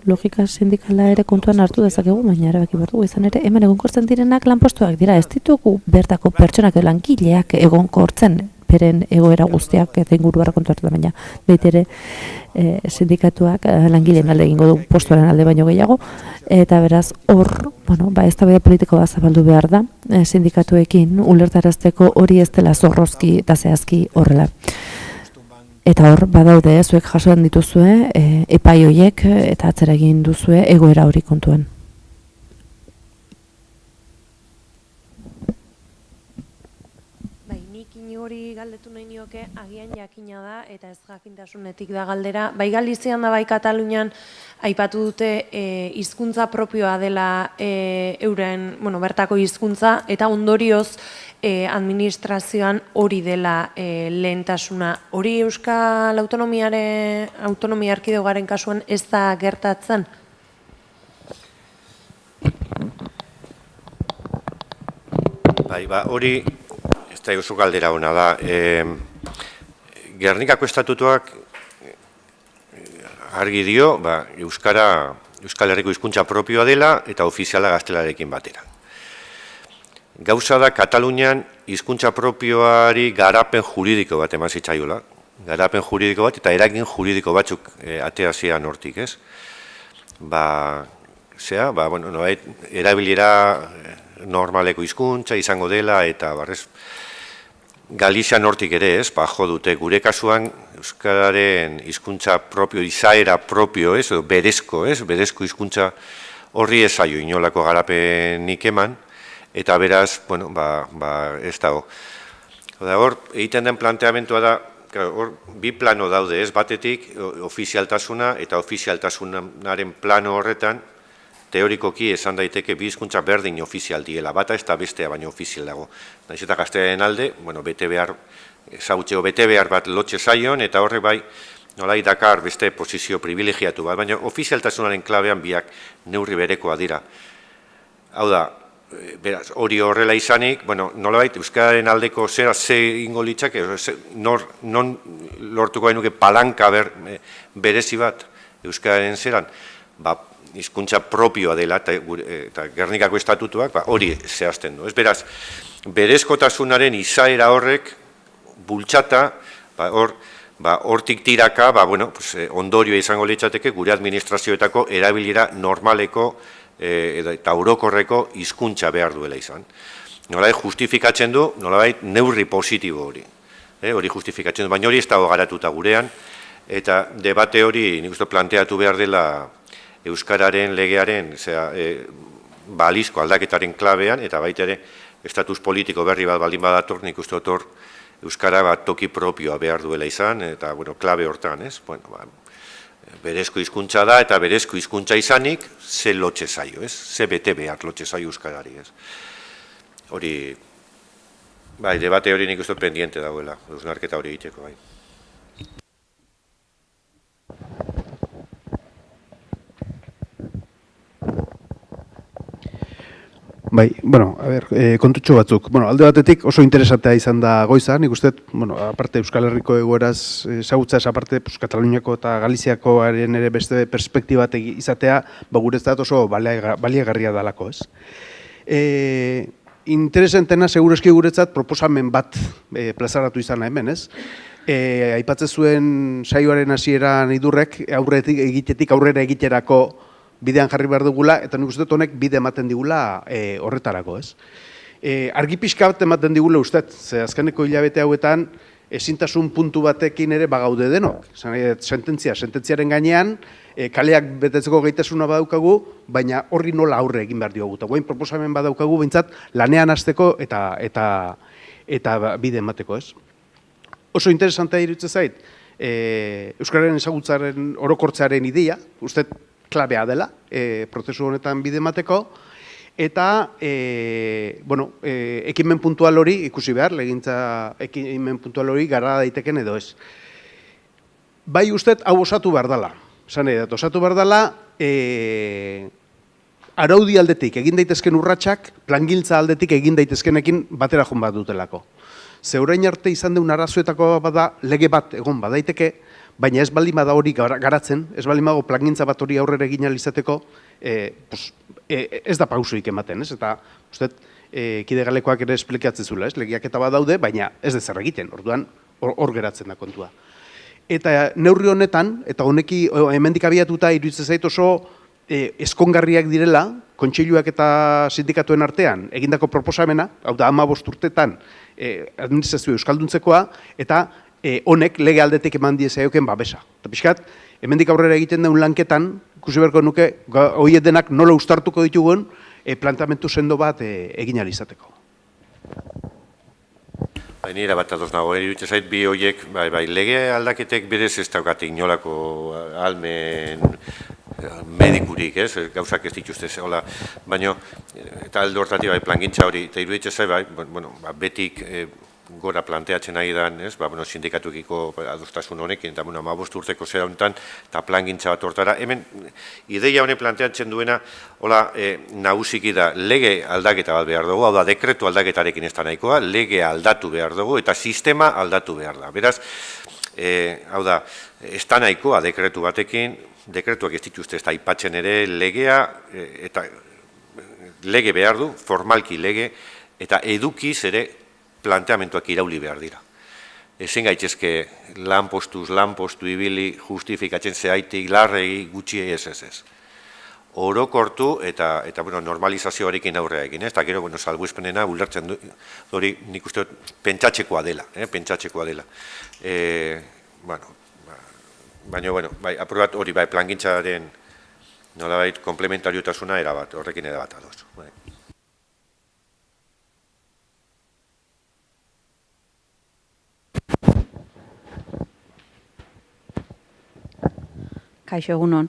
Speaker 4: logika sindikala ere kontuan hartu dezakegu, baina erabaki behar dugu. Izan ere, hemen egonkortzen direnak lanpostuak dira. Ez ditugu bertako pertsonak edo langileak egonkortzen, beren egoera guztiak eta inguruara kontu hartu da, baina baitere sindikatuak langileen alde egingo du postuaren alde baino gehiago, eta beraz hor, eztabaida politiko bat zabaldu behar da, sindikatuekin ulertarazteko hori ez dela zorrozki eta zehazki horrela. Eta hor, badaude, zuek jasoan dituzue, epai horiek eta atzera egin duzue egoera hori kontuan.
Speaker 3: Hori galdetu nahi nioke, agian jakina da, eta ez jakintasunetik da galdera. Bai Galizian da bai Katalunian aipatu dute hizkuntza propioa dela euren, bertako hizkuntza, eta ondorioz administrazioan hori dela lehentasuna. Hori Euskal Autonomia Erkidegaren kasuan ez da gertatzen?
Speaker 7: Bai, hori eta oso galdera hona da. Gernikako estatutuak argi dio, Euskal Herriko hizkuntza propioa dela eta ofiziala gaztelarekin batera. Gauza da, Katalunian hizkuntza propioari garapen juridiko bat eman zitzaiola. Garapen juridiko bat eta eragin juridiko batzuk atera zian hortik, ez? Erabilera normaleko hizkuntza izango dela eta Galizian hortik ere ez, jo dute, gure kasuan Euskararen hizkuntza propio, izaera propio ez, berezko hizkuntza horri ez zaio inolako garapenik eman, eta beraz, ez dago. Hor, egiten den planteamentua da, hor, bi plano daude ez, batetik ofizialtasuna eta ofizialtasunaren plano horretan, teorikoki esan daiteke bi hizkuntza berdin ofizial diela, bata ez da bestea baino ofizial dago. Naiz eta gaztearen alde, bete behar bat lotxe zaion, eta horre bai, nolai dakar beste posizio privilegiatu bat, baina ofizialtasunaren klabean biak neurri berekoa dira. Hau da, beraz, hori horrela izanik, nolabait, Euskararen aldeko zera ze ingo litzake, non lortuko genuke palanka berezi bat Euskararen zeran, hizkuntza propioa dela eta Gernikako estatutuak hori zehazten du. Ez beraz, berezkotasunaren izaera horrek bultzata, hortik tiraka, ondorioa izango litzateke gure administrazioetako erabilera normaleko eta orokorreko hizkuntza behar duela izan. Nolabait justifikatzen du, nolabait neurri positibo hori. Hori justifikatzen du, baina hori ez dago garatuta gurean, eta debate hori nik uste planteatu behar dela Euskararen legearen balizko aldaketaren klabean, eta baita ere, estatus politiko berri bat baldin badator, nik uste dut hor, euskara bat toki propioa behar duela izan, eta, bueno, klabe hortan, ez? Bueno, berezko hizkuntza da, eta berezko hizkuntza izanik, ze lotxe zaio, ez? Ze bete behar lotxe zaio euskarari, ez? Hori, bai, debate hori nik uste dut pendiente dagoela, hausnarketa hori egiteko, bai.
Speaker 10: Bai, bueno, a ver, kontutxo batzuk. Bueno, alde batetik oso interesatea izan da goiza, nik uste, bueno, aparte Euskal Herriko egoeraz ezagutzaz, aparte Kataluniako eta Galiziakoaren ere beste perspektiba izatea, guretzat oso baliagarria dalako, ez? Interesentena, segureski guretzat, proposamen bat plazaratu izana hemen, ez? Aipatzen zuen saioaren hasieran idurrek, egitetik aurrera egiterako bidean jarri behar dugula, eta nik uste dut honek bide ematen digula horretarako, ez? Argi pixka bat ematen digula ustez, ze azkeneko hilabete hauetan, ezintasun puntu batekin ere bagaude denok. Sententziaren gainean, kaleak betetzeko gaitasuna badaukagu, baina horri nola aurre egin behar diogu. Eta guain proposamen badaukagu, behintzat, lanean hasteko eta bide emateko, ez? Oso interesantea iruditzen zait, Euskararen ezagutzaren orokortzearen ideia, uste klabea dela, prozesu honetan bide emateko, eta, ekimen puntual hori ikusi behar, legintza ekimen puntual hori gara daiteken edo ez. Bai uste, hau osatu behar dela. Osatu behar dela, araudi aldetik egin daitezken urratsak, plangintza aldetik egin daitezkenekin batera joan bat dutelako. Ze orain arte izan deun arazoetako bada, lege bat egon badaiteke, baina ez baldin bada hori garatzen, ez baldin badago plangintza bat hori aurrera egin alizateko, ez da pausoik ematen, ez? Eta, uste, kide galekoak ere esplikatzen zula, ez? Legiak eta badaude, baina ez dezer egiten, orduan hor geratzen da kontua. Eta neurri honetan, eta honeki hemendik abiatuta iruditzen zait oso eskongarriak direla, kontseiluak eta sindikatuen artean egindako proposamena, hau da 15 urtetan administrazio euskalduntzekoa, eta honek lege aldetik eman diezaioken babesa. Eta pixkat, hemendik aurrera egiten den lanketan, ikusi beharko nuke, horiek denak nola ustartuko ditugun, planteamendu sendo bat egin ahal izateko.
Speaker 7: Nire bat adoz nago, iruditzen zait bi horiek, lege aldaketek berez ez daukate inolako ahalmen medikurik, ez, gauzak ez dituzte, baina, eta alde hortatik plangintza hori, eta iruditzen zait, betik gora planteatzen nahi dan, sindikatukiko adostasun honekin, eta 15 urteko zera honetan, eta plangintza bat hortara. Hemen, ideia honek planteatzen duena, nagusiki da, lege aldaketa bat behar dugu, hau da, dekretu aldaketarekin ez da nahikoa, lege aldatu behar dugu, eta sistema aldatu behar da. Beraz, hau da, ez da nahikoa dekretu batekin, dekretuak ez dituzte ez da aipatzen ere, legea, eta lege behar du, formalki lege, eta edukiz ere, planteamentuak irauli behar dira. Ezin gaitzezke lanpostu ibili justifikatzen zehaitik, larregi, gutxi ez. Orokortu eta normalizazioarekin aurrea egin, eta gero, salbuespenena ulertzen hori nik uste pentsatzekoa dela, Baina, aprobat hori plangintzaren nolabait komplementariotasuna erabat, horrekin erabat adoz.
Speaker 11: Kaixo, egunon.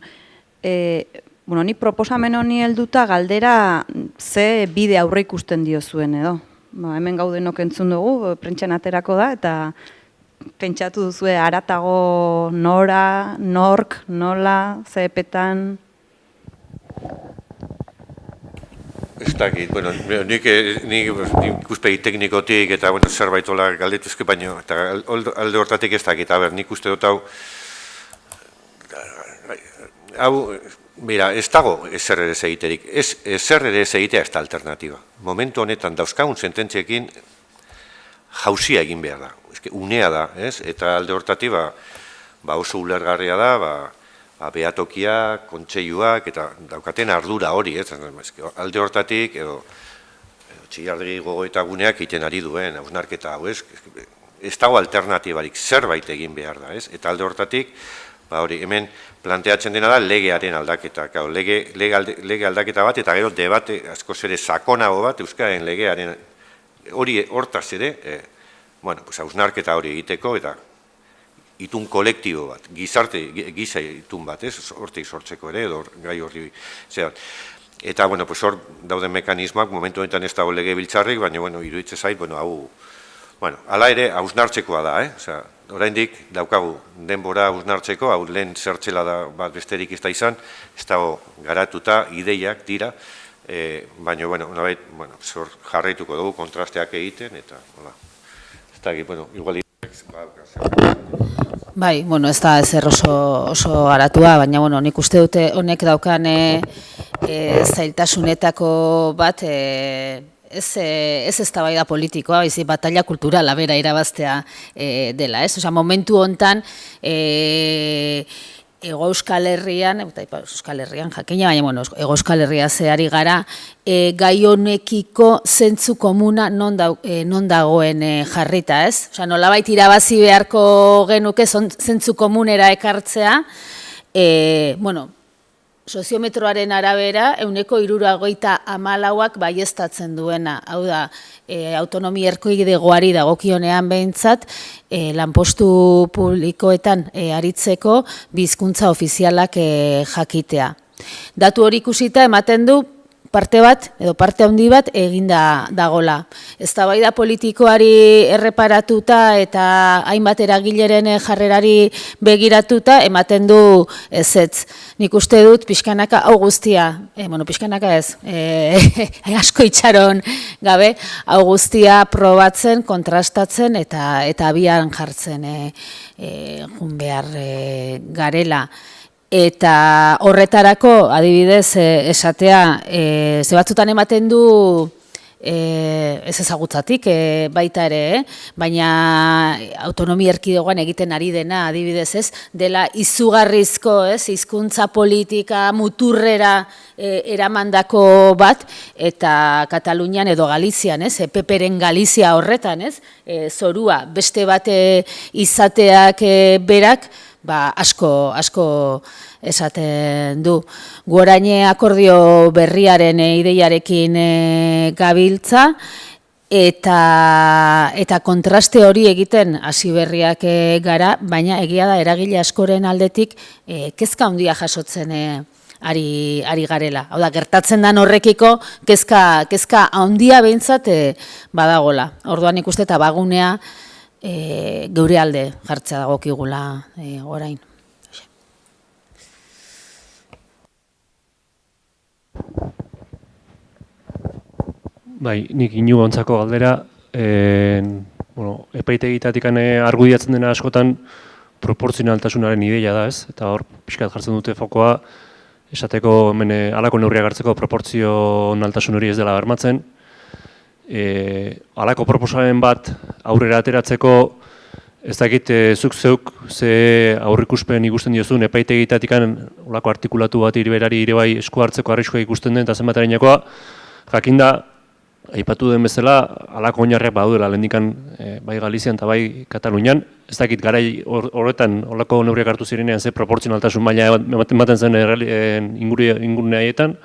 Speaker 11: Ni proposamen honi helduta galdera ze bide aurre ikusten dio zuen edo. Hemen gaudenok entzun dugu, prentxan aterako da, eta pentsatu duzue haratago nora, nork, nola, ze epetan...
Speaker 7: Ez dakit, nik ikuspegi teknikotik eta zerbait hola galdetuzke baino, eta alde hortatik ez dakit, nik uste dut hau, ez dago ezer ere egiterik, ezer ere egitea ez da alternatiba. Momentu honetan dauzkagun sententziekin jauzia egin behar da, unea da, eta alde hortatik oso ulergarria da, behatokia, kontseiluak, eta daukaten ardura hori, alde hortatik, txillardegi gogoeta guneak egiten ari duen, hausnarketa hau, ez dago alternatibarik, zerbait egin behar da, eta alde hortatik, hori, hemen planteatzen dena da legearen aldaketa. Lege aldaketa bat, eta gero debate askoz ere sakonago bat Euskararen legearen hori hortaz ere, hausnarketa hori egiteko, eta itun kolektibo bat, giza itun bat, hortik sortzeko ere, edo gai horri zean. Eta, hor dauden mekanismoak, momentu honetan ez dago legebiltzarrik, baina, iruditzen zait, hau, hala ere, hausnartzekoa da, oraindik daukagu denbora hausnartzeko, hau lehen zertxela da bat besterik ez da izan, ez dago garatuta, ideiak dira, baina, nolabait, jarraituko dugu kontrasteak egiten, eta, ez da, igual...
Speaker 2: Bai, ez da ezer oso garatua, baina nik uste dute honek daukan zailtasunetako bat ez eztabaida politikoa, baizik batalla kulturala bera irabaztea dela, ez? Osea, momentu hontan Ego Euskal Herrian, Euskal Herrian jakina, baina Ego Euskal Herria zehari gara, gai honekiko zentzu komuna non dagoen jarrita, ez? Osea, nolabait irabazi beharko genuke zentzu komunera ekartzea, soziometroaren arabera, 74% baieztatzen duena. Hau da, autonomia erkidegoari dagokionean behintzat, lanpostu publikoetan aritzeko bizkuntza ofizialak jakitea. Datu hori ikusita ematen du parte bat, edo parte handi bat, eginda dagola. Eztabaida politikoari erreparatuta eta hainbat eragileren jarrerari begiratuta, ematen du ezetz. Nik uste dut pixkanaka hau guztia, pixkanaka ez, asko itxaron gabe, hau guztia probatzen, kontrastatzen eta abian jartzen jun behar garela. Eta horretarako, adibidez, esatea, ze batzutan ematen du ez ezagutzatik baita ere, baina autonomia erkidegoan egiten ari dena, adibidez ez, dela izugarrizko, hizkuntza politika muturrera eramandako bat, eta Katalunian edo Galizian, PP-ren Galizia horretan, zorua beste bate izateak berak, asko esaten du. Gu orain akordio berriaren ideiarekin gabiltza, eta kontraste hori egiten hasi berriak gara, baina egia da eragile askoren aldetik kezka handia jasotzen ari garela. Hau da, gertatzen den horrekiko kezka handia behintzat badagola. Orduan ikuste eta bagunea geure alde jartzea dagokigula orain.
Speaker 12: Bai, nik inu gontzako galdera, epaitegitatik argudiatzen dena askotan proportzionaltasunaren ideia da, ez? Eta hor, pixkat jartzen dute fokoa, esateko halako neurriak hartzeko proportzionaltasun hori ez dela bermatzen. Halako proposamen bat aurrera ateratzeko, ez dakit zuk zeuk ze aurrikuspen ikusten diozun epaitegitatik olako artikulatu bat iriberari ere bai esku hartzeko arriskua ikusten den eta zenbaterainokoa, jakinda, aipatu den bezala, halako oinarriak badaudela lehendikan bai Galizian eta bai Katalunian, ez dakit garai horretan olako neurriak hartu zirenean ze proportzionaltasun maila ematen zen ingurune haietan,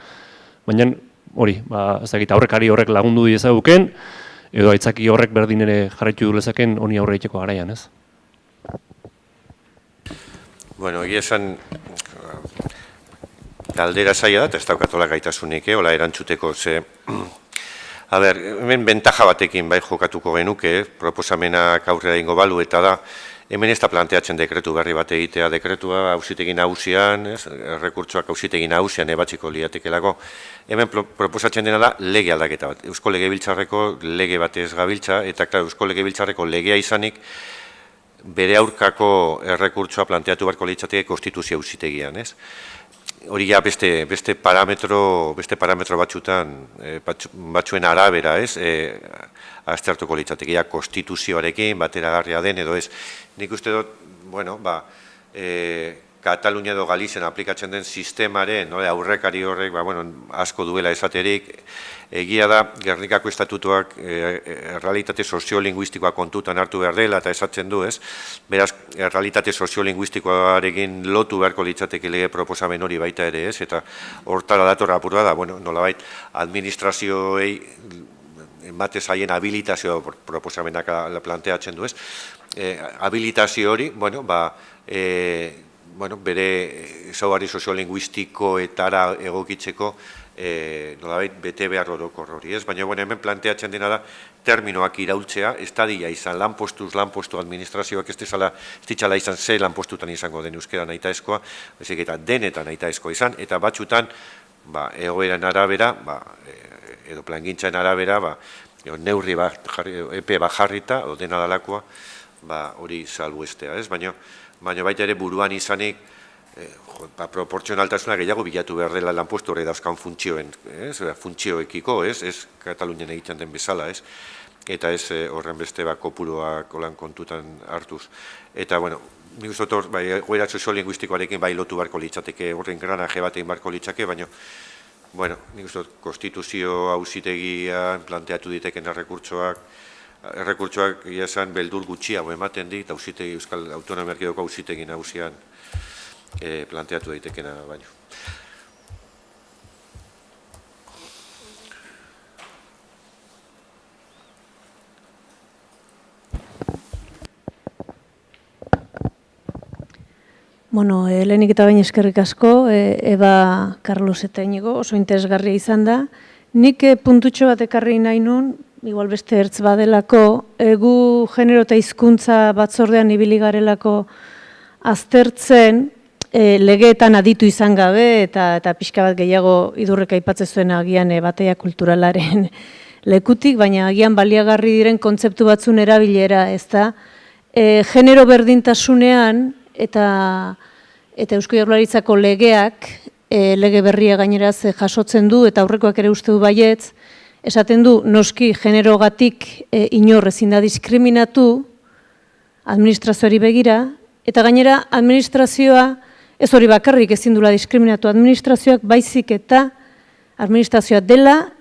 Speaker 12: baina hori, ez dakit aurrekari horrek lagundu diezaguken, edo aitzaki horrek berdin ere jarraitu lezaken honi aurre egiteko garaian, ez?
Speaker 7: Egia esan, galdera zaila da, ez daukatola gaitasunik, hola erantzuteko, ze... hemen bentaja batekin bai jokatuko genuke, proposamenak aurrera ingo balu, eta da, hemen ez da planteatzen dekretu berri bat egitea, dekretua auzitegi nagusian, errekurtsoak auzitegi nagusian ebatziko liatekelako. Hemen proposatzen dena da lege aldaketa bat. Eusko Legebiltzarreko lege batez gabiltza, eta Eusko Legebiltzarreko legea izanik bere aurkako errekurtsoa planteatu beharko litzateke konstituzio auzitegian, ez? Hori ja beste parametro batzuen arabera, ez? Aztertuko litzatekia konstituzioarekin bateragarria den edo ez. Nik uste dut, Katalunia edo Galizian aplikatzen den sistemaren aurrekari horrek asko duela esaterik. Egia da, Gernikako estatutuak errealitate soziolinguistikoa kontutan hartu behar dela eta esatzen du, ez? Beraz, errealitate soziolinguistikoarekin lotu beharko litzateke lege proposamen hori baita ere, ez? Eta hortara datorra apurua da, nolabait, administrazioei batez haien habilitazio proposamenak planteatzen du, ez? Habilitazio hori, bere ezaugarri soziolinguistikoetara egokitzeko nolabait bete behar orokor hori, ez? Baina hemen planteatzen dena da terminoak iraultzea, ez dadila izan lanpostu administrazioak ez ditzala izan ze lanpostutan izango den euskera nahitaezkoa, ezik eta denetan nahitaezkoa izan, eta batzutan egoeran arabera, edo plangintzaren arabera, neurri epe bajarrita, o dena dalakoa, hori salbuestea, ez? Baina baita ere buruan izanik, proportzionaltasuna gehiago bilatu behar dela lanpostu hori dauzkan funtzioekiko, ez Katalunian egiten den bezala, ez? Eta ez horren beste kopuruak olan kontutan hartuz. Eta, nik uste dut, goera soziolinguistikoarekin lotu beharko litzateke, horren granaje bat egin beharko litzake, baina, nik uste dut, konstituzio auzitegian planteatu diteken errekurtsoak esan beldur gutxiago ematen dit, Euskal Autonomia Erkidegoko auzitegi nagusian planteatu daitekena baino.
Speaker 13: Lehenik eta bain eskerrik asko, Eba, Carlos eta Inigo, oso interesgarria izan da. Nik puntutxo bat ekarri nahi nun, igual beste ertz badelako, gu genero eta hizkuntza batzordean ibili garelako aztertzen, legeetan aditu izan gabe eta pixka bat gehiago idurrek aipatzen zuen agian bateia kulturalaren lekutik, baina agian baliagarri diren kontzeptu batzun erabilera, ez da. Genero berdintasunean eta Eusko Jaurlaritzako legeak, lege berria gaineraz jasotzen du eta aurrekoak ere uste du baietz, esaten du noski generogatik inor ezin da diskriminatu administrazioari begira, eta gainera administrazioa ez hori bakarrik ezin dula diskriminatu administrazioak, baizik eta administrazioa dela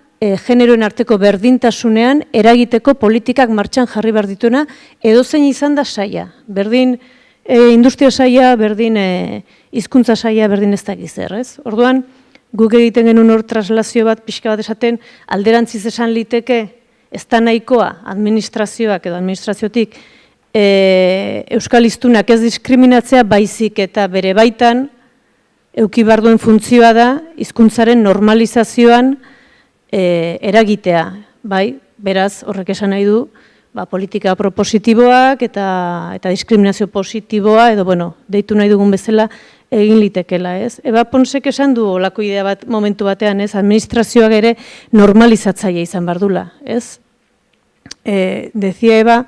Speaker 13: generoen arteko berdintasunean eragiteko politikak martxan jarri behar dituena, edozein izan da saia. Berdin industria saia, berdin hizkuntza saia, berdin ez da gizer, ez? Orduan, guk egiten genuen hor traslazio bat, pixka bat esaten, alderantziz esan liteke, ez da nahikoa administrazioak edo administraziotik euskal hiztunak ez diskriminatzea, baizik eta bere baitan eduki behar duen funtzioa da hizkuntzaren normalizazioan eragitea, bai? Beraz, horrek esan nahi du, politika propositiboak eta diskriminazio positiboa, edo, deitu nahi dugun bezala egin litekela, ez? Eba Ponsek esan du olako idea bat momentu batean, ez? Administrazioak ere normalizatzaile izan behar dula, ez? Decía Eba,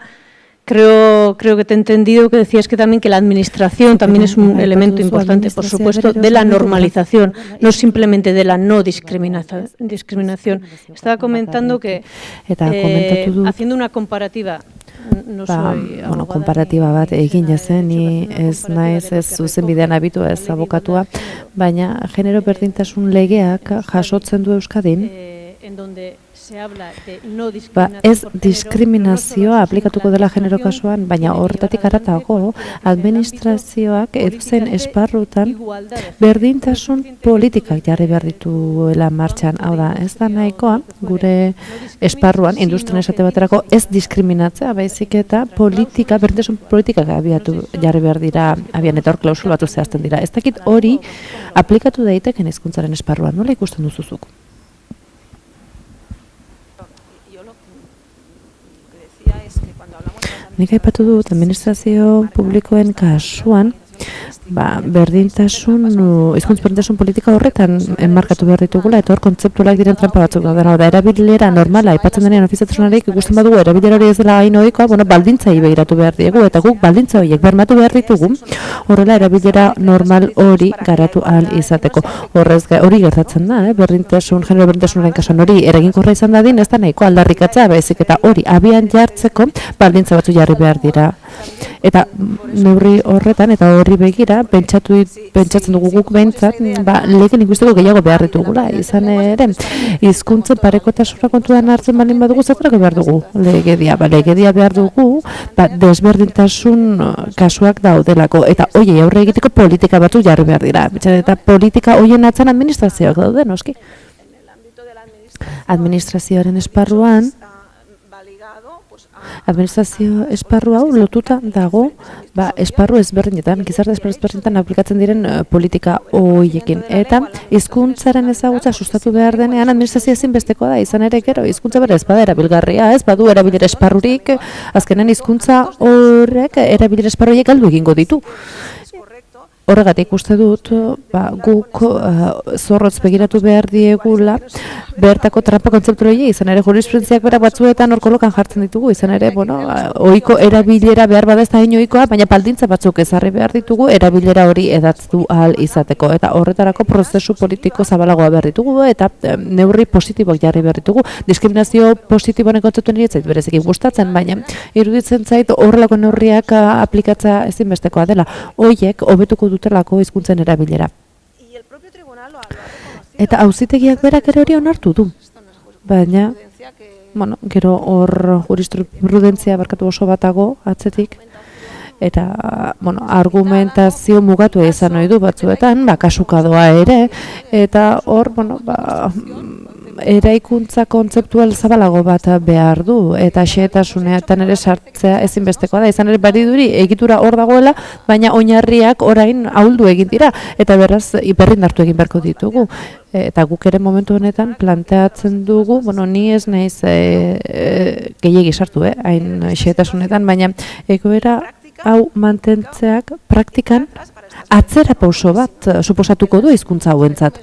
Speaker 13: creo que te he entendido que decías que también que la administración también es un elemento importante, por supuesto, de la normalización, no simplemente de la no discriminación. Estaba comentando que, haciendo una comparativa, no soy abogada.
Speaker 4: Konparatiba bat egin jazen, ni ez naiz ez zuzenbidean abitu ez abokatua, baina genero berdintasun legeak jasotzen du Euskadin, ez diskriminazioa aplikatuko dela genero kasuan, baina horretatik haratago administrazioak edozein esparrutan berdintasun politikak jarri behar dituela martxan. Hau da, ez da nahikoa gure esparruan, industrian esate baterako ez diskriminatzea, baizik eta berdintasun politikak jarri behar dira, abian eta hor klausul batu zehazten dira. Ez dakit hori aplikatu daiteken hizkuntzaren esparruan, nola ikusten duzuzuk? Nik aipatu dut, administrazio publikoen kasuan, hizkuntz berdintasun politika horretan enmarkatu behar ditugula, eta hor kontzeptualak diren trampa batzuk da. Erabilera normala, aipatzen denean ofiziatasunarik ikusten badugu, erabilera hori ez dela hain ohikoa, baldintzai begiratu behar diegu, eta guk baldintza horiek bermatu behar ditugu, horrela erabilera normal hori garatu ahal izateko. Hori gertatzen da, genero berdintasunaren kasuan hori eraginkorra izan dadin, ez da nahiko aldarrikatzea, baizik eta hori abian jartzeko baldintza batzu jarri behar dira. Eta neurri horretan, eta horri begira, pentsatzen dugu guk behintzat, lege linguistiko gehiago behar ditugula, izan ere, hizkuntzen parekotasuna kontuan hartzen baldin badugu, zertarako behar dugu legedia. Legedia behar dugu, desberdintasun kasuak daudelako, eta hoiei aurre egiteko politika batzuk jarri behar dira. Eta politika hoien atzan administrazioak daude, noski. Administrazioaren esparruan, administrazio esparru hau lotuta dago esparru ezberdinetan, gizarte ezberdinetan aplikatzen diren politika horiekin. Eta hizkuntzaren ezagutza sustatu behar denean administrazio ezinbestekoa da, izan ere gero hizkuntza bera ez bada erabilgarria, ez badu erabilera esparrurik, azkenen hizkuntza horrek erabilera esparruiek galdu egingo ditu. Horregatik uste dut, guk zorrotz begiratu behar diegula, bertako trampa kontzeptu hori, izan ere jurisprudentziak berak batzuetan hor kolokan jartzen ditugu, izan ere, ohiko erabilera behar bada ez da ohikoa, baina baldintza batzuk ezarri behar ditugu, erabilera hori edatztu ahal izateko. Eta horretarako prozesu politiko zabalagoa behar ditugu, eta neurri positiboak jarri behar ditugu. Diskriminazio positiboaren kontzeptu nire zait berezik gustatzen, baina iruditzen zait horrelako neurriak aplikatza ezinbestekoa dela. Hoiek hobetuko dutelako hizkuntzen erabilera. Eta auzitegiak berak ere hori onartu du. Baina, gero hor jurisprudentzia barkatu oso batago atzetik, eta argumentazio mugatu izan ohi du batzuetan, kasukadoa ere, eta hor, eraikuntza kontzeptual zabalago bat behar du, eta xehetasunetan ere sartzea ezinbestekoa da. Izan ere bariduri egitura hor dagoela, baina oinarriak orain ahuldu egin dira, eta beraz berrindartu egin beharko ditugu. Eta guk ere momentu honetan planteatzen dugu, ni ez naiz gehiegi sartu, hain xehetasunetan, baina egoera hau mantentzeak praktikan atzera pauso bat suposatuko du hizkuntza hauentzat.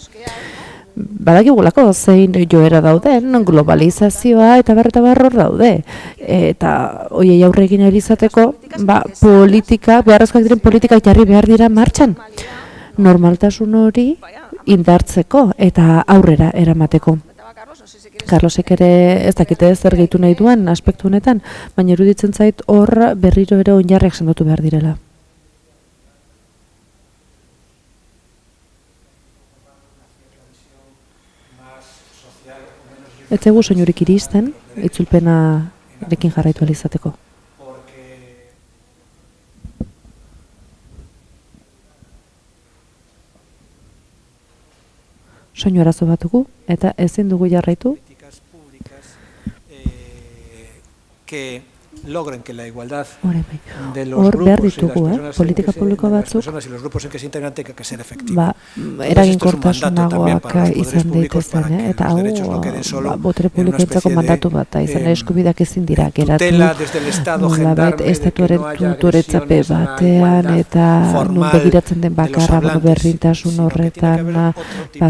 Speaker 4: Badakigulako zein joera dauden, globalizazioa eta barror daude. Eta hoiei aurre egin ahal izateko, beharrezkoak diren politikak jarri behar dira martxan. Normaltasun hori indartzeko eta aurrera eramateko. Carlosek ere ez dakite zer gehitu nahi duen aspektu honetan, baina iruditzen zait hor berriro ere oinarriak sendotu behar direla. Ez zaigu soinurik iristen, itzulpenarekin jarraitu ahal izateko. Soinu arazo bat dugu, eta ezin dugu jarraitu.
Speaker 6: logren que la igualdad de los grupos y las personas y los grupos en que se integran tenga que ser efectiva.
Speaker 4: Eraginkortasunagoak izan daitezen, eta hau botere publikoentzako mandatu bat, izan eskubideak ezin dira geratu nolabait estatuaren tutoretzape batean, eta nun begiratzen den bakarra berdintasun horretan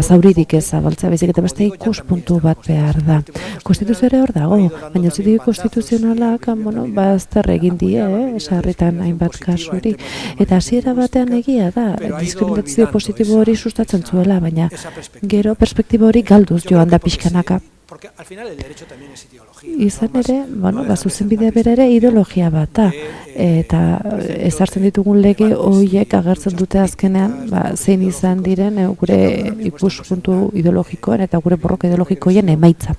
Speaker 4: zauririk ez zabaltzea, baizik eta beste ikuspuntu bat behar da. Konstituzio ere hor dago, baina auzitegi konstituzionalak bazter egin die, sarritan hainbat kasuri, eta hasiera batean egia da, diskriminazio positibo hori sustatzen zuela, baina gero perspektiba hori galduz joan da pixkanaka. Izan ere, zuzenbidea bere ere ideologia bat da, eta ezartzen ditugun lege horiek agertzen dute azkenean, zein izan diren gure ikuspuntu ideologikoen eta gure borroka ideologikoen emaitza.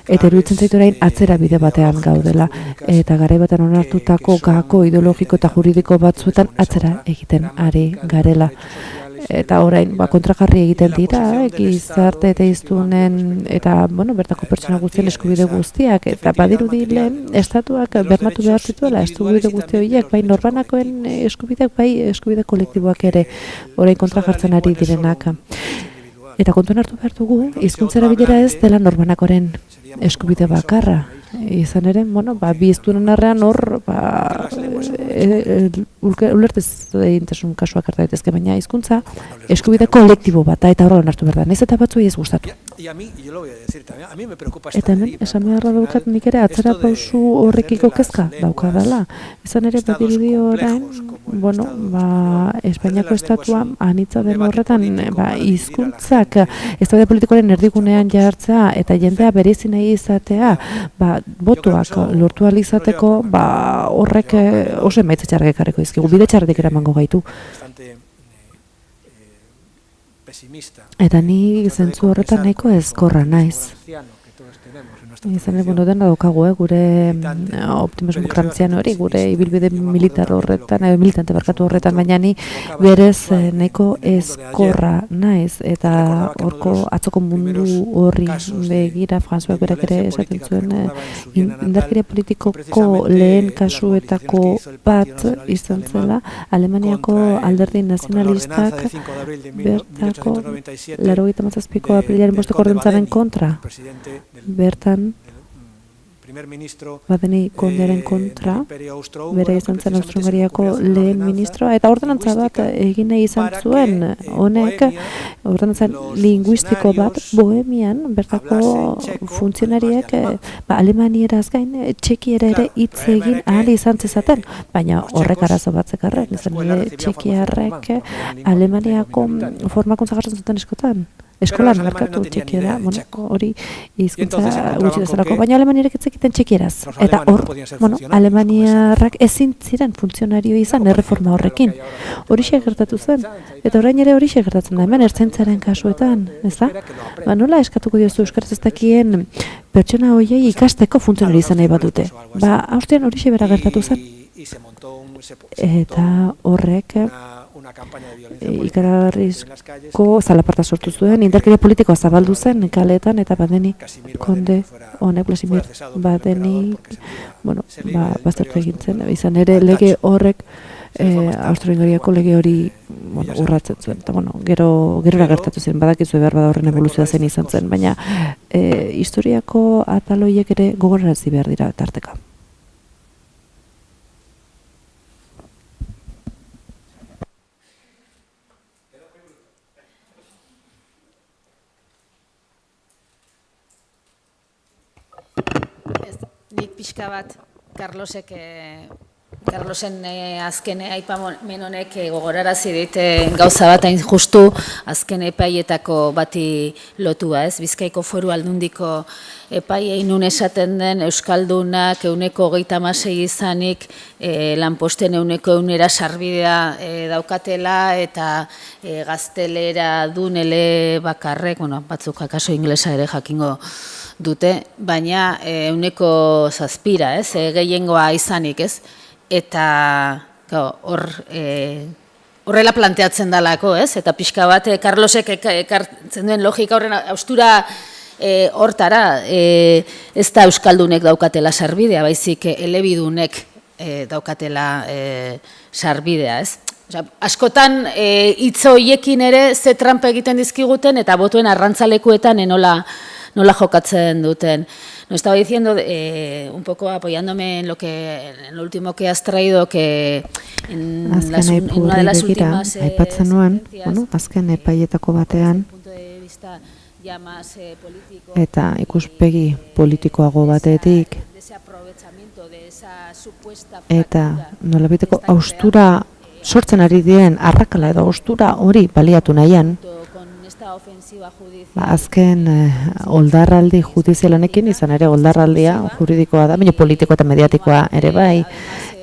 Speaker 4: Eta iruditzen zaitu orain atzera bide batean gaudela, eta garai batean onartutako gako ideologiko eta juridiko batzuetan atzera egiten ari garela. Eta orain kontrajarri egiten dira, gizarte eta hiztunen eta bertako pertsona guztien eskubide guztiak, eta badirudi lehen estatuak bermatu behar zituela eskubide guzti horiek, bai norbanakoen eskubideak, bai eskubide kolektiboak ere orain kontrajartzen ari direnak. Eta kontuan hartu behar dugu, hizkuntzara bilera ez dela norbanakoren eskubide bakarra. Izan ere, bi hiztunen arrean hor, ulertez egintasun kasuak harta daitezke, baina hizkuntza eskubide kolektibo bat, eta horrela hartu behar da, nahiz eta batzuei ez gustatu. Eta hemen, esan beharra daukat nik ere atzera pausu horrekiko kezka daukadala. Izan ere badirudi orain, bueno, Espainiako estatua anitza den horretan, hizkuntzak eztabaida politikoaren erdigunean jartzea eta jendea berezi nahi izatea, botoak lortu ahal izateko, horrek oso emaitza txarrak ekarriko dizkigu, bide txarretik eramango gaitu. Eta ni zentzu horretan nahiko ezkorra naiz. Izan ere, dena daukagu, gure optimismo krantziano hori, gure ibilbide militar horretan, militante barkatu horretan, baina ni berez nahiko ezkorra naiz, eta horko atzoko mundu horri begira, François berak ere esaten zuen, indarkeria politikoko lehen kasuetako bat izan zela, Alemaniako alderdi nazionalistak bertako 97ko aprilaren 5 ordentzaren kontra, bertan badeni kondearen kontra, bere izan zen Austro-Hungariako lehen ministroa, eta ordenantza bat egin nahi izan zuen, honek ordenantza linguistiko bat Bohemian, bertako funtzionariek alemanieraz gain txekiera ere hitz egin ahal izan zezaten, baina horrek arazo bat zekarren, izan ere txekiarrek Alemaniako formakuntza jartzen zuten eskolan markatu txekiera, hori hizkuntza gutxi dezalako, baina alemaniarek ez zekiten txekieraz. Eta hor, alemaniarrak ezin ziren funtzionario izan erreforma horrekin. Horixe gertatu zen, eta orain ere horixe gertatzen da, hemen ertzaintzaren kasuetan, ez da? Nola eskatuko diozu euskaraz ez dakien pertsona horiei ikasteko funtzionari izan nahi bat dute. Austrian horixe bera gertatu zen. Eta horrek ikaragarrizko zalaparta sortu zuen, indarkeria politikoa zabaldu zen kaleetan, eta badeni konde honek, Blasimir badeni, baztertu egin zen, izan ere lege horrek, Austro-Hungariako lege hori urratzen zuen, eta gerora gertatu zen, badakizu behar bada horren evoluzioa zen izan zen, baina historiako ataloiek ere gogorarazi behar dira tarteka.
Speaker 2: Nik pixka bat, Carlosen azken aipamen honek gogorarazi dit gauza bat hain justu azken epaietako bati lotua, ez? Bizkaiko Foru Aldundiko epaiei nun esaten den Euskaldunak 26% izanik lanposten 100% sarbidea daukatela eta gaztelera dunele bakarrek, batzuk akaso inglesa ere jakingo dute, baina 7%, ez? Gehiengoa izanik, ez? Eta horrela planteatzen dalako, ez? Eta pixka bat, Carlosek ekartzen duen logika horren austura hortara, ez da Euskaldunek daukatela sarbidea, baizik elebidunek daukatela sarbidea, ez? Askotan hitz horiekin ere ze trampa egiten dizkiguten eta botuen arrantzalekuetan nola jokatzen duten. No, estaba diciendo, un poco apoyándome en lo último que has traído, que en una de las últimas
Speaker 4: aipatzen nuen, azken epaietako batean, eta ikuspegi politikoago batetik, eta nolabiteko haustura sortzen ari diren arrakala edo haustura hori baliatu nahian, azken oldarraldi judizialanekin, izan ere oldarraldia juridikoa da, baina politikoa eta mediatikoa ere bai,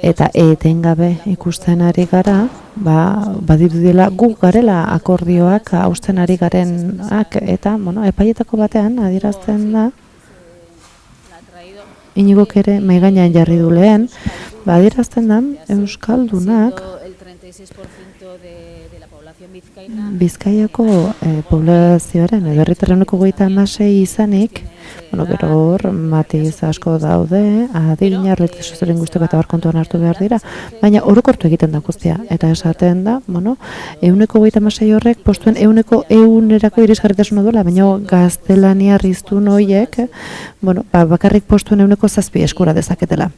Speaker 4: eta etengabe ikusten ari gara, badirudila gu garela akordioak hausten ari garenak, eta epaietako batean adierazten da, Iñigok ere maigainean jarri du lehen, adierazten da Euskaldunak Bizkaiako poblazioaren herritarren 26% izanik, gero hor matiz asko daude, adina, errealitate soziolinguistiko eta kontuan hartu behar dira, baina orokortu egiten da guztia, eta esaten da, 26% horrek postuen 100%erako irisgarritasuna duela, baina gaztelania riztun horiek, bakarrik postuen 7% eskura dezaketela.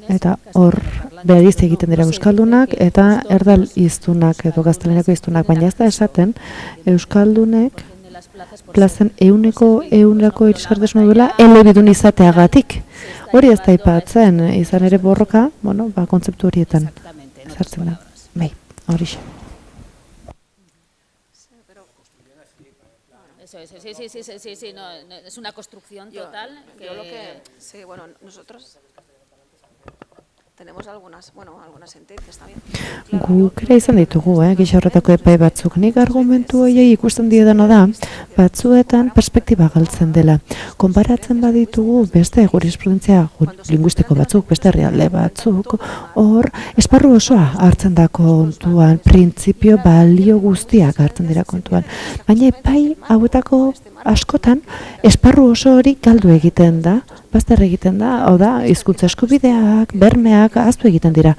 Speaker 4: Eta hor beharriz egiten dira euskaldunak eta erdal hiztunak edo gaztelaneko hiztunak, baina ez da esaten euskaldunek plazen euneko irisgartasuna duela elebidun izateagatik. Hori ez da aipatzen, izan ere borroka, kontzeptu horietan sartzen da. Bai, horixe.
Speaker 2: Sí, no, es una construcción total.
Speaker 14: Sí, bueno, nosotros tenemos algunas sentencias también.
Speaker 4: Guk ere izan ditugu, gisa horretako epai batzuk. Nik argumentu horiei ikusten diedana da, batzuetan perspektiba galtzen dela. Konparatzen baditugu beste jurisprudentzia linguistiko batzuk, beste herrialde batzuk, hor esparru osoa hartzen da kontuan, printzipio balio guztiak hartzen dira kontuan. Baina epai hauetako askotan esparru oso hori galdu egiten da, bazter egiten da, hau da, hizkuntza eskubideak, bermeak ahaztu egiten dira.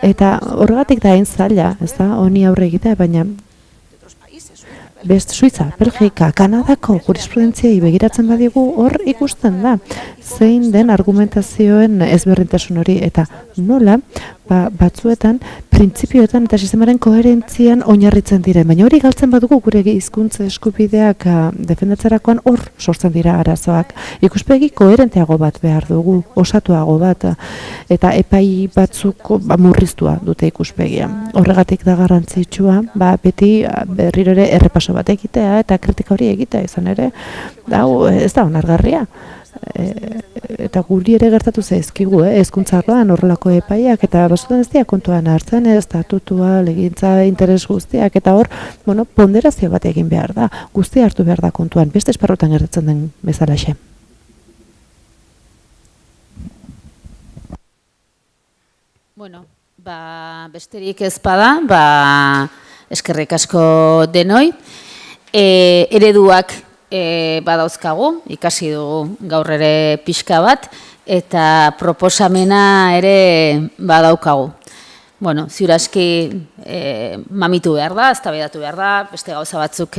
Speaker 4: Eta horregatik da hain zaila, ez da, honi aurre egitea, baina Suiza, Belgika, Kanadako jurisprudentziai begiratzen badigu hor ikusten da, zein den argumentazioen ezberdintasun hori eta nola batzuetan, printzipioetan eta sistemaren koherentzian oinarritzen diren. Baina hori galtzen badugu gure hizkuntza eskubideak defendatzerakoan hor sortzen dira arazoak. Ikuspegi koherenteago bat behar dugu, osatuago bat, eta epai batzuk murriztua dute ikuspegia. Horregatik da garrantzitsua, beti berriro ere errepaso bat egitea eta kritika hori egitea izan ere, ez da onargarria. Eta guri ere gertatu zaizkigu, hezkuntza arloan horrelako epaiak eta batzuetan ez dira kontuan hartzen, estatutua, legintza, interes guztiak eta hor, ponderazio bat egin behar da, guztia hartu behar da kontuan, beste esparrotan gertatzen den bezalaxe.
Speaker 2: Bueno, besterik ez bada, eskerrik asko denoi, ereduak badauzkagu, ikasi dugu gaur ere pixka bat, eta proposamena ere badaukagu. Bueno, ziur aski mamitu behar da, eztabaidatu behar da, beste gauza batzuk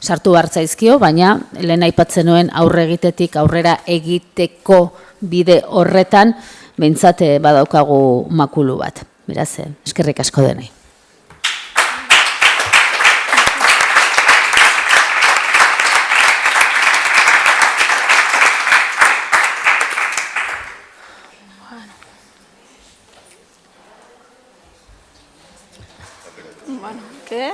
Speaker 2: sartu behar zaizkio, baina lehen aipatzen nuen aurre egitetik aurrera egiteko bide horretan behintzat badaukagu makulu bat. Beraz, eskerrik asko denei.
Speaker 14: ¿Qué?